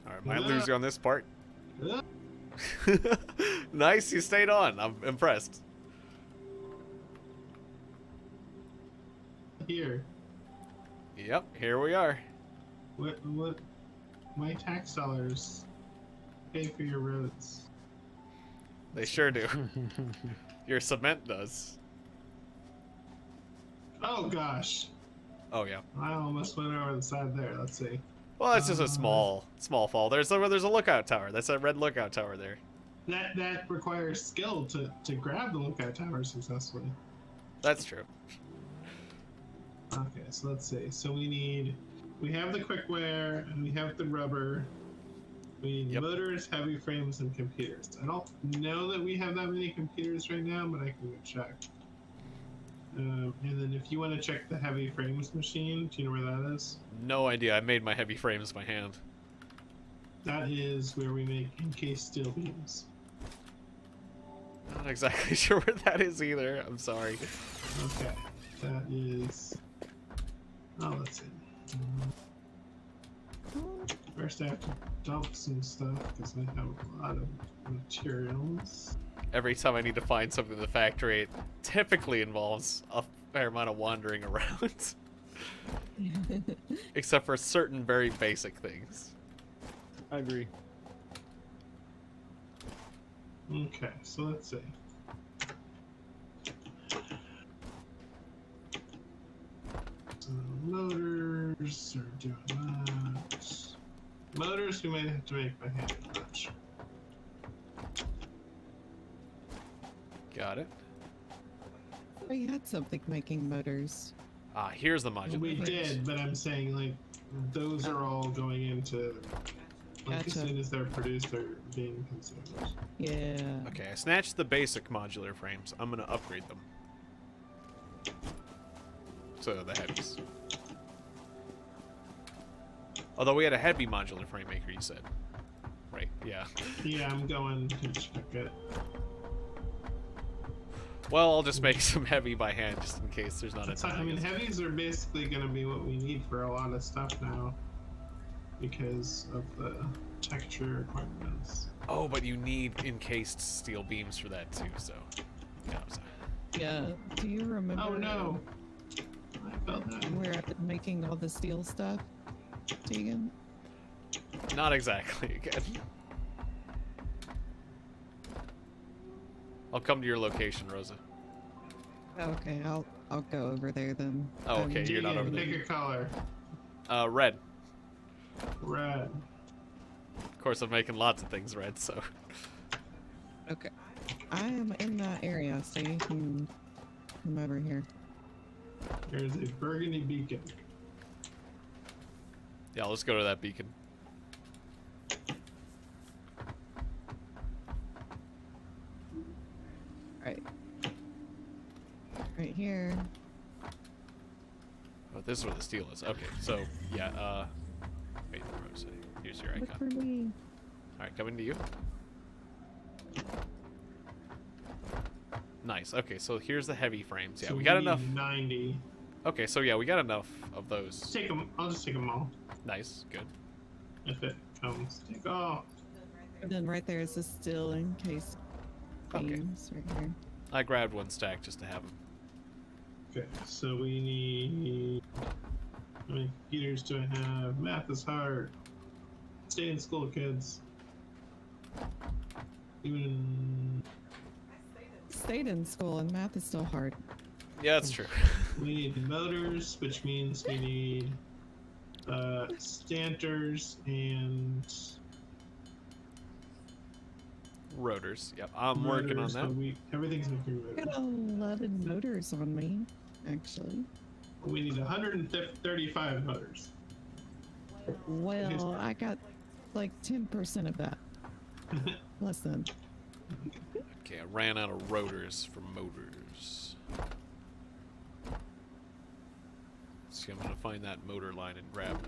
All right, might lose you on this part. Uh, Nice, you stayed on. I'm impressed. Here. Yep, here we are. What my tax dollars pay for your roads. They sure do. Your cement does. Oh gosh. Oh yeah. I almost went over the side there. Let's see. Well, it's just a small fall. There's a lookout tower. That's a red lookout tower there. That requires skill to grab the lookout tower successfully. That's true. Okay, so let's see. So we have the cookware and we have the rubber. We need Yep. motors, heavy frames, and computers. I don't know that we have that many computers right now, but I can go check. And then if you want to check the heavy frames machine, do you know where that is? No idea. I made my heavy frames by hand. That is where we make encased steel beams. Not exactly sure where that is either. I'm sorry. Okay, that is. Oh, let's see. First, I have to dump some stuff because I have a lot of materials. Every time I need to find something in the factory, it typically involves a fair amount of wandering around. Except for certain very basic things. I agree. Okay, so let's see. So motors are doing that. Motors we might have to make by hand. I'm not sure. Got it. We had something making motors. Ah, here's the modular We frames. did, but I'm saying like those are all going into like as Gotcha. soon as they're produced, they're being consumed. Yeah. Okay, I snatched the basic modular frames. I'm gonna upgrade them. So the heavies. Although we had a heavy modular frame maker, you said. Right, yeah. Yeah, I'm going to check it. Well, I'll just make some heavy by hand just in case there's not a It's ton. not- I mean, heavies are basically going to be what we need for a lot of stuff now because of the texture requirements. Oh, but you need encased steel beams for that too, so. Yeah, Yeah. Do you remember? Oh no! I felt that. Where I've been making all the steel stuff, Tiegon? not exactly again. I'll come to your location, Rosa. Okay, I'll go over there then. Oh, okay, you're not over there. Pick a color. Red. Red. Of course, I'm making lots of things red, so. Okay. I am in that area, so you can come over here. There's a burgundy beacon. Yeah, let's go to that beacon. Right. Right here. Oh, this is where the steel is. Okay, so, yeah, wait, Rosa, here's your Look icon. for me. Alright, coming to you. Nice. Okay, so here's the heavy frames. Yeah, So we got need enough. 90. Okay, so yeah, we got enough of those. I'll just take them all. Nice, good. If it comes. Take off. And then right there is a still in case Okay. beams right here. I grabbed one stack just to have them. Okay, so we need. How many computers do I have? Math is hard. Stay in school, kids. Even Stayed in school and math is still hard. Yeah, that's true. we need motors, which means we need stanters and Rotors. Yep, I'm working on motors, that. but everything's making I got motors. 11 motors on me, actually. We need 135 motors. Well, I got like 10% of that. Less than. Okay, I ran out of rotors for motors. See, I'm gonna find that motor line and grab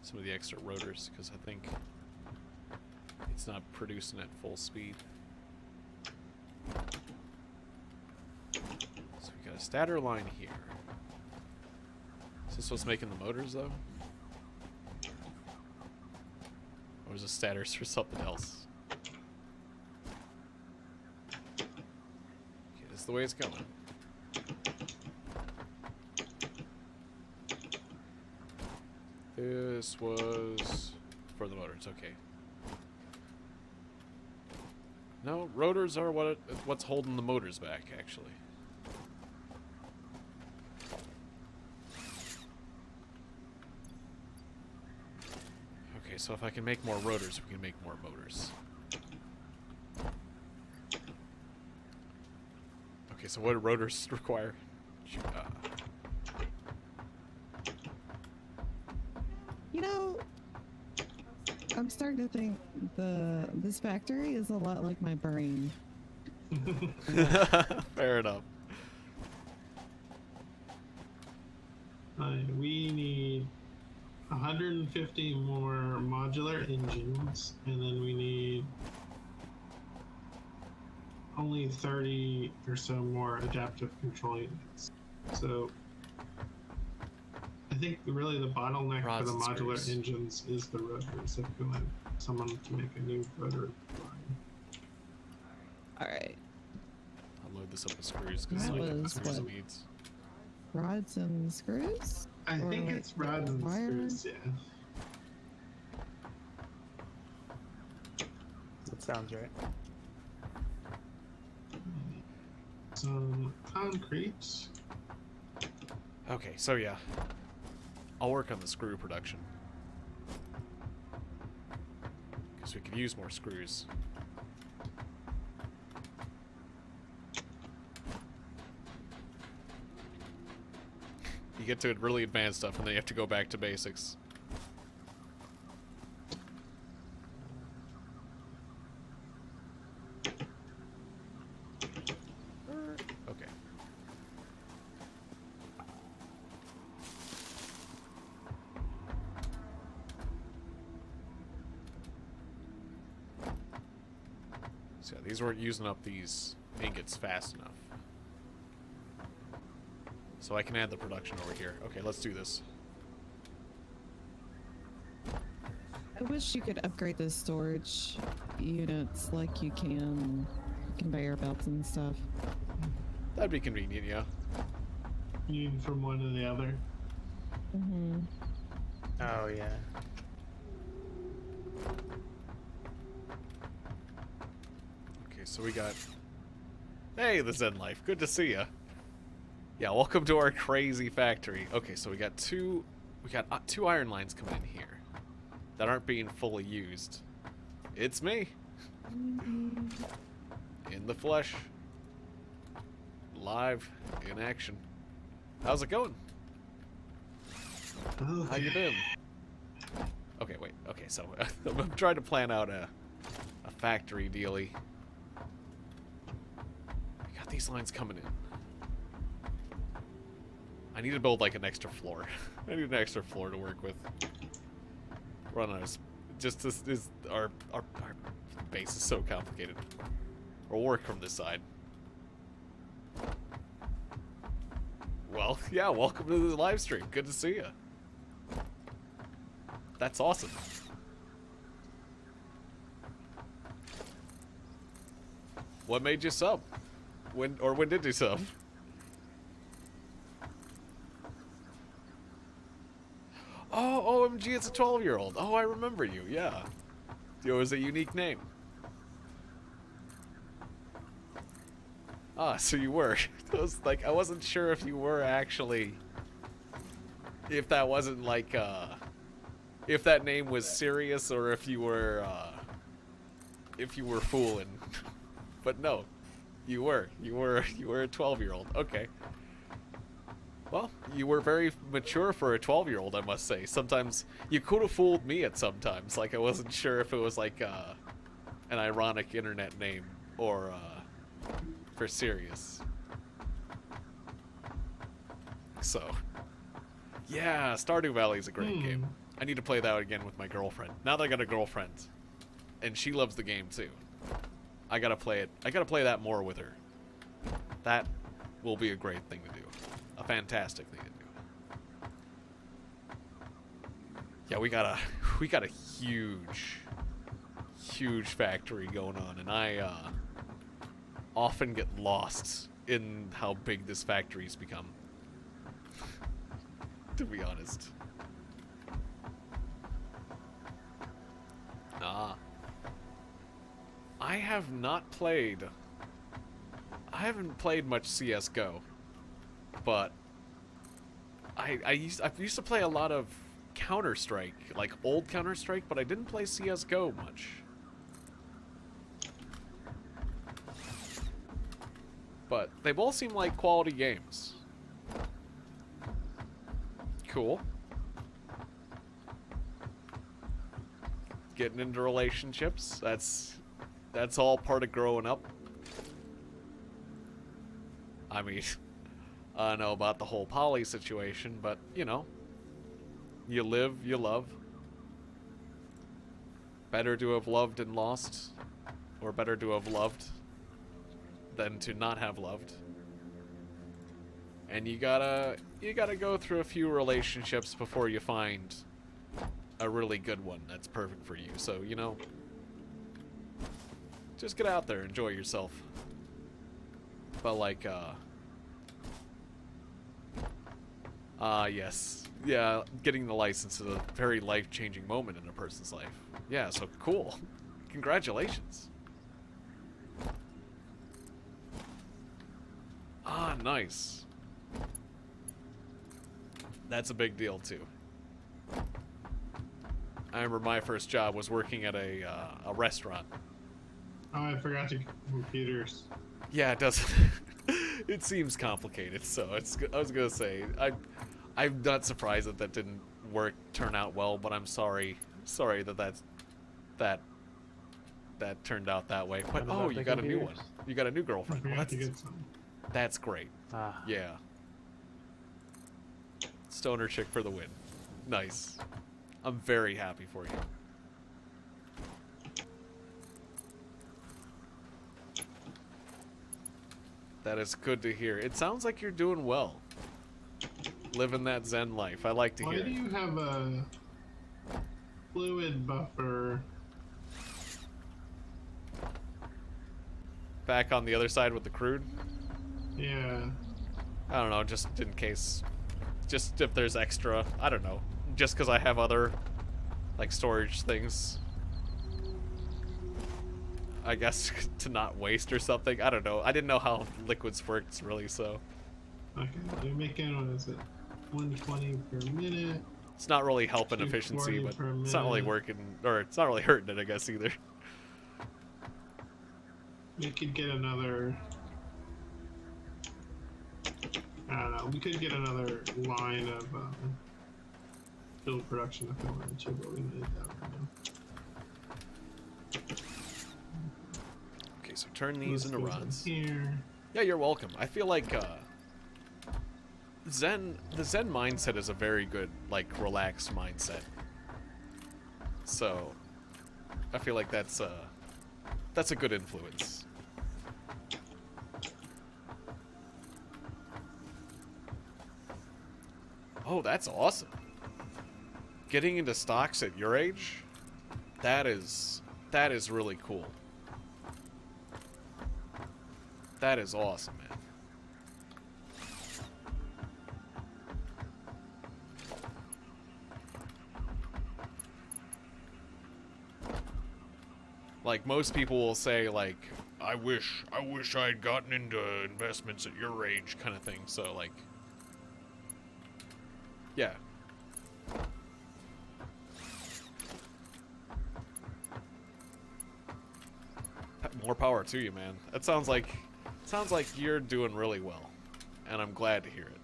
some of the extra rotors because I think it's not producing at full speed. So we got a stator line here. Is this what's making the motors though? Or is it stators for something else? Okay, this is the way it's going. This was for the motors, okay. No, rotors are what's holding the motors back, actually. Okay, so if I can make more rotors, we can make more motors. Okay, so what do rotors require? You know, I'm starting to think this factory is a lot like my brain. Fair enough. We need 150 more modular engines, and then we need only 30 or so more adaptive control units. So I think really the bottleneck Rods for the and modular screws. engines is the rotors. If you want someone to make a new rotor line. All right, I'll load this up with screws because That like was screws what? needs. rods and screws. I Or think like it's rods and wire? screws, yeah. That sounds right. Some concrete. Okay, so yeah. I'll work on the screw production. Because we could use more screws. You get to really advanced stuff and then you have to go back to basics. Okay. So yeah, these weren't using up these ingots fast enough. So I can add the production over here. Okay, let's do this. I wish you could upgrade the storage units like you can conveyor belts and stuff. That'd be convenient, yeah. You need from one to the other. Mm-hmm. Oh yeah. Okay, so we got... Hey, the Zen Life. Good to see ya. Yeah, welcome to our crazy factory. Okay, so we got two iron lines coming in here that aren't being fully used. It's me. In the flesh. Live in action. How's it going? How you been? Okay, wait. Okay, so I'm trying to plan out a factory dealie. We got these lines coming in. I need to build like an extra floor. I need an extra floor to work with. Run on us. Just this is our base is so complicated. We'll work from this side. Well, yeah, welcome to the live stream. Good to see you. That's awesome. What made you sub? When did you sub? Oh, OMG, it's a 12-year-old. Oh, I remember you, yeah. It was a unique name. Ah, so you were. I was like, I wasn't sure if you were actually... If that wasn't like, if that name was serious or if you were fooling. But no, you were a 12-year-old. Okay. Well, you were very mature for a 12-year-old, I must say. Sometimes you could have fooled me at sometimes. Like, I wasn't sure if it was like an ironic internet name or for serious. So, yeah, Stardew Valley is a great game. I need to play that again with my girlfriend. Now that I got a girlfriend, and she loves the game too. I gotta play it. I gotta play that more with her. That will be a great thing to do. A fantastic thing to do. Yeah, we got a huge factory going on, and I often get lost in how big this factory's become. To be honest. I haven't played much CS:GO, but I used to play a lot of Counter-Strike, like old Counter-Strike, but I didn't play CS:GO much. But they both seem like quality games. Cool. Getting into relationships, that's all part of growing up. I mean, I don't know about the whole poly situation, but, you know, you live, you love. Better to have loved and lost, or better to have loved than to not have loved. And you gotta go through a few relationships before you find a really good one that's perfect for you. So, you know, just get out there, enjoy yourself. But like, yes. Yeah, getting the license is a very life-changing moment in a person's life. Yeah, so cool. Congratulations. Ah, nice. That's a big deal, too. I remember my first job was working at a restaurant. Oh, I forgot to computers. Yeah, it does. It seems complicated, so I was gonna say, I'm not surprised that didn't turn out well, but I'm sorry that turned out that way. But oh, you got a new one. You got a new girlfriend. Well, that's great. Yeah. Stoner chick for the win. Nice. I'm very happy for you. That is good to hear. It sounds like you're doing well. Living that Zen life. I like to hear it. Why do you have a fluid buffer? Back on the other side with the crude? Yeah. I don't know, just in case. Just if there's extra. I don't know. Just because I have other, like, storage things. I guess to not waste or something. I don't know. I didn't know how liquids works really, so. Okay, you're making, what is it? 120 per minute. It's not really helping efficiency, but it's not really working, or it's not really hurting it, I guess, either. We could get another. I don't know. We could get another line of build production if we wanted to, but we need that right now. Okay, so turn these into rods. Here. Yeah, you're welcome. I feel like the Zen mindset is a very good, like, relaxed mindset. So, I feel like that's a good influence. Oh, that's awesome. Getting into stocks at your age, that is really cool. That is awesome, man. Like, most people will say, like, I wish I had gotten into investments at your age, kind of thing. So, like, yeah. More power to you, man. That sounds like you're doing really well, and I'm glad to hear it.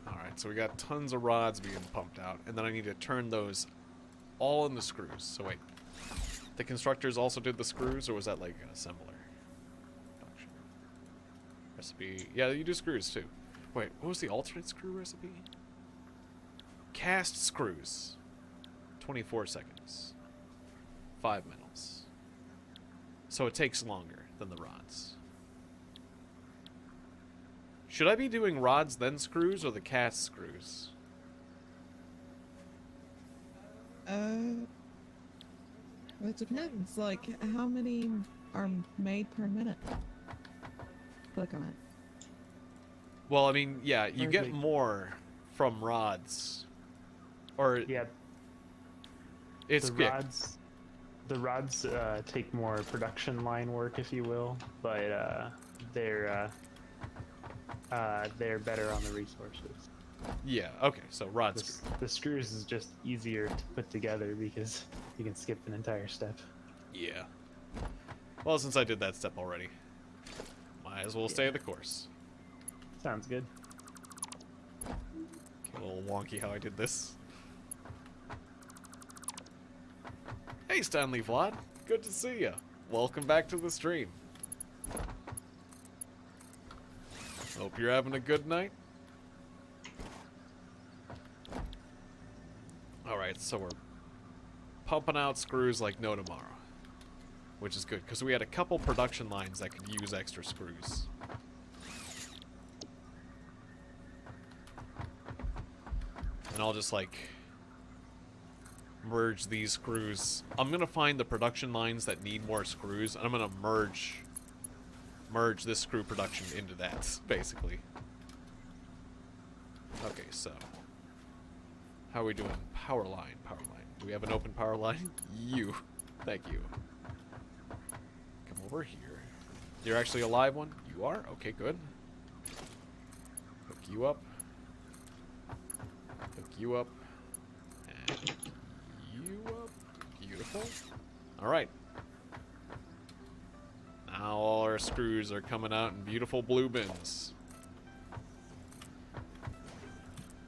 Alright, so we got tons of rods being pumped out, and then I need to turn those all into screws. So wait, the constructors also did the screws, or was that like an assembler? Production. Recipe. Yeah, you do screws too. Wait, what was the alternate screw recipe? Cast screws. 24 seconds. 5 mils. So it takes longer than the rods. Should I be doing rods then screws, or the cast screws? It depends. Like, how many are made per minute? Click on it. Well, I mean, yeah, you Or get like- more from rods. Or Yeah, it's the yeah, rods take more production line work, if you will, but they're better on the resources. yeah, okay, so rod The, screw. the screws is just easier to put together because you can skip an entire step. Yeah. Well, since I did that step already, might as well stay the course. Sounds good. Okay, a little wonky how I did this. Hey, Stanley Vlad. Good to see ya. Welcome back to the stream. Hope you're having a good night. Alright, so we're pumping out screws like no tomorrow. Which is good, because we had a couple production lines that could use extra screws. And I'll just, like, merge these screws. I'm gonna find the production lines that need more screws, and I'm gonna merge this screw production into that, basically. Okay, so how are we doing? Power line. Do we have an open power line? You. Thank you. Come over here. You're actually a live one? You are? Okay, good. Hook you up. Hook you up. And hook you up. Beautiful. Alright. Now all our screws are coming out in beautiful blue bins.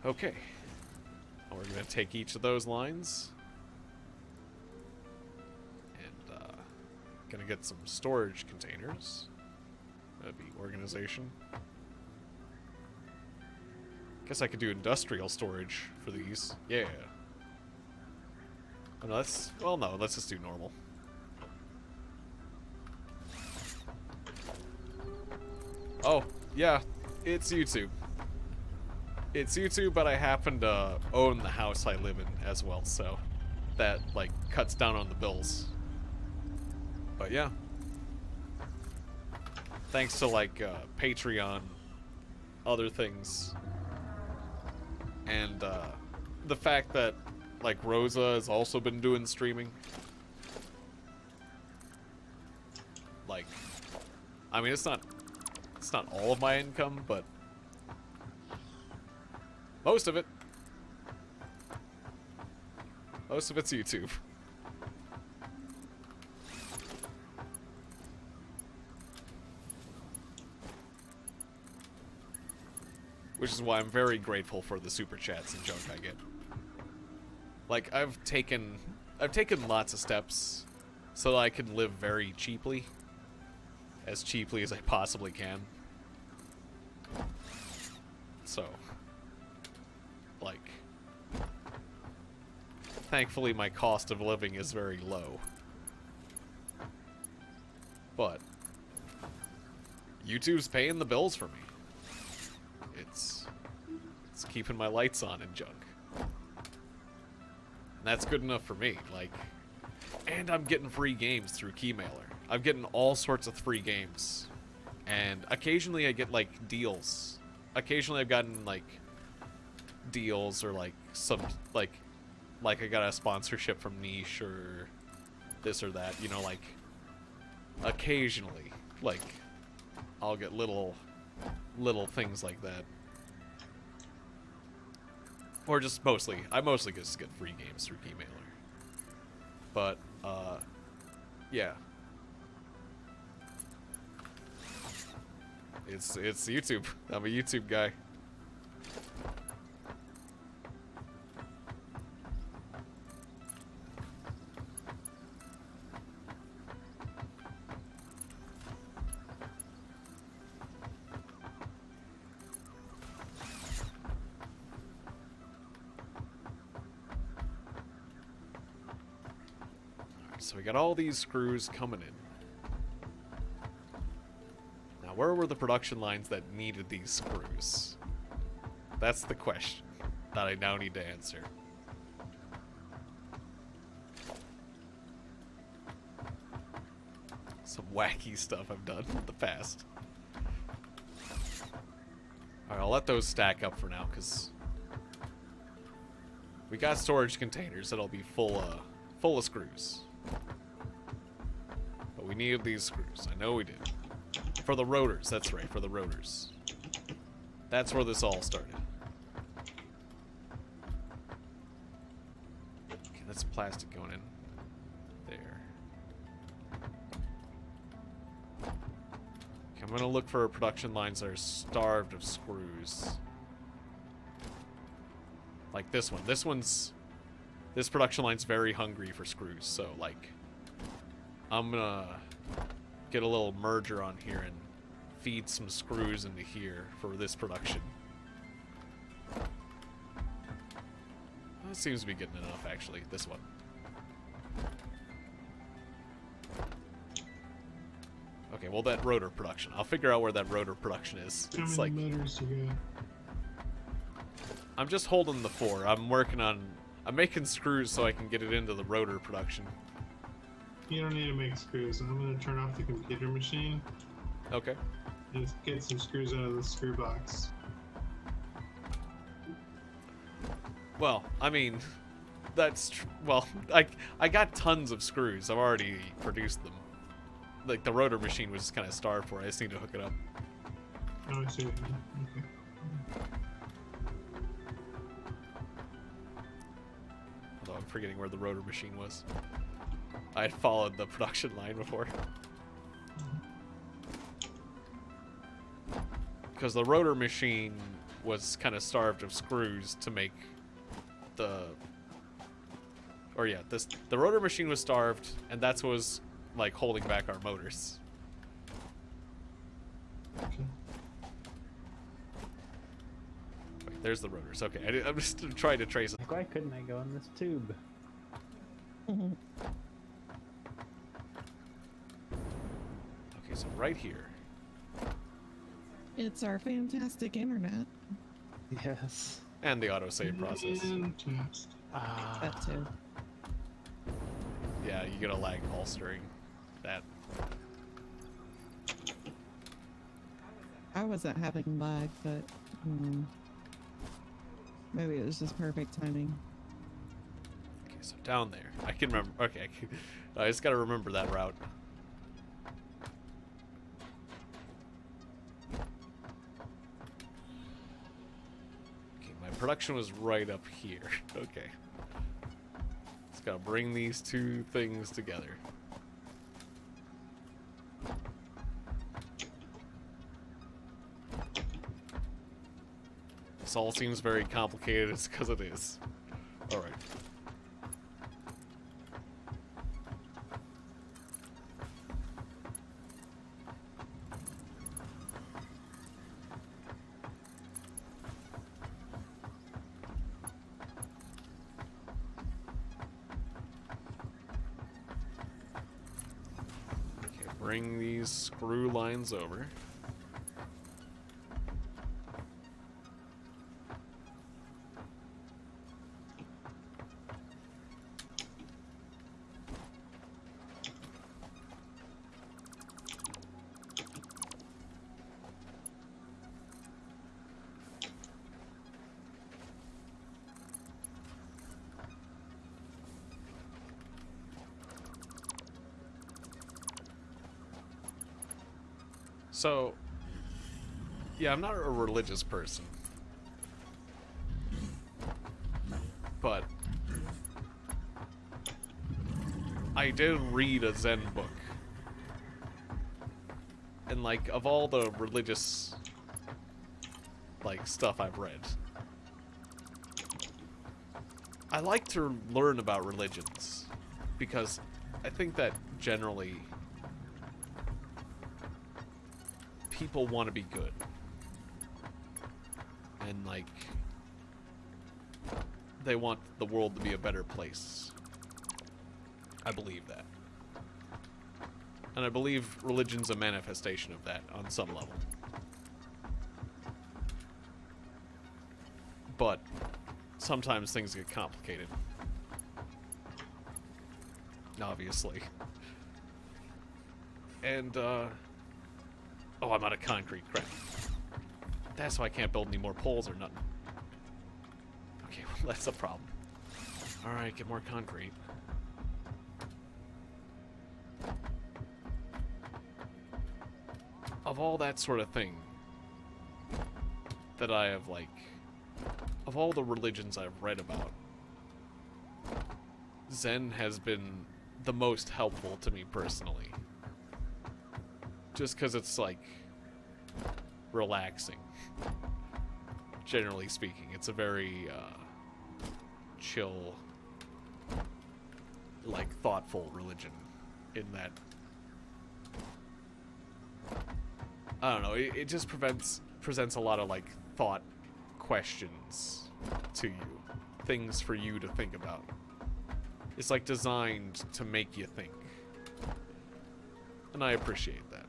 Okay. Now we're going to take each of those lines. And, going to get some storage containers. That'd be organization. Guess I could do industrial storage for these. Yeah. Oh, no, that's... Well, no, let's just do normal. Oh, yeah. It's YouTube. It's YouTube, but I happen to own the house I live in as well, so that, like, cuts down on the bills. But yeah. Thanks to, like, Patreon, other things, and the fact that, like, Rosa has also been doing streaming. Like, I mean, it's not all of my income, but most of it. Most of it's YouTube. Which is why I'm very grateful for the super chats and junk I get. Like, I've taken lots of steps so that I can live very cheaply. As cheaply as I possibly can. So, like, thankfully my cost of living is very low. But YouTube's paying the bills for me. It's keeping my lights on and junk. And that's good enough for me. Like, and I'm getting free games through Keymailer. I'm getting all sorts of free games. And occasionally I get, like, deals. Occasionally I've gotten, like, deals or, like, some, like I got a sponsorship from Niche or this or that. You know, like, occasionally, like, I'll get little things like that. Or just I mostly just get free games through Keymailer. But, yeah. It's YouTube. I'm a YouTube guy. So we got all these screws coming in. Now, where were the production lines that needed these screws? That's the question that I now need to answer. Some wacky stuff I've done in the past. Alright, I'll let those stack up for now, because we got storage containers that'll be full of screws. But we needed these screws. I know we did. For the rotors, that's right, for the rotors. That's where this all started. Okay, that's plastic going in. There. Okay, I'm gonna look for production lines that are starved of screws. Like this one. This production line's very hungry for screws, so, like, I'm gonna get a little merger on here and feed some screws into here for this production. That seems to be getting enough, actually, this one. Okay, well, that rotor production. I'll figure out where that rotor production is. How It's many like, motors you got? I'm just holding the 4. I'm making screws so I can get it into the rotor production. You don't need to make screws. I'm gonna turn off the computer machine Okay. and get some screws out of the screw box. Well, I mean, well, I got tons of screws. I've already produced them. Like, the rotor machine was kind of starved for it. I just need to hook it up. Oh, I see what you mean. Okay. Although I'm forgetting where the rotor machine was. I had followed the production line before. Because the rotor machine was kind of starved of screws to make the... Or yeah, the rotor machine was starved, and that's what was, like, holding back our motors. Okay. Wait, there's the rotors. Okay, I'm just trying to trace it. Like, why couldn't I go in this tube? Mhm. Okay, so right here. It's our fantastic internet. Yes. And the autosave process. Fantastic. Ah. That too. Yeah, you get a lag pulse during that. I wasn't having lag, but maybe it was just perfect timing. Okay, so down there. I can remember. Okay, I just gotta remember that route. Okay, my production was right up here. Okay. Just gotta bring these two things together. This all seems very complicated. It's because it is. Alright. Bring these screw lines over. So, yeah, I'm not a religious person, but I did read a Zen book, and like, of all the religious, like, stuff I've read, I like to learn about religions, because I think that generally people want to be good. And, like, they want the world to be a better place. I believe that. And I believe religion's a manifestation of that on some level. But sometimes things get complicated. Obviously. And, oh, I'm out of concrete. Crap. That's why I can't build any more poles or nothing. Okay, well, that's a problem. Alright, get more concrete. Of all that sort of thing that I have, like, of all the religions I've read about, Zen has been the most helpful to me personally. Just because it's, like, relaxing. Generally speaking, it's a very, chill, like, thoughtful religion in that, I don't know, it just presents a lot of, like, thought questions to you. Things for you to think about. It's, like, designed to make you think. And I appreciate that.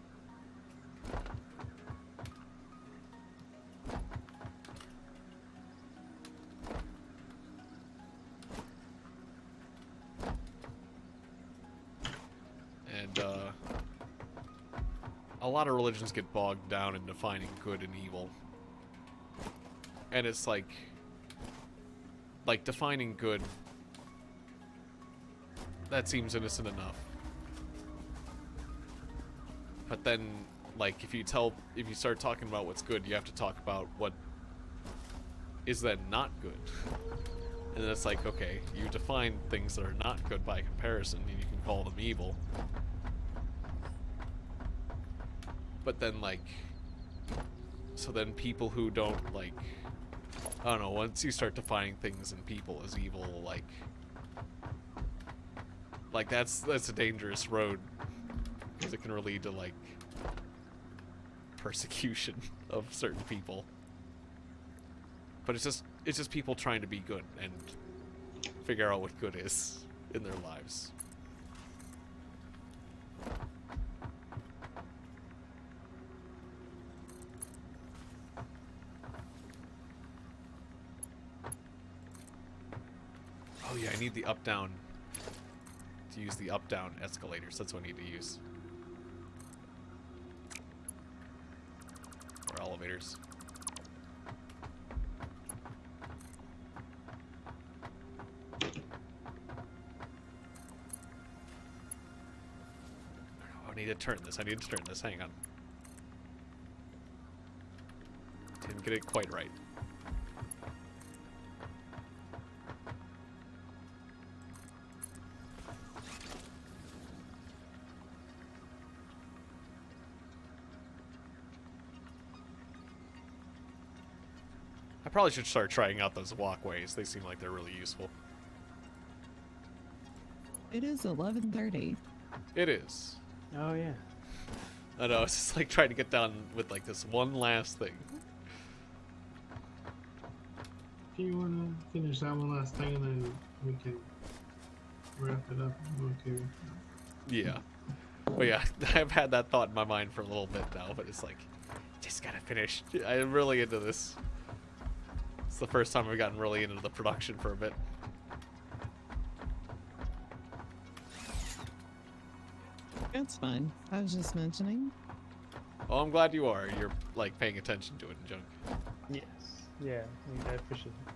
And, a lot of religions get bogged down in defining good and evil. And it's like defining good, that seems innocent enough. But then, like, if you start talking about what's good, you have to talk about what is then not good. And then it's like, okay, you define things that are not good by comparison, and you can call them evil. But then, like, so then people who don't, like, I don't know, once you start defining things and people as evil, like that's a dangerous road, because it can lead to, like, persecution of certain people. But it's just people trying to be good and figure out what good is in their lives. Oh yeah, I need the up-down, to use the up-down escalators. That's what I need to use. Or elevators. I need to turn this. Hang on. Didn't get it quite right. I probably should start trying out those walkways. They seem like they're really useful. It is 11:30. It is. Oh yeah. I know, it's just like trying to get down with like this one last thing. If you want to finish that one last thing, and then we can wrap it up. Okay. Yeah. But yeah, I've had that thought in my mind for a little bit now, but it's like, just gotta finish. I'm really into this. It's the first time I've gotten really into the production for a bit. That's fine. I was just mentioning. Oh, I'm glad you are. You're, like, paying attention to it, Junk. Yes. Yeah, I appreciate it.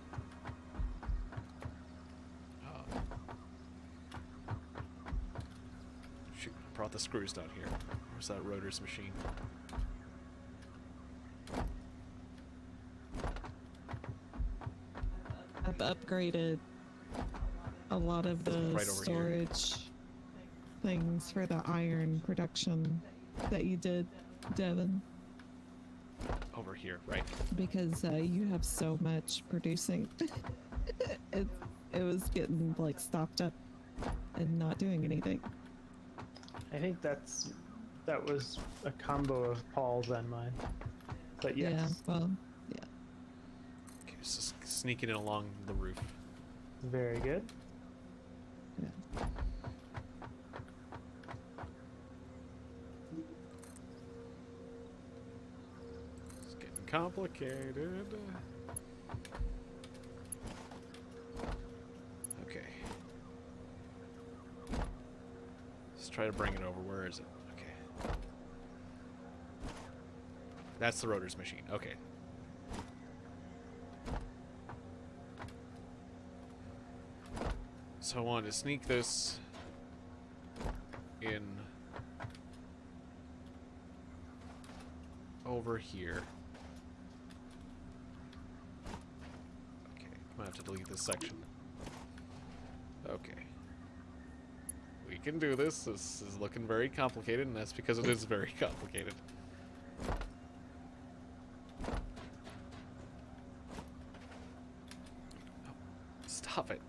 Shoot, I brought the screws down here. Where's that rotor's machine? I've upgraded a lot of the Right over here. storage things for the iron production that you did, Devin, Over here, right. because you have so much producing. it, it was getting like stocked up and not doing anything. I think that was a combo of Paul's and mine. But yes. Yeah, well, yeah. Okay, so sneaking in along the roof. Very good. Yeah. It's getting complicated. Okay. Let's try to bring it over. Where is it? Okay. That's the rotor's machine. Okay. So I wanted to sneak this in over here. Okay, I'm gonna have to delete this section. Okay. We can do this. This is looking very complicated, and that's because it is very complicated. Oh, stop it.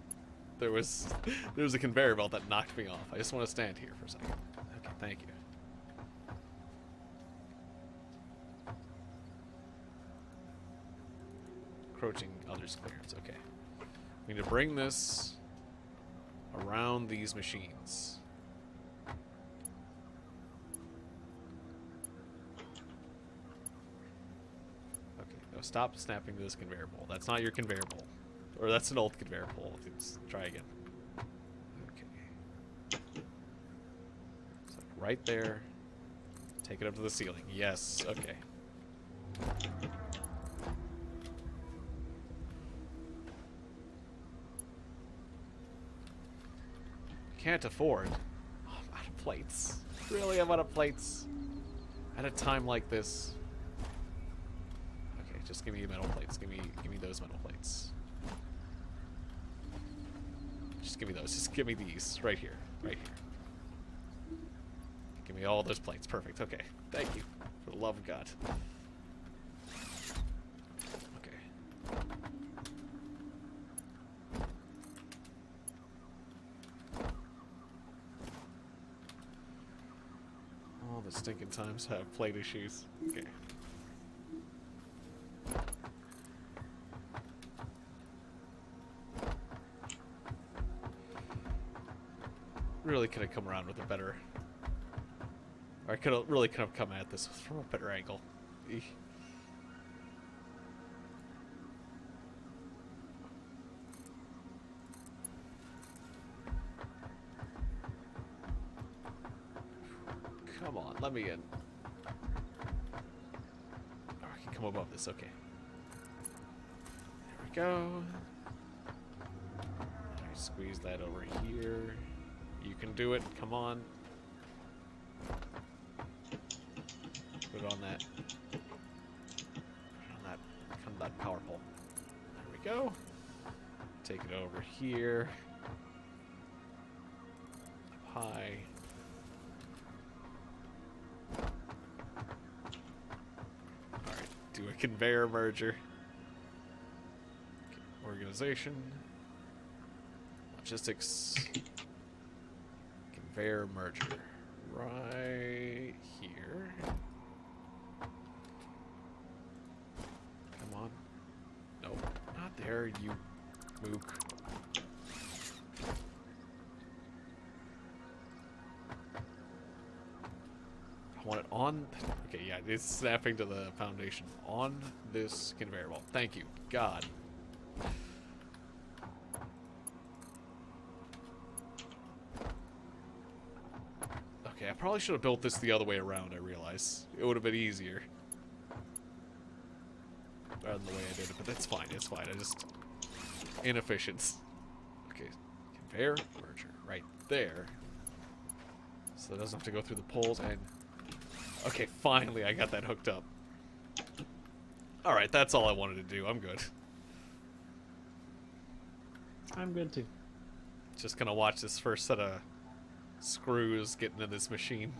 There was a conveyor belt that knocked me off. I just want to stand here for a second. Okay, thank you. Encroaching others' clearance. Okay. We need to bring this around these machines. Okay, now stop snapping to this conveyor bolt. That's not your conveyor bolt. Or that's an old conveyor bolt. Let's try again. Okay. So right there. Take it up to the ceiling. Yes, okay. Can't afford. Oh, I'm out of plates. Really, I'm out of plates. At a time like this. Okay, just give me metal plates. Give me those metal plates. Just give me those. Just give me these. Right here. Right here. Give me all those plates. Perfect. Okay. Thank you. For the love of God. Okay. All the stinking times I have plate issues. Okay. Really could have come around with a better... Or I could have come at this from a better angle. Eesh. Come on, let me in. Oh, I can come above this, okay. There we go. Alright, squeeze that over here. You can do it, come on. Put it on that. Put it on that power pole. There we go. Take it over here. Up high. Alright, do a conveyor merger. Okay, organization. Logistics. Conveyor merger. Right here. Come on. No, not there, you mook. want it on... Okay, yeah, it's snapping to the foundation. On this conveyor belt. Thank you. God. Okay, I probably should have built this the other way around, I realize. It would have been easier. Rather than the way I did it, but that's fine, it's fine. I just... Inefficient. Okay, conveyor, merger, right there. So it doesn't have to go through the poles and... Okay, finally I got that hooked up. Alright, that's all I wanted to do. I'm good. I'm good too. Just gonna watch this first set of screws get into this machine.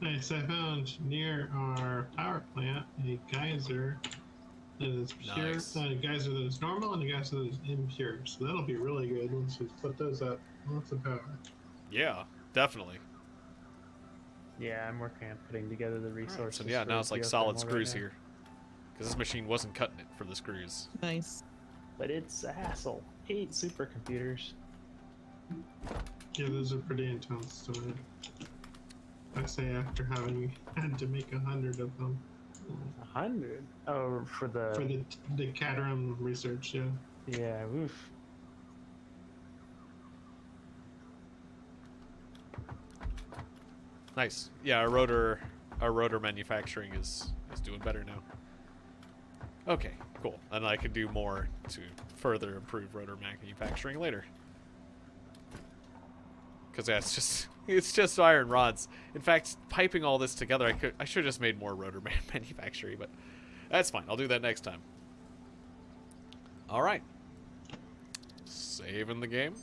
Nice. I found near our power plant a geyser that is pure, Nice. a geyser that is normal, and a geyser that is impure. So that'll be really good once we put those up. Lots of power. Yeah, definitely. Yeah, I'm working on putting together the resources. So yeah, for now it's like solid geothermal screws right now. here. Because this machine wasn't cutting it for the screws. Nice. But it's a hassle. 8 supercomputers. Yeah, those are pretty intense to make. I say after having had to make 100 of them 100? Oh, for the... the Caterham research. Yeah. Yeah, oof. Nice. Yeah, our rotor manufacturing is doing better now. Okay, cool. And I can do more to further improve rotor manufacturing later. Because yeah, it's just iron rods. In fact, piping all this together, I should have just made more rotor manufacturing, but that's fine. I'll do that next time. All right. Saving the game.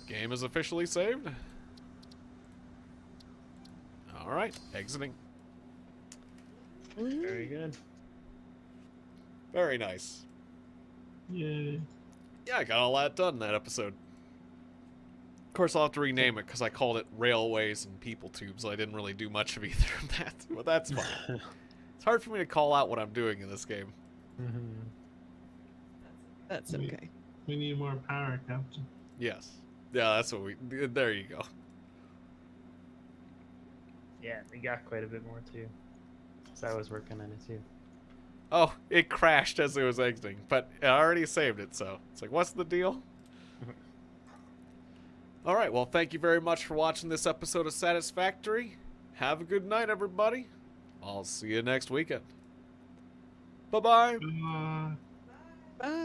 Game is officially saved. All right, exiting. Very good. Very nice. Yay. Yeah, I got all that done in that episode. Of course, I'll have to rename it because I called it Railways and People Tubes. I didn't really do much of either of that, but that's fine. It's hard for me to call out what I'm doing in this game. That's okay. We need more power, Captain. Yes. Yeah, that's what we... There you go. Yeah, we got quite a bit more too. So I was working on it too. Oh, it crashed as it was exiting, but I already saved it, so it's like, what's the deal? All right, well, thank you very much for watching this episode of Satisfactory. Have a good night, everybody. I'll see you next weekend. Bye-bye. Uh, Bye.